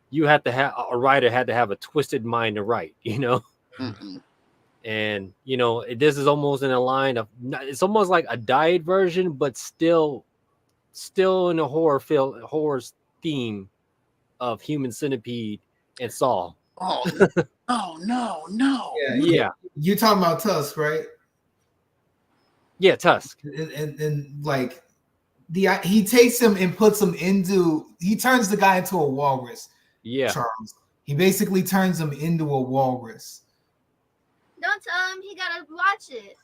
you had to have. A writer had to have a twisted mind to write, you know. Mm-mm. And you know, this is almost in a line of. It's almost like a diet version, but still in a horror theme of Human Centipede and Saw. Oh, no. Yeah. You talking about Tusk, right? Yeah, Tusk. And like he takes him and puts him into. He turns the guy into a walrus. Yeah, Charles. He basically turns him into a walrus. Don't tell him he gotta watch it.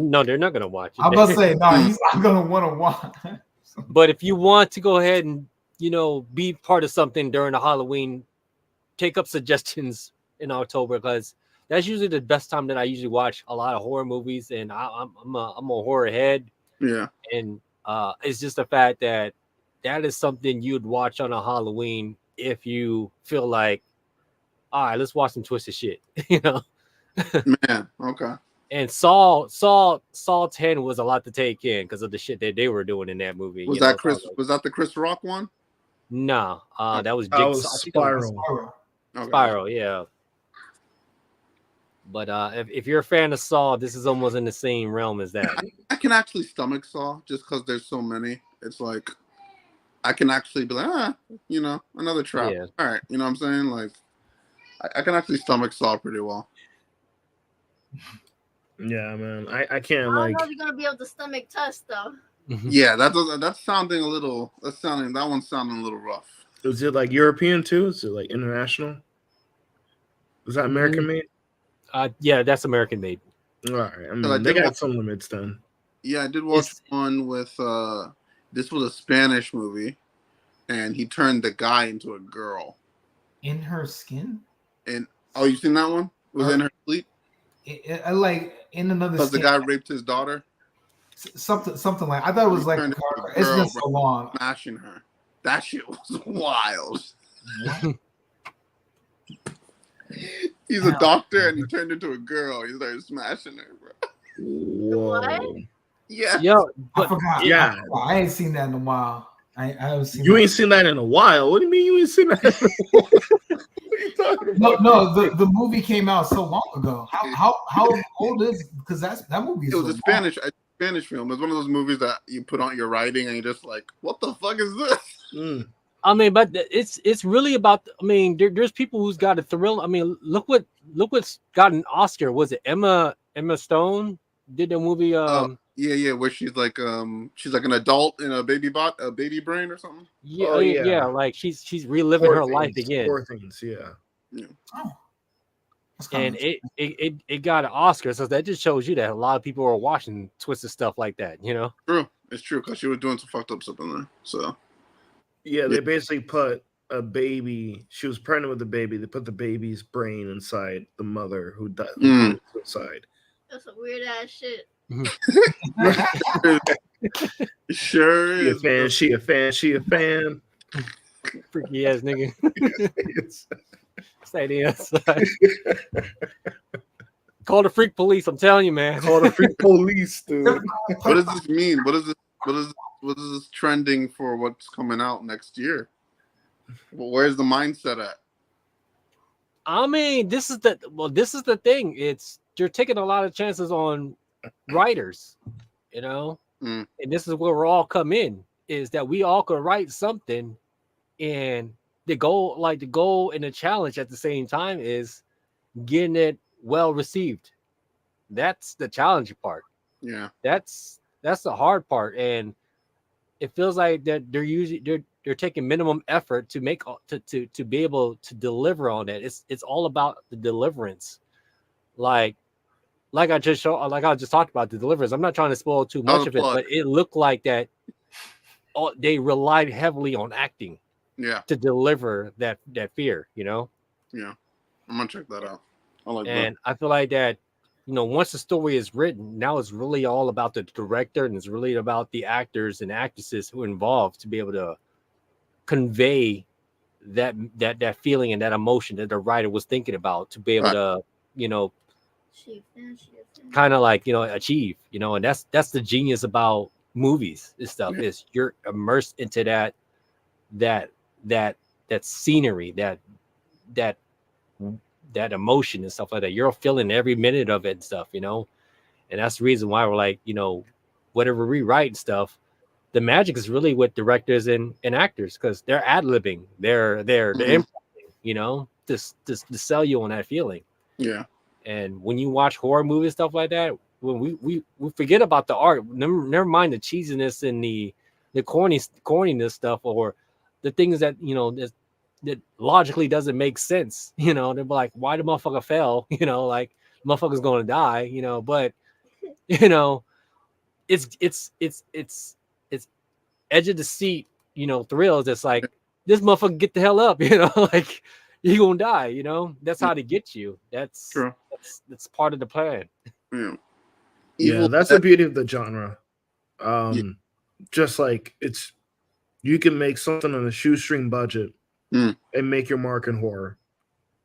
No, they're not gonna watch it. I'm about to say no. He's not gonna want to watch. But if you want to go ahead and be part of something during the Halloween, take up suggestions in October, because that's usually the best time that I usually watch a lot of horror movies, and I'm a horror head. Yeah, and it's just the fact that is something you'd watch on a Halloween if you feel like, all right, let's watch some twisted shit, you know. Man, okay. And Saw 10 was a lot to take in because of the shit that they were doing in that movie. Was that the Chris Rock one? No, that was Spiral. Spiral, yeah. But if you're a fan of Saw, this is almost in the same realm as that. I can actually stomach Saw just because there's so many. It's like I can actually be like, another trap. Yeah. All right, you know what I'm saying? Like I can actually stomach Saw pretty well. Yeah, man. I can't I don't like. know if you're gonna be able to stomach Tusk though. Yeah, that one's sounding a little rough. Is it like European too? Is it like international? Is that American made? Yeah, that's American made. All right. I mean, they got some limits then. Yeah, I did watch one with this was a Spanish movie, and he turned the guy into a girl. In her skin? And you seen that one? Was in her sleep? Like in another. Because the guy raped his daughter. Something like I thought it was like it's been so long. Smashing her. That shit was wild. He's a doctor and he turned into a girl. He started smashing her, bro. Whoa. What? Yeah. Yo, I forgot. Yeah. I ain't seen that in a while. I haven't seen. You ain't seen that in a while. What do you mean you ain't seen that? What are you talking about? No. The movie came out so long ago. How old is? Because that movie. It was a Spanish film. It's one of those movies that you put on your writing and you're just like, what the fuck is this? I mean, but it's really about. I mean, there's people who's got a thrill. I mean, look what's got an Oscar. Was it Emma Stone did the movie? Yeah, where she's like an adult in a baby brain or something. Yeah, yeah, like she's reliving her life again. Poor things, yeah. Oh. And it got an Oscar, so that just shows you that a lot of people are watching twisted stuff like that, you know. True, it's true because she was doing some fucked up stuff in there. So yeah, they basically put a baby. She was pregnant with the baby. They put the baby's brain inside the mother who died suicide. That's some weird ass shit. Sure is. She a fan. Freaky ass nigga. Stay the inside. Call the freak police. I'm telling you, man. Call the freak police, dude. What does this mean? What is this trending for what's coming out next year? Well, where's the mindset at? I mean, this is the thing. It's you're taking a lot of chances on writers, you know, Mm. and this is where we all come in. Is that we all could write something, and the goal and the challenge at the same time is getting it well received. That's the challenging part. Yeah. That's the hard part, and it feels like that they're taking minimum effort to make to be able to deliver on that. It's all about the deliverance. Like I just talked about the deliverance. I'm not trying to spoil too much of it, but it looked like that they relied heavily on acting. Yeah. To deliver that fear, you know. Yeah. I'm gonna check that out. I like and that. I feel like that, you know, once the story is written, now it's really all about the director and it's really about the actors and actresses who are involved to be able to convey that feeling and that emotion that the writer was thinking about to be able to, you know, kind of like, you know, achieve, you know, and that's the genius about movies and stuff is you're immersed into that scenery, that emotion and stuff like that. You're feeling every minute of it and stuff, you know. And that's the reason why we're like, you know, whatever we write and stuff, the magic is really with directors and actors because they're ad-libbing, they're improvising, you know, just to sell you on that feeling. Yeah. And when you watch horror movies, stuff like that, when we forget about the art, never mind the cheesiness and the corniness stuff or the things that, you know, that logically doesn't make sense. You know, they're like, why the motherfucker fell? You know, like motherfucker's going to die, you know, but you know, it's edge of the seat, you know, thrills. It's like this motherfucker get the hell up, you know, like you gonna die, you know. That's how to get you. That's true. That's part of the plan. Yeah, that's the beauty of the genre. Just like you can make something on a shoestring budget and make your mark in horror.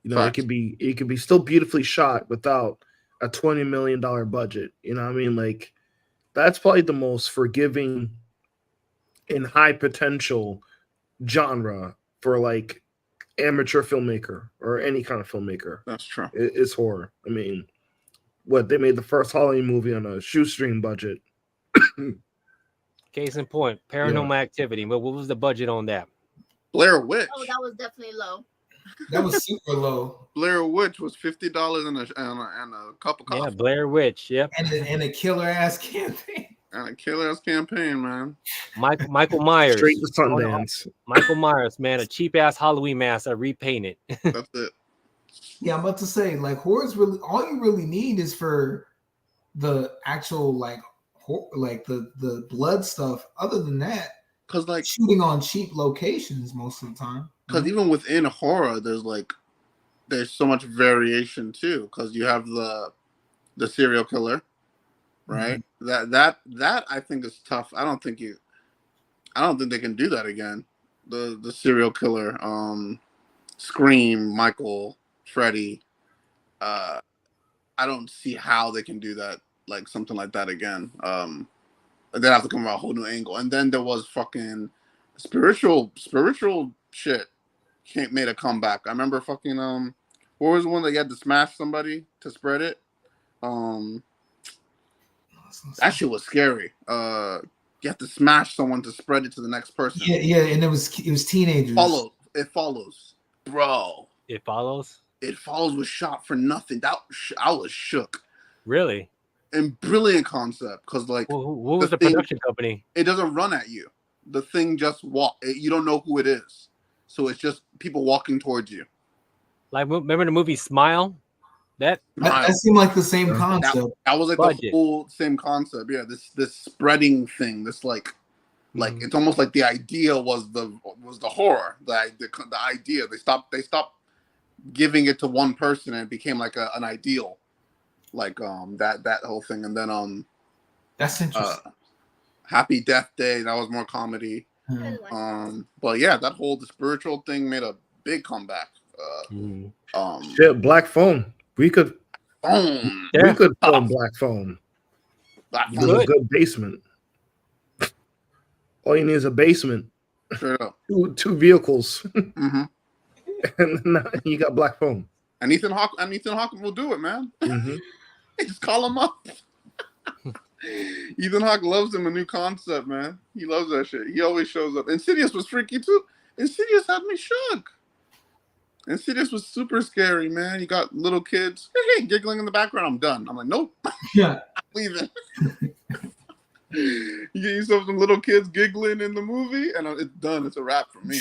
You know, it could be still beautifully shot without a $20 million budget. You know what I mean? Like that's probably the most forgiving and high potential genre for like amateur filmmaker or any kind of filmmaker. That's true. It's horror. I mean, they made the first Halloween movie on a shoestring budget. Case in point, Paranormal Activity. But what was the budget on that? Blair Witch. Oh, that was definitely low. That was super low. Blair Witch was $50 and a cup of coffee. Yeah, Blair Witch. Yep. And a killer ass campaign. And a killer ass campaign, man. Michael Myers. Straight to Sundance. Michael Myers, man, a cheap ass Halloween mask I repainted. That's it. Yeah, I'm about to say, like, horror's really all you really need is for the actual like the blood stuff. Other than that, because like shooting on cheap locations most of the time. Because even within horror, there's so much variation too. Because you have the serial killer, right? Mm-hmm. That I think is tough. I don't think they can do that again. The serial killer, Scream, Michael, Freddy. I don't see how they can do that, like something like that again. They'd have to come out a whole new angle. And then there was fucking spiritual shit made a comeback. I remember fucking what was the one that you had to smash somebody to spread it? That shit was scary. You have to smash someone to spread it to the next person. Yeah, and it was teenagers. It follows, bro. It follows. It follows was shot for nothing. I was shook. Really? And brilliant concept because like, what was the production company? It doesn't run at you. The thing just you don't know who it is, so it's just people walking towards you. Like, remember the movie Smile? That seemed like the same concept. That was like the whole same concept. Yeah, this spreading thing. This like it's almost like the idea was the horror. The idea they stopped giving it to one person and it became like an ideal, like that whole thing. And then that's interesting. Happy Death Day, that was more comedy. But yeah, the spiritual thing made a big comeback. Shit, Black Phone. We could film Black Phone. With a good basement. All you need is a basement Straight up. Two vehicles, Mm-hmm. and then you got black phone. And Ethan Hawke will do it, man. Mm-hmm. Just call him up. Ethan Hawke loves him a new concept, man. He loves that shit. He always shows up. Insidious was freaky too. Insidious had me shook. Insidious was super scary, man. You got little kids giggling in the background. I'm done. I'm like, nope. Yeah. I'm leaving. You get yourself some little kids giggling in the movie, and it's done. It's a wrap for me.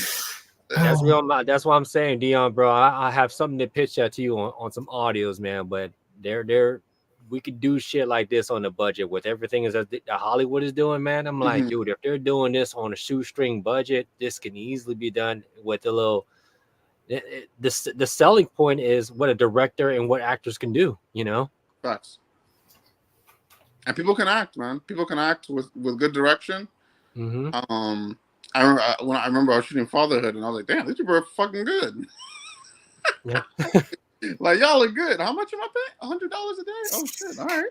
That's real. That's what I'm saying, Dion, bro. I have something to pitch out to you on some audios, man. But we could do shit like this on the budget with everything is that Hollywood is doing, man. I'm like, dude, if they're doing this on a shoestring budget, this can easily be done with a little. The selling point is what a director and what actors can do, you know. Facts. And people can act, man. People can act with good direction. Mm-hmm. I remember I was shooting Fatherhood, and I was like, damn, these people are fucking good. Yeah. Like, y'all are good. How much am I paying? $100 a day? Oh shit! All right.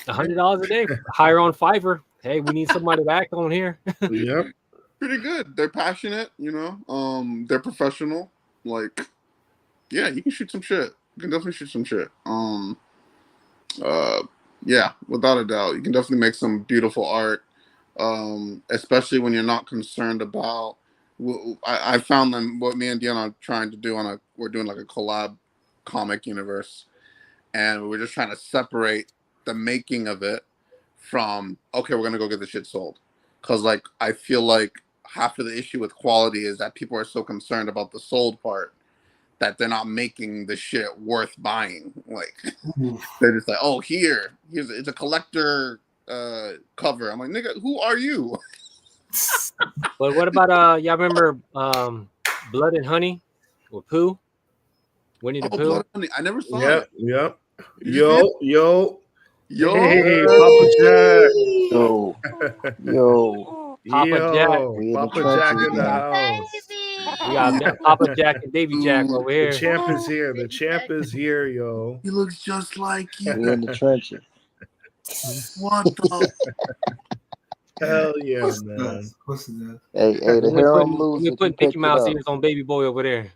$100 a day. Hire on Fiverr. Hey, we need somebody to act on here. Yep. Pretty good. They're passionate, you know. They're professional. Like, yeah, you can shoot some shit. You can definitely shoot some shit. Yeah, without a doubt, you can definitely make some beautiful art. Especially when you're not concerned about. I found them. What me and Dion are trying to do we're doing like a collab comic universe, and we're just trying to separate the making of it from okay, we're gonna go get the shit sold, because like I feel like half of the issue with quality is that people are so concerned about the sold part that they're not making the shit worth buying. Like they're just like, oh, it's a collector cover. I'm like, nigga, who are you? But what about y'all remember Blood and Honey with Pooh? Winnie the Pooh? I never saw it. Yep. You Yo. Hey, Papa Jack. Yo. Papa Jack. We in the Papa Jack trenches in the now. house. We got Papa Jack and Baby Jack over The here. champ is here. The champ is here, yo. he looks just like you. We in the trenches. What the? Hell yeah, What's man. this? What's this? Hey, the hair I'm We're losing. putting he Mickey picked Mouse it up. ears on Baby Boy over there.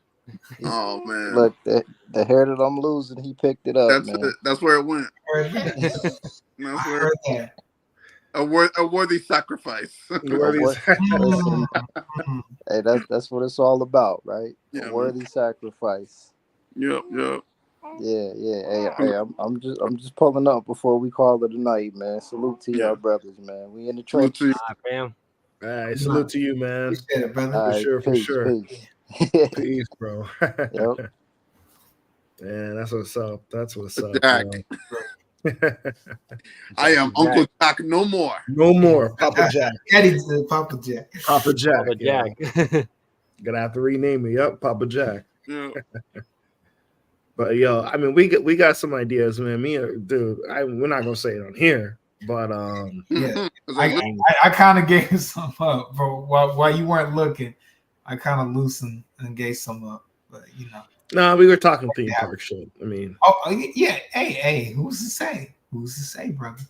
Oh man! Look, the hair that I'm losing, he picked it up, That's man. it. That's where it went. That's That's where a worthy sacrifice. Listen, hey, that's what it's all about, right? Yeah, A worthy sacrifice. Yep. Yeah. Hey, I'm just pulling up before we call it a night, man. Salute to y'all brothers, man. We in the Salute to trenches. you. Fam. All right, salute to you, man. Appreciate it, brother. All right, For sure. Peace. Peace, bro. Yep. Man, that's what's up. Jack. Bro. I am Uncle Jack no more. No more. Papa Jack. Eddie said Papa Jack. Papa Jack. Papa Jack. Gonna have to rename me. Yep, Papa Jack. Yeah. But yo, I mean, we got some ideas, man. Dude, we're not gonna say it on here, but Yeah. I kind of gave some up, bro. While you weren't looking, I kind of loosened and gave some up. But you know. No, we were talking theme park shit. I mean, yeah. Hey, who's to say? Who's to say, brother?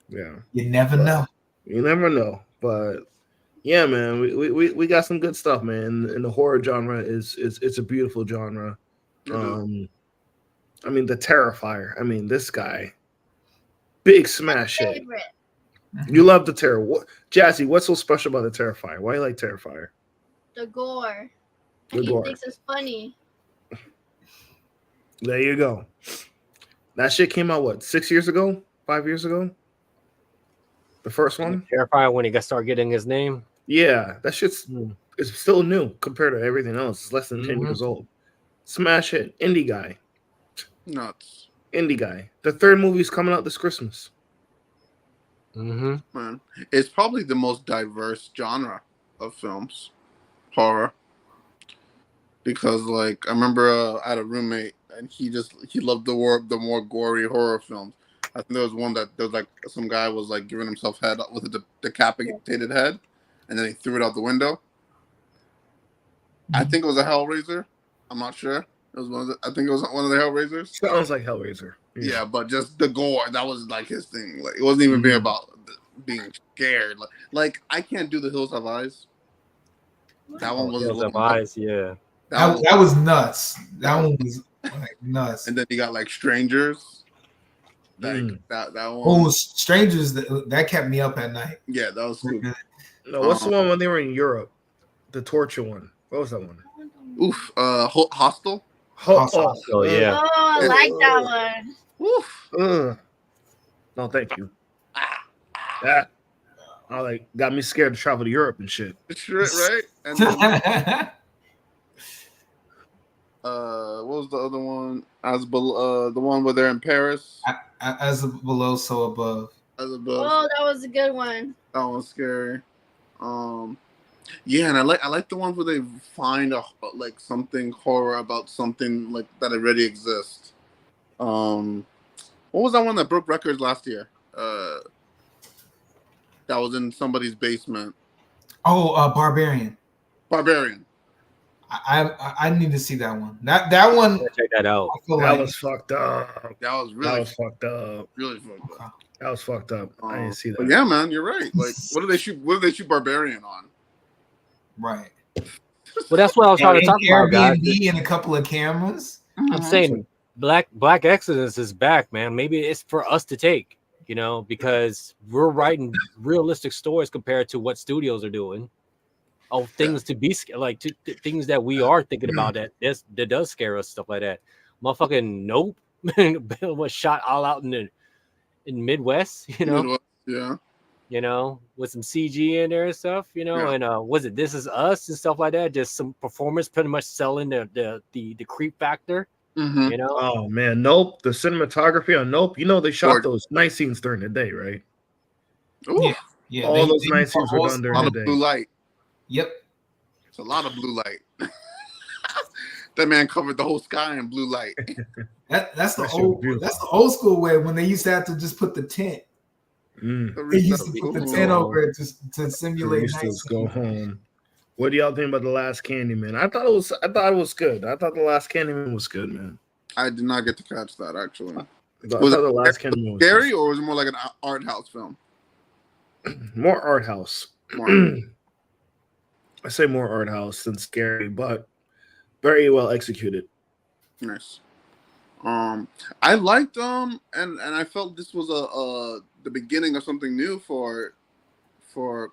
Yeah. You never know. You never know. But yeah, man, we got some good stuff, man. And the horror genre it's a beautiful genre. I mean, the Terrifier. I mean, this guy, big smash hit. You love the Terror. Jazzy, what's so special about the Terrifier? Why you like Terrifier? The gore. The He gore. thinks it's funny. There you go. That shit came out, what, 6 years ago? 5 years ago? The first one? Terrifier when he started getting his name. Yeah, that shit's it's still new compared to everything else. It's less than 10 years old. Smash hit. Indie guy. Nuts. Indie guy. The third movie's coming out this Christmas. Man, it's probably the most diverse genre of films, horror. Because like I remember I had a roommate and he loved the more gory horror films. I think there was one that there was like some guy was like giving himself head with a decapitated head, and then he threw it out the window. I think it was a Hellraiser. I'm not sure. It was I think it was one of the Hellraisers. Sounds like Hellraiser. Yeah, but just the gore, that was like his thing. Like it wasn't even being about being scared. Like I can't do The Hills Have Eyes. That one was a Hills little Have nuts. Eyes, yeah. That was nuts. That one was like nuts. And then you got like Strangers. That Oh, one. Strangers, that kept me up at night. Yeah, that was cool. No, what's the one when they were in Europe? The torture one. What was that one? Oof. Hostel. Oh yeah. Oh, I like that one. Oof. No, thank you. That got me scared to travel to Europe and shit. Right? And then, what was the other one? The one where they're in Paris. As below, so above. As above. Oh, that was a good one. That one's scary. Yeah, and I like the ones where they find something horror about something like that already exists. What was that one that broke records last year? That was in somebody's basement. Oh, Barbarian. I need to see that one. That one. Check that out. That was fucked up. That was really fucked up. Really fucked up. That was fucked up. I didn't see that. But yeah, man, you're right. Like, what did they shoot Barbarian on? Right. Well, that's what I was trying to talk about, guys. Airbnb and a couple of cameras. I'm saying Black Exodus is back, man. Maybe it's for us to take, because we're writing realistic stories compared to what studios are doing. Oh, things to be like things that we are thinking about that does scare us, stuff like that. Motherfucking Nope was shot all out in Midwest, Midwest, yeah. With some CG in there and stuff, and was it This Is Us and stuff like that? Just some performance pretty much selling the creep factor. Mm-hmm. Oh man, Nope. The cinematography on Nope. They shot those night scenes during the day, right? Ooh. Yeah. All those night scenes were done during the day. Blue light. Yep. It's a lot of blue light. That man covered the whole sky in blue light. That's the old school way when they used to have to just put the tent. They used to put the tent over it to simulate. Used to go home. What do y'all think about The Last Candyman? I thought it was good. I thought The Last Candyman was good, man. I did not get to catch that actually. Was it The Last Candyman scary or was it more like an art house film? More art house. I say more art house than scary, but very well executed. Nice. I liked and I felt this was the beginning of something new for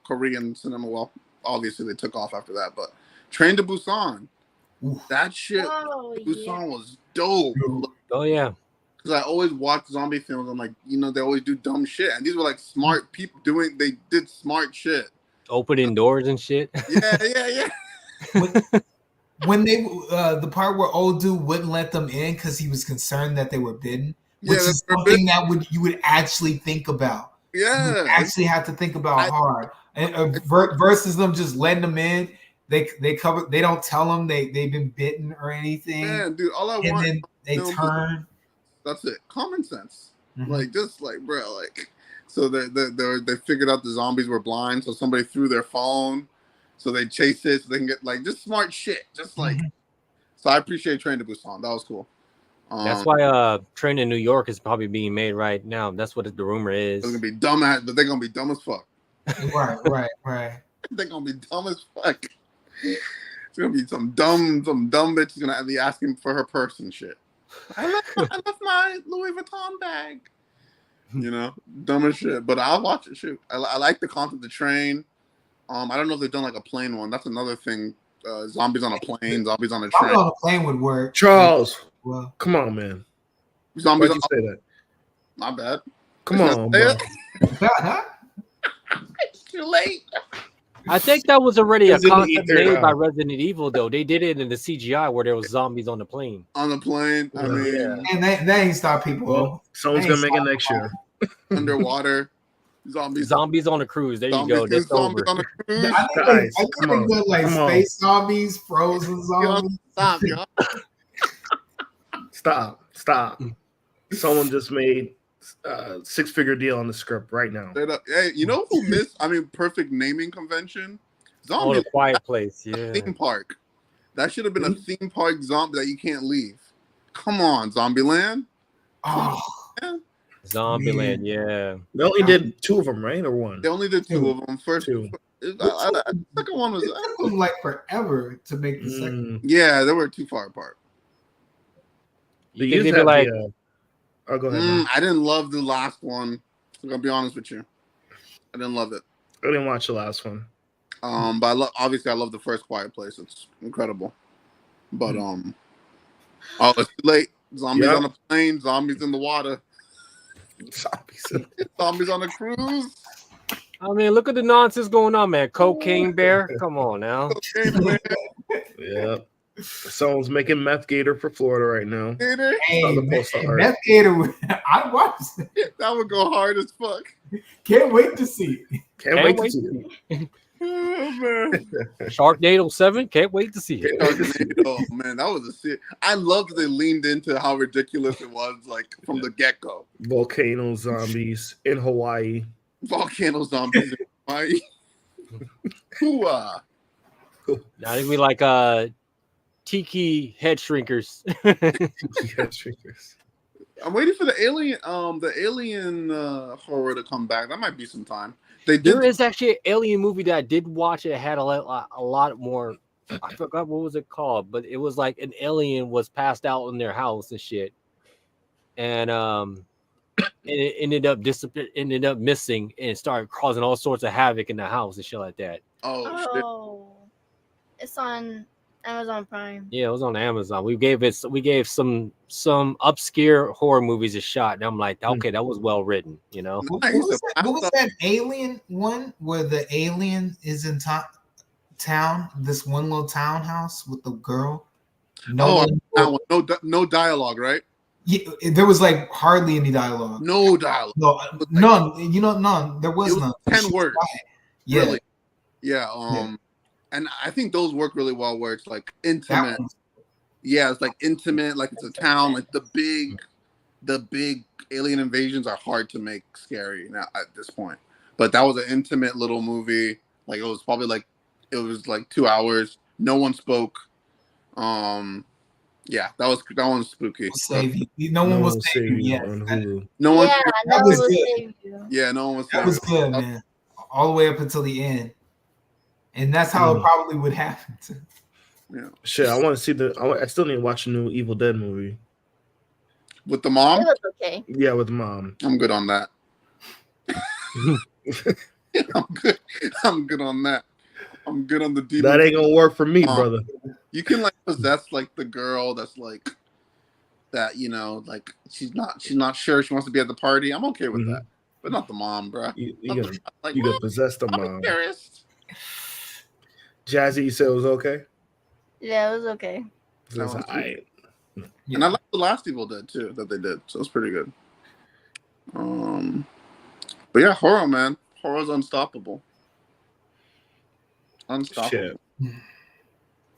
Korean cinema. Well, obviously they took off after that, but Train to Busan. Ooh. That shit, Busan was dope. Oh yeah. Because I always watch zombie films. I'm like, they always do dumb shit, and these were like smart people they did smart shit. Opening doors and shit. Yeah. When they the part where old dude wouldn't let them in because he was concerned that they were bidden, which is something that you would actually think about. Yeah, you actually have to think about hard. And versus them just letting them in. They don't tell them they've been bitten or anything. Man, dude, all I want. And then they turn. That's it. Common sense. Like just like bro, like. So they figured out the zombies were blind, so somebody threw their phone, so they chased it so they can get like just smart shit, just like. So I appreciate Train to Busan. That was cool. That's why Train in New York is probably being made right now. That's what the rumor is. They're gonna be dumb but they're gonna be dumb as fuck. Right. They're gonna be dumb as fuck. It's gonna be some dumb bitch is gonna be asking for her purse and shit. I left my Louis Vuitton bag. Dumb as shit. But I'll watch it. Shoot, I like the concept of the train. I don't know if they've done like a plane one. That's another thing. Zombies on a plane, zombies on a train. On a plane would work. Charles, come on, man. Zombies. Why'd you say that? Not bad. Come on, bro. It's too late. I think that was already a concept made by Resident Evil, though. They did it in the CGI where there was zombies on the plane. On the plane, I mean, and they ain't stop people. Well, someone's gonna make it next year. Underwater, zombies on a cruise. There you go. That's over. On a cruise. I think they done like space zombies, frozen zombies. Stop. Someone just made a 6-figure deal on the script right now. Hey, you know who missed? I mean, perfect naming convention. Zombie. The Quiet Place. Yeah. Theme park. That should have been a theme park zombie that you can't leave. Come on, Zombieland. Oh, Zombieland. Yeah. They only did 2 of them, right, or 1? They only did 2 of them. First The second one was. It took them like forever to make the second. Yeah, they were too far apart. They used to have like. Oh, go ahead. I didn't love the last one. I'm gonna be honest with you. I didn't love it. I didn't watch the last one. But obviously I love the first Quiet Place. It's incredible. But oh, it's too late. Zombies on a plane. Zombies in the water. Zombies on a cruise. I mean, look at the nonsense going on, man. Cocaine Bear. Come on now. Yeah. Someone's making Meth Gator for Florida right now. Hey, Meth Gator, I watched it. That would go hard as fuck. Can't wait to see it. Can't wait to see it. Oh, man. Sharknado 7. Can't wait to see it. Sharknado, man, that was a shit. I loved that they leaned into how ridiculous it was, like from the get go. Volcano zombies in Hawaii. Volcano zombies in Hawaii. Hooah. I think we like tiki head shrinkers. I'm waiting for the alien horror to come back. That might be some time. There is actually an alien movie that I did watch. It had a lot more. I forgot what was it called, but it was like an alien was passed out in their house and shit, and it ended up missing and started causing all sorts of havoc in the house and shit like that. Oh, it's on Amazon Prime. Yeah, it was on Amazon. We gave some obscure horror movies a shot, and I'm like, okay, that was well written, you know. What was that alien one where the alien is in town? This one little townhouse with the girl. No dialogue, right? Yeah, there was like hardly any dialogue. No dialogue. No, none. You know, none. There was none. 10 words. Yeah. Really? Yeah. And I think those work really well where it's like intimate. Yeah, it's like intimate, like it's a town. Like the big alien invasions are hard to make scary now at this point. But that was an intimate little movie. Like it was like 2 hours. No one spoke. Yeah, that was spooky. No one was saving you. No one. Yeah, no one was saving you. Yeah, no one was. That was good, man. All the way up until the end. And that's how it probably would happen. Yeah. Shit, I want to see I still need to watch a new Evil Dead movie. With the mom? It was okay. Yeah, with the mom. I'm good on that. I'm good on that. I'm good on the demon. That ain't gonna work for me, brother. You can like possess like the girl that's like that, you know, like she's not sure she wants to be at the party. I'm okay with that. But not the mom, bro. You gotta possess the mom. Jazzy, you said it was okay? Yeah, it was okay. So it's alright. And I like the last Evil Dead too that they did, so it's pretty good. But yeah, horror, man. Horror's unstoppable. Shit.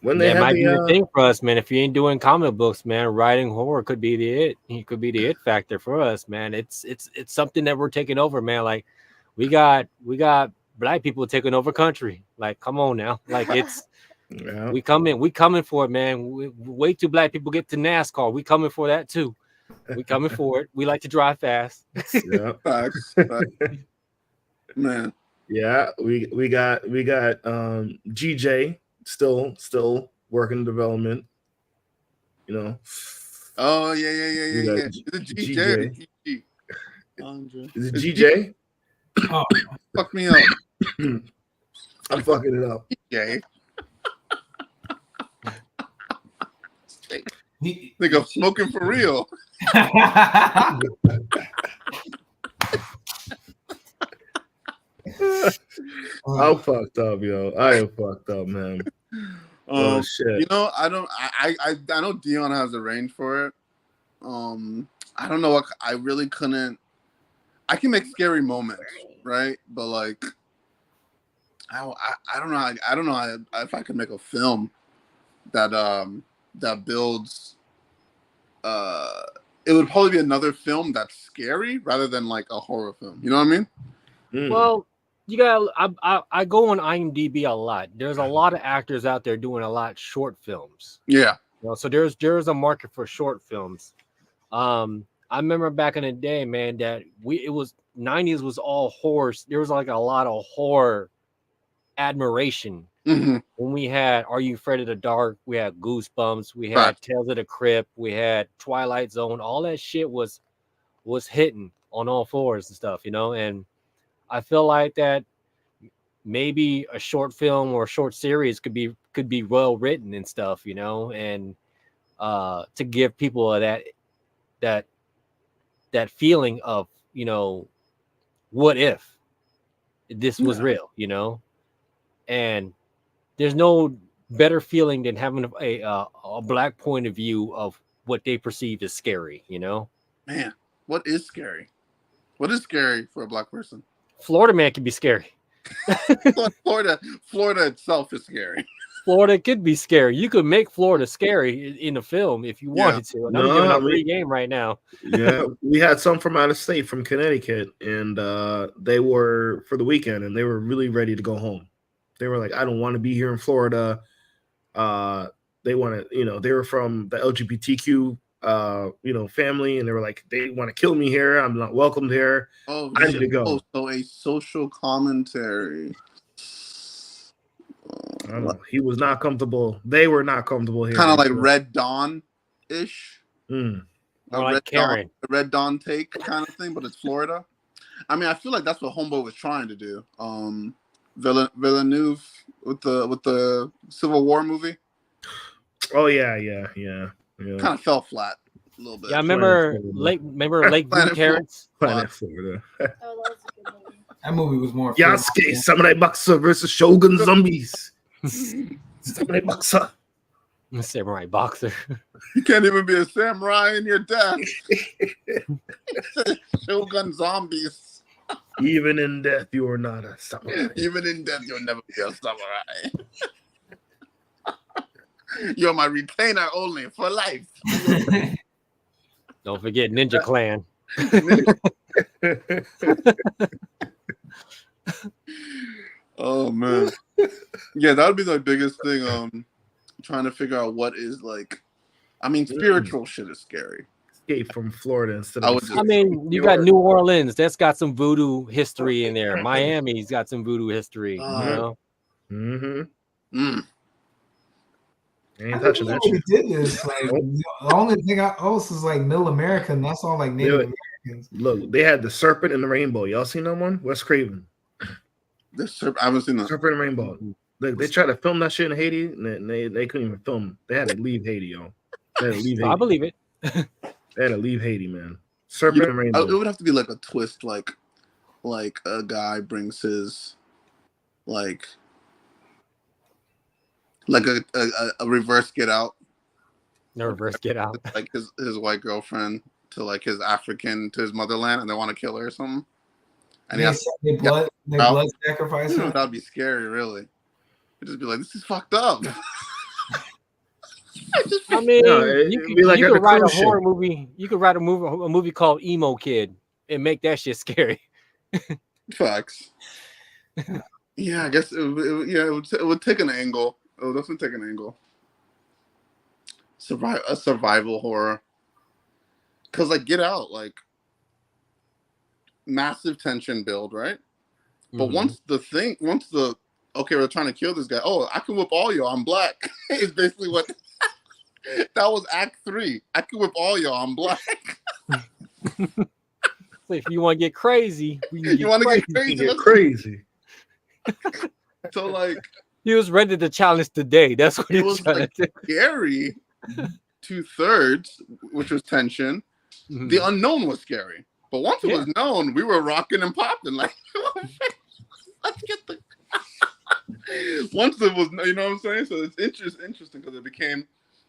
When they might be a thing for us, man. If you ain't doing comic books, man, writing horror could be the it. It could be the it factor for us, man. It's something that we're taking over, man. Like we got Black people taking over country. Like, come on now. Like it's we coming for it, man. Wait till Black people get to NASCAR. We coming for that too. We coming for it. We like to drive fast. Yeah. Facts. Man. Yeah, we got GJ still working development. You know. Oh yeah. Is it GJ? Is it GJ? Oh, fuck me up. I'm fucking it up. GJ. Think I'm smoking for real. I'm fucked up, yo. I am fucked up, man. Oh shit. You know, I know Dion has a range for it. I don't know what I really couldn't. I can make scary moments, right? But like, I don't know. I don't know if I could make a film that builds. It would probably be another film that's scary rather than like a horror film. You know what I mean? Well, you got. I go on IMDb a lot. There's a lot of actors out there doing a lot of short films. Yeah. You know, so there's a market for short films. I remember back in the day, man, that it was 90s was all horror. There was like a lot of horror admiration. Mm-hmm. When we had Are You Afraid of the Dark, we had Goosebumps, we had Right. Tales of the Crypt, we had Twilight Zone. All that shit was hitting on all fours and stuff, you know. And I feel like that maybe a short film or a short series could be well written and stuff, you know, and to give people that feeling of, you know, what if this was real, you know. And there's no better feeling than having a black point of view of what they perceive as scary, you know. Man, what is scary? What is scary for a black person? Florida man can be scary. Florida itself is scary. Florida could be scary. You could make Florida scary in a film if you wanted to. And I'm giving out free game right now. Yeah, we had some from out of state, from Connecticut, and they were for the weekend, and they were really ready to go home. They were like, I don't want to be here in Florida. They want to, you know, they were from the LGBTQ, you know, family, and they were like, they want to kill me here. I'm not welcomed here. Oh, I need to go. Oh, so a social commentary. I don't know. He was not comfortable. They were not comfortable here. Kind of like Red Dawn-ish. Or like Karen. A Red Dawn take kind of thing, but it's Florida. I mean, I feel like that's what Homeboy was trying to do. Villeneuve with the Civil War movie. Oh yeah. Kind of fell flat a little bit. Yeah, I remember Lake View Carrots. Planet Florida. Oh, that was a good movie. That movie was more. Yasuke, Samurai Boxer versus Shogun Zombies. Samurai Boxer. Samurai Boxer. You can't even be a samurai in your death. Shogun Zombies. Even in death, you are not a samurai. Even in death, you'll never be a samurai. You're my retainer only for life. Don't forget Ninja Clan. Oh man. Yeah, that would be the biggest thing. Trying to figure out what is like. I mean, spiritual shit is scary. Escape from Florida instead of. I mean, you got New Orleans. That's got some voodoo history in there. Miami's got some voodoo history. You know. Mm-hmm. Ain't touching that shit. Did this like the only thing else is like Middle America, and that's all like Native Americans. Look, they had the Serpent and the Rainbow. Y'all seen that one? Wes Craven. The Serpent. I haven't seen that. Serpent and Rainbow. They tried to film that shit in Haiti, and they couldn't even film. They had to leave Haiti, yo. They had to leave Haiti. I believe it. They had to leave Haiti, man. Serpent and Rainbow. It would have to be like a twist, like a guy brings his like a reverse Get Out. No reverse Get Out. Like his white girlfriend to like his motherland, and they want to kill her or something. And they blood sacrifice her. That'd be scary, really. You'd just be like, this is fucked up. I mean, you could write a horror movie. You could write a movie called Emo Kid and make that shit scary. Facts. Yeah, I guess it would take an angle. It would definitely take an angle. A survival horror. Because like Get Out, like massive tension build, right? But once the okay, we're trying to kill this guy. Oh, I can whip all y'all. I'm black. It's basically what that was Act 3. I can whip all y'all. I'm black. So if you want to get crazy, get crazy. So like he was ready to challenge the day. That's what he was trying to do. Scary. 2/3, which was tension. The unknown was scary. But once it was known, we were rocking and popping. Like, let's get the. Once it was, you know what I'm saying? So it's interesting because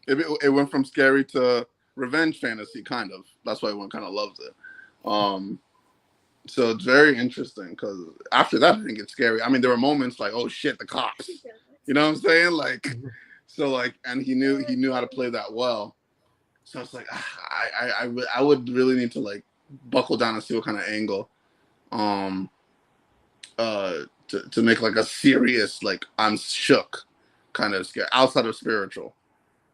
it went from scary to revenge fantasy, kind of. That's why everyone kind of loves it. So it's very interesting because after that, it didn't get scary. I mean, there were moments like, oh shit, the cops. You know what I'm saying? Like, so like, and he knew how to play that well. So it's like, I would really need to like buckle down and see what kind of angle, to make like a serious, like I'm shook kind of scare outside of spiritual.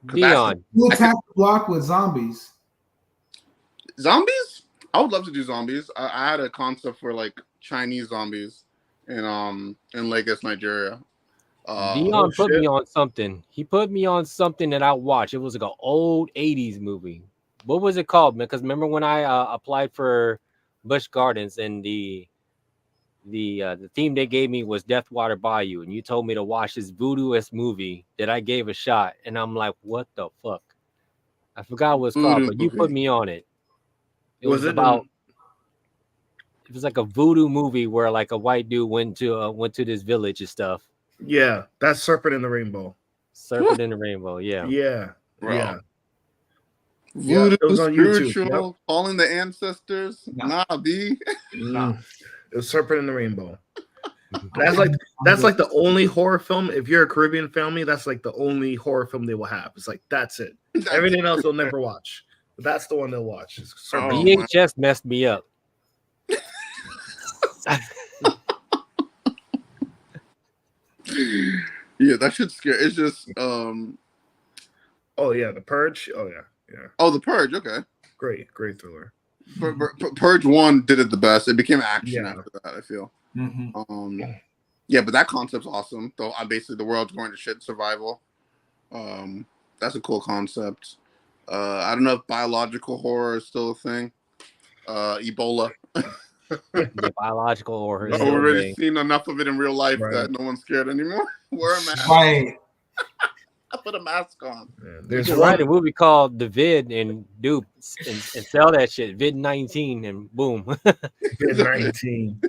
Dion, you attack the block with zombies. Zombies? I would love to do zombies. I had a concept for like Chinese zombies in Lagos, Nigeria. Dion put me on something. He put me on something that I watched. It was like an old 80s movie. What was it called, man? Because remember when I applied for Busch Gardens and the theme they gave me was Deathwater Bayou, and you told me to watch this voodoo-esque movie that I gave a shot, and I'm like, what the fuck? I forgot what it's called, but you put me on it. It was about. It was like a voodoo movie where like a white dude went to this village and stuff. Yeah, that's Serpent in the Rainbow. Serpent in the Rainbow, yeah. Yeah. Bro. Yeah. Voodoo, it was on spiritual, YouTube. calling the ancestors. Nah, B. It was Serpent in the Rainbow. That's like the only horror film. If you're a Caribbean family, that's like the only horror film they will have. It's like that's it. Everything else they'll never watch. But that's the one they'll watch. VHS messed me up. Yeah, that shit's scary. It's just oh yeah, The Purge. Oh yeah. Oh, The Purge. Okay, great thriller. Purge 1 did it the best. It became action after that, I feel. Yeah, but that concept's awesome. Though basically the world's going to shit, survival. That's a cool concept. I don't know if biological horror is still a thing. Ebola. The biological horror. I've already seen enough of it in real life that no one's scared anymore. Wear a mask. Right. I put a mask on. There's a movie called The Vid and dupe and sell that shit. Vid 19 and boom. Vid 19.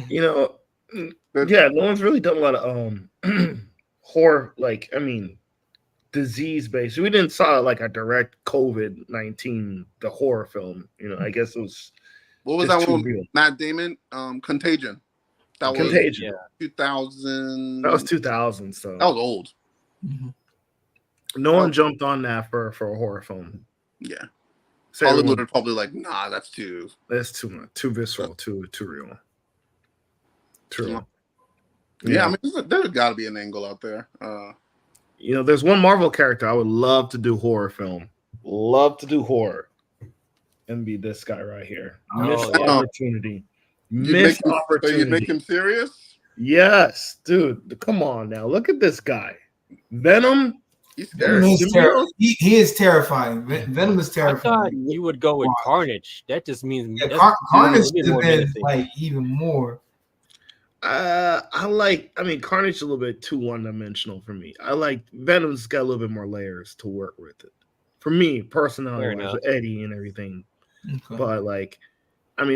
You know, yeah, no one's really done a lot of horror, like disease based. We didn't saw like a direct COVID-19 the horror film. You know, I guess it was. What was that one? Matt Damon, Contagion. That Contagion. Was 2000. That was 2000. So that was old. No one jumped on that for a horror film. Yeah, Hollywood are probably like, nah, that's too much, too visceral, too real. True. Yeah, I mean, there's got to be an angle out there. You know, there's one Marvel character I would love to do horror film. Love to do horror. And be this guy right here. Missed opportunity. Missed opportunity. So you make him serious? Yes, dude. Come on now. Look at this guy. Venom. He's scary. He is terrifying. Venom is terrifying. I thought you would go with Carnage. That just means Carnage is like even more. Carnage is a little bit too one-dimensional for me. I like Venom's got a little bit more layers to work with it. For me, personality with Eddie and everything. Okay. But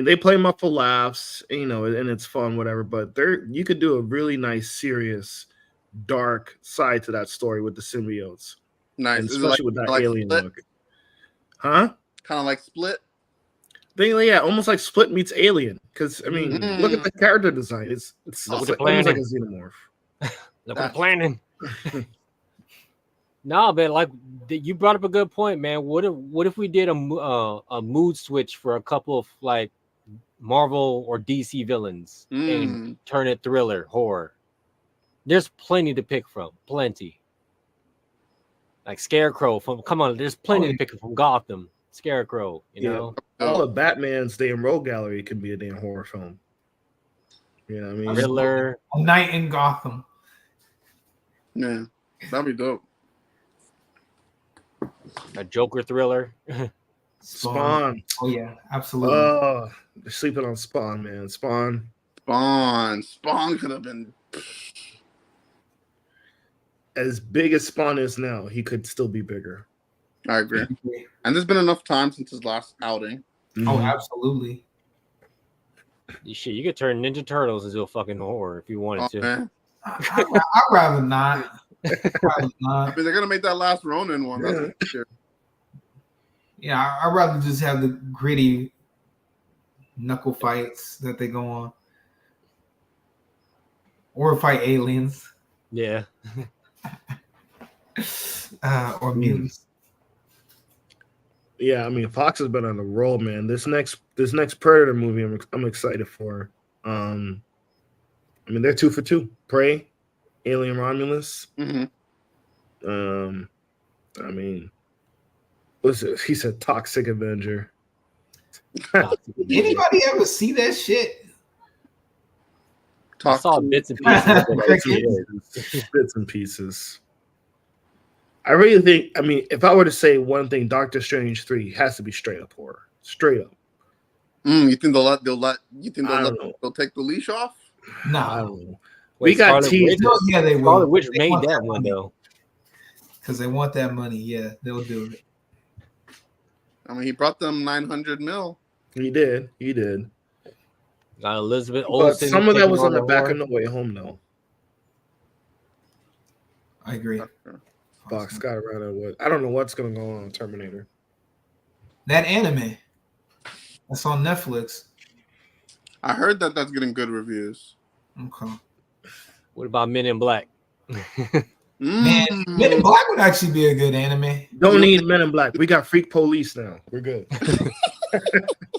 they play him up for laughs, you know, and it's fun, whatever. But you could do a really nice, serious, dark side to that story with the symbiotes. Nice, especially with that alien look. Huh? Kind of like Split. Almost like Split meets Alien. Because look at the character design. It's almost like a xenomorph. Look at the planning. No, man, like you brought up a good point, man. What if we did a mood switch for a couple of like Marvel or DC villains and turn it thriller, horror? There's plenty to pick from. Plenty. Like Scarecrow there's plenty to pick from Gotham. Scarecrow, you know. All of Batman's damn rogue gallery can be a damn horror film. You know what I mean? Riddler. Night in Gotham. Yeah, that'd be dope. A Joker thriller. Spawn. Oh yeah, absolutely. Oh, they're sleeping on Spawn, man. Spawn could have been as big as Spawn is now. He could still be bigger. I agree. And there's been enough time since his last outing. Oh, absolutely. Shit, you could turn Ninja Turtles into a fucking horror if you wanted to. Man. I'd rather not. I mean, they're gonna make that last Ronin one. That's sure. Yeah, I'd rather just have the gritty knuckle fights that they go on, or fight aliens. Yeah. Or mutants. Yeah, I mean, Fox has been on the roll, man. This next Predator movie, I'm excited for. They're 2 for 2. Prey, Alien Romulus. What's it? He said Toxic Avenger. Anybody ever see that shit? Talk saw to bits and pieces. of it. Bits and pieces. I really think. I mean, if I were to say one thing, Doctor Strange 3 has to be straight up horror. Straight up. You think they'll take the leash off? No. I don't know. Wait, We got Scarlet teased. Witch? Yeah, they will. Scarlet Witch They made want that one money. though. Because they want that money. Yeah, they'll do it. I mean, he brought them 900 mil. He did. He did. Got Elizabeth But Olsen. some of that taking was on the back horror. of No Way Home, though. I agree. Fox got around at what? I don't know what's going to go on Terminator. That anime that's on Netflix. I heard that that's getting good reviews. Okay. What about Men in Black? Man, Men in Black would actually be a good anime. Don't need Men in Black. We got Freak Police now. We're good.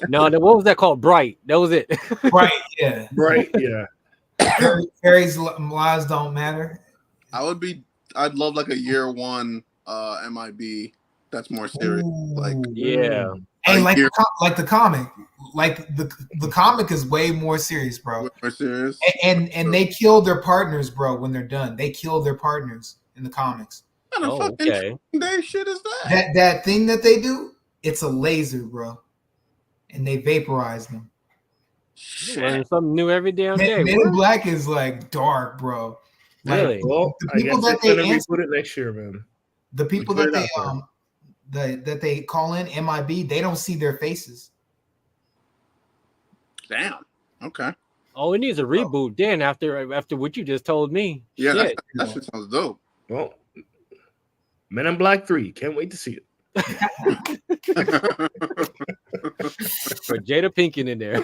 No, what was that called? Bright. That was it. Right, yeah. Right, yeah. Fairies' lives don't matter. I'd love like a year one MIB that's more serious. Like, yeah. Hey, like the comic. Like the comic is way more serious, bro. more serious. And they kill their partners, bro, when they're done. They kill their partners in the comics. What kind of fucking Okay. day shit is that? That thing that they do, it's a laser, bro. And they vaporize them. Learning something new every damn day. Men in Black is like dark, bro. Like, Really? Well, the I people guess that they're they going to answer, reboot it next year, man. the people Put that it out they that they call in MIB, they don't see their faces. Damn. Okay. Oh, it needs a reboot then after what you just told me. Yeah, Shit. that shit sounds dope. Well, Men in Black 3. Can't wait to see it. With Jada Pinkett in there.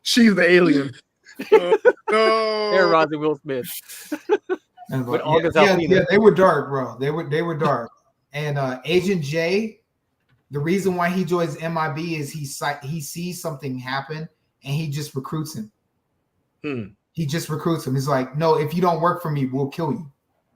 She's the alien. No. Aaron Rodgers and Will Smith. With August Alsina. Yeah, they were dark, bro. They were dark. And Agent J, the reason why he joins MIB is he sees something happen and he just recruits him. He just recruits him. He's like, no, if you don't work for me, we'll kill you.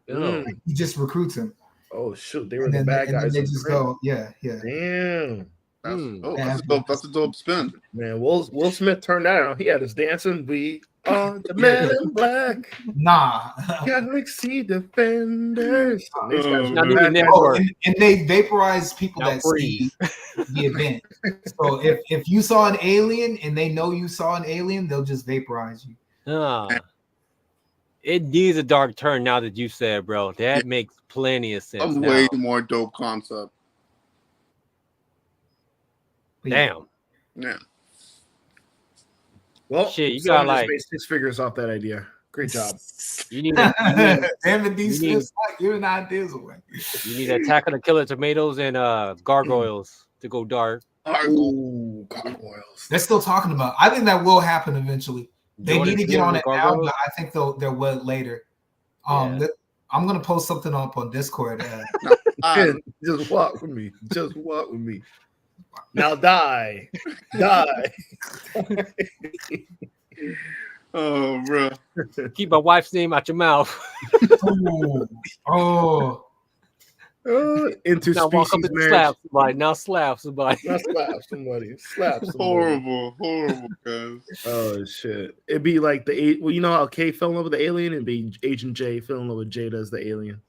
Like, he just recruits him. Oh shoot, they were And the then, bad and then guys. they just go, yeah. Damn. That's a dope spin. Man, Will Smith turned that on. He had his dancing. We are the Men in Black. Nah. Galaxy Defenders. Not even network. And they vaporize people Now that freeze. see the event. So if you saw an alien and they know you saw an alien, they'll just vaporize you. It needs a dark turn now that you said, bro. That makes plenty of sense. Way more dope concept. Damn. Yeah. Well, shit, you someone got just like made 6 figures off that idea. Great job. You need Damn it, these you need- like giving ideas away. you need Attack of the Killer Tomatoes and gargoyles to go dark. Ooh, gargoyles. They're still talking about. I think that will happen eventually. They Jordan need to get Peele on and it now, gargoyles? but I think they'll wait later. Yeah. I'm gonna post something up on Discord. Just walk with me. Just walk with me. Now die. Die. Oh, bro. Keep my wife's name out your mouth. Into Now walk up species and marriage. slap somebody. Now slap somebody. Now slap somebody. Slap somebody. Horrible, guys. Oh shit! It'd be like the well, you know how K fell in love with the alien, it'd be Agent J fell in love with Jada as the alien.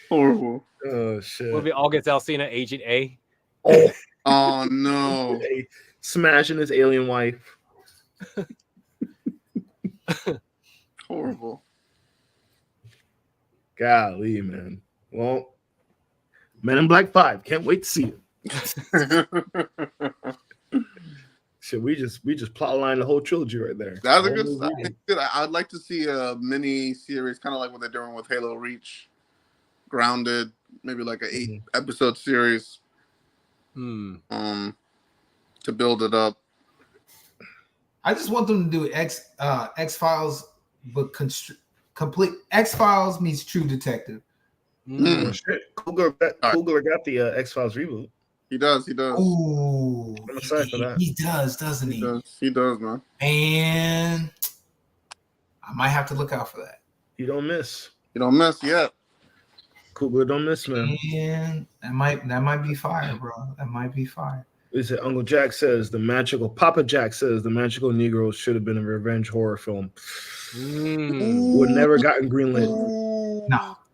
Horrible. Oh shit! Will be August Alsina, Agent A. Oh no! Smashing his alien wife. Horrible. Golly, man. Well, Men in Black 5. Can't wait to see it. Shit, we just plot line the whole trilogy right there. That's a good. I think good. I'd like to see a mini series, kind of like what they're doing with Halo Reach, Grounded, maybe like an 8-episode series. To build it up. I just want them to do X-Files, but complete X-Files meets True Detective. Shit. Coogler got the X-Files reboot. He does. Ooh, I'm excited for that. He does, doesn't he? He does, man. And I might have to look out for that. You don't miss. You don't miss yet. Kugler don't miss, man. And that might be fire, bro. That might be fire. He said, Uncle Jack says Papa Jack says the magical Negroes should have been a revenge horror film. Would never gotten greenlit.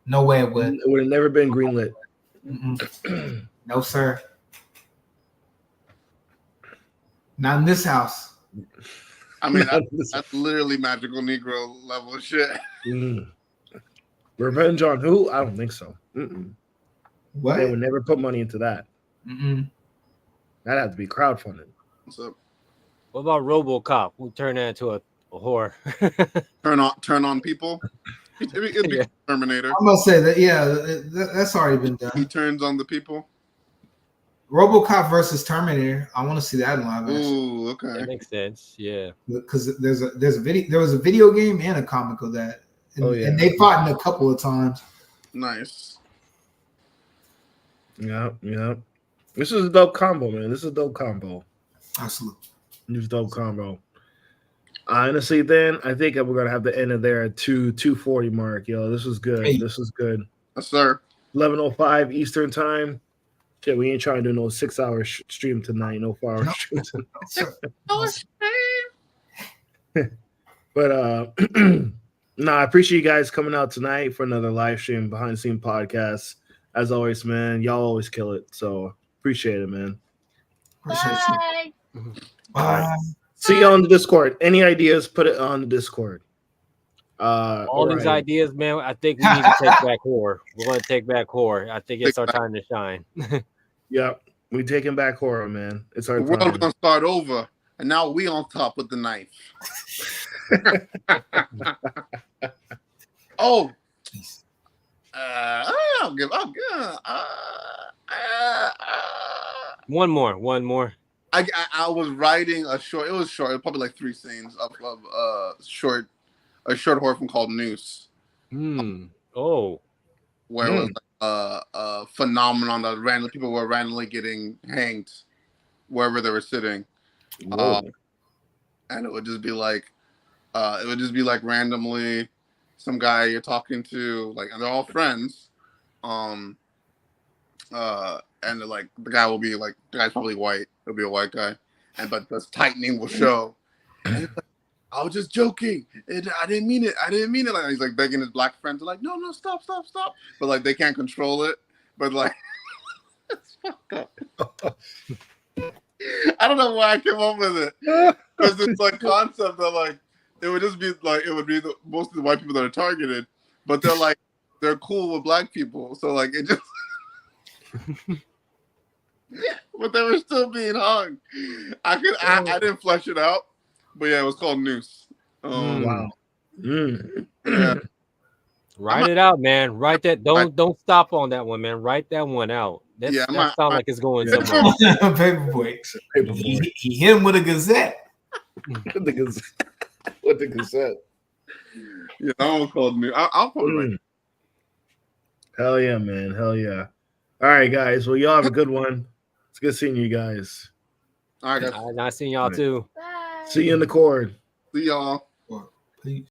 No way it would. It would have never been greenlit. No, sir. Not in this house. I mean, that's literally magical Negro level shit. Revenge on who? I don't think so. What? They would never put money into that. That'd have to be crowdfunded. What's up? What about RoboCop? We'll turn that into a horror. turn on people. It'd be Terminator. I'm gonna say that. Yeah, that's already been done. He turns on the people. RoboCop versus Terminator. I want to see that in live action. Ooh, okay. That makes sense. Yeah. Because there was a video game and a comic of that. And they fought in a couple of times. Nice. Yeah. This is a dope combo, man. This is a dope combo. Absolutely. This is a dope combo. Honestly, then I think we're gonna have to end it there at 2:40 mark. Yo, this was good. Hey. This was good. Yes, sir. 11:05 Eastern time. Shit, we ain't trying to do no 6-hour stream tonight. No 4-hour stream tonight. But I appreciate you guys coming out tonight for another live stream behind the scene podcast. As always, man, y'all always kill it. So appreciate it, man. Bye. Bye. See you on the Discord. Any ideas, put it on the Discord. All these ideas, man. I think we need to take back horror. We're going to take back horror. I think it's our time to shine. Yeah, we taking back horror, man. It's our The world's time. gonna start over, and now we on top with the knife. Oh, I'll give. One more. I was writing a short. It was short. It was probably like 3 scenes of a short horror film called Noose. Oh, where it was like a phenomenon that randomly people were randomly getting hanged wherever they were sitting, and it would just be like randomly some guy you're talking to, like, and they're all friends, and they're like, the guy will be like, the guy's probably white, it'll be a white guy, but this tightening will show. And he's like, I was just joking. I didn't mean it. Like, he's like begging his black friends, like, no, stop. But like they can't control it. But like, it's fucked up. I don't know why I came up with it, because it's like concept that like it would just be like most of the white people that are targeted, but they're cool with black people. So like it just, but they were still being hung. I didn't flesh it out. But yeah, it was called Noose. Wow. Yeah. Write it out, man. Write that. Don't stop on that one, man. Write that one out. That sounds like it's going somewhere. Paperboy. He hit him with a gazette. With the gazette. Yeah, that one was called Noose. I'll put it right. Hell yeah, man. Hell yeah. All right, guys. Well, y'all have a good one. It's good seeing you guys. All right, guys. Nice seeing y'all too. Bye. See you in the cord. See y'all. Peace.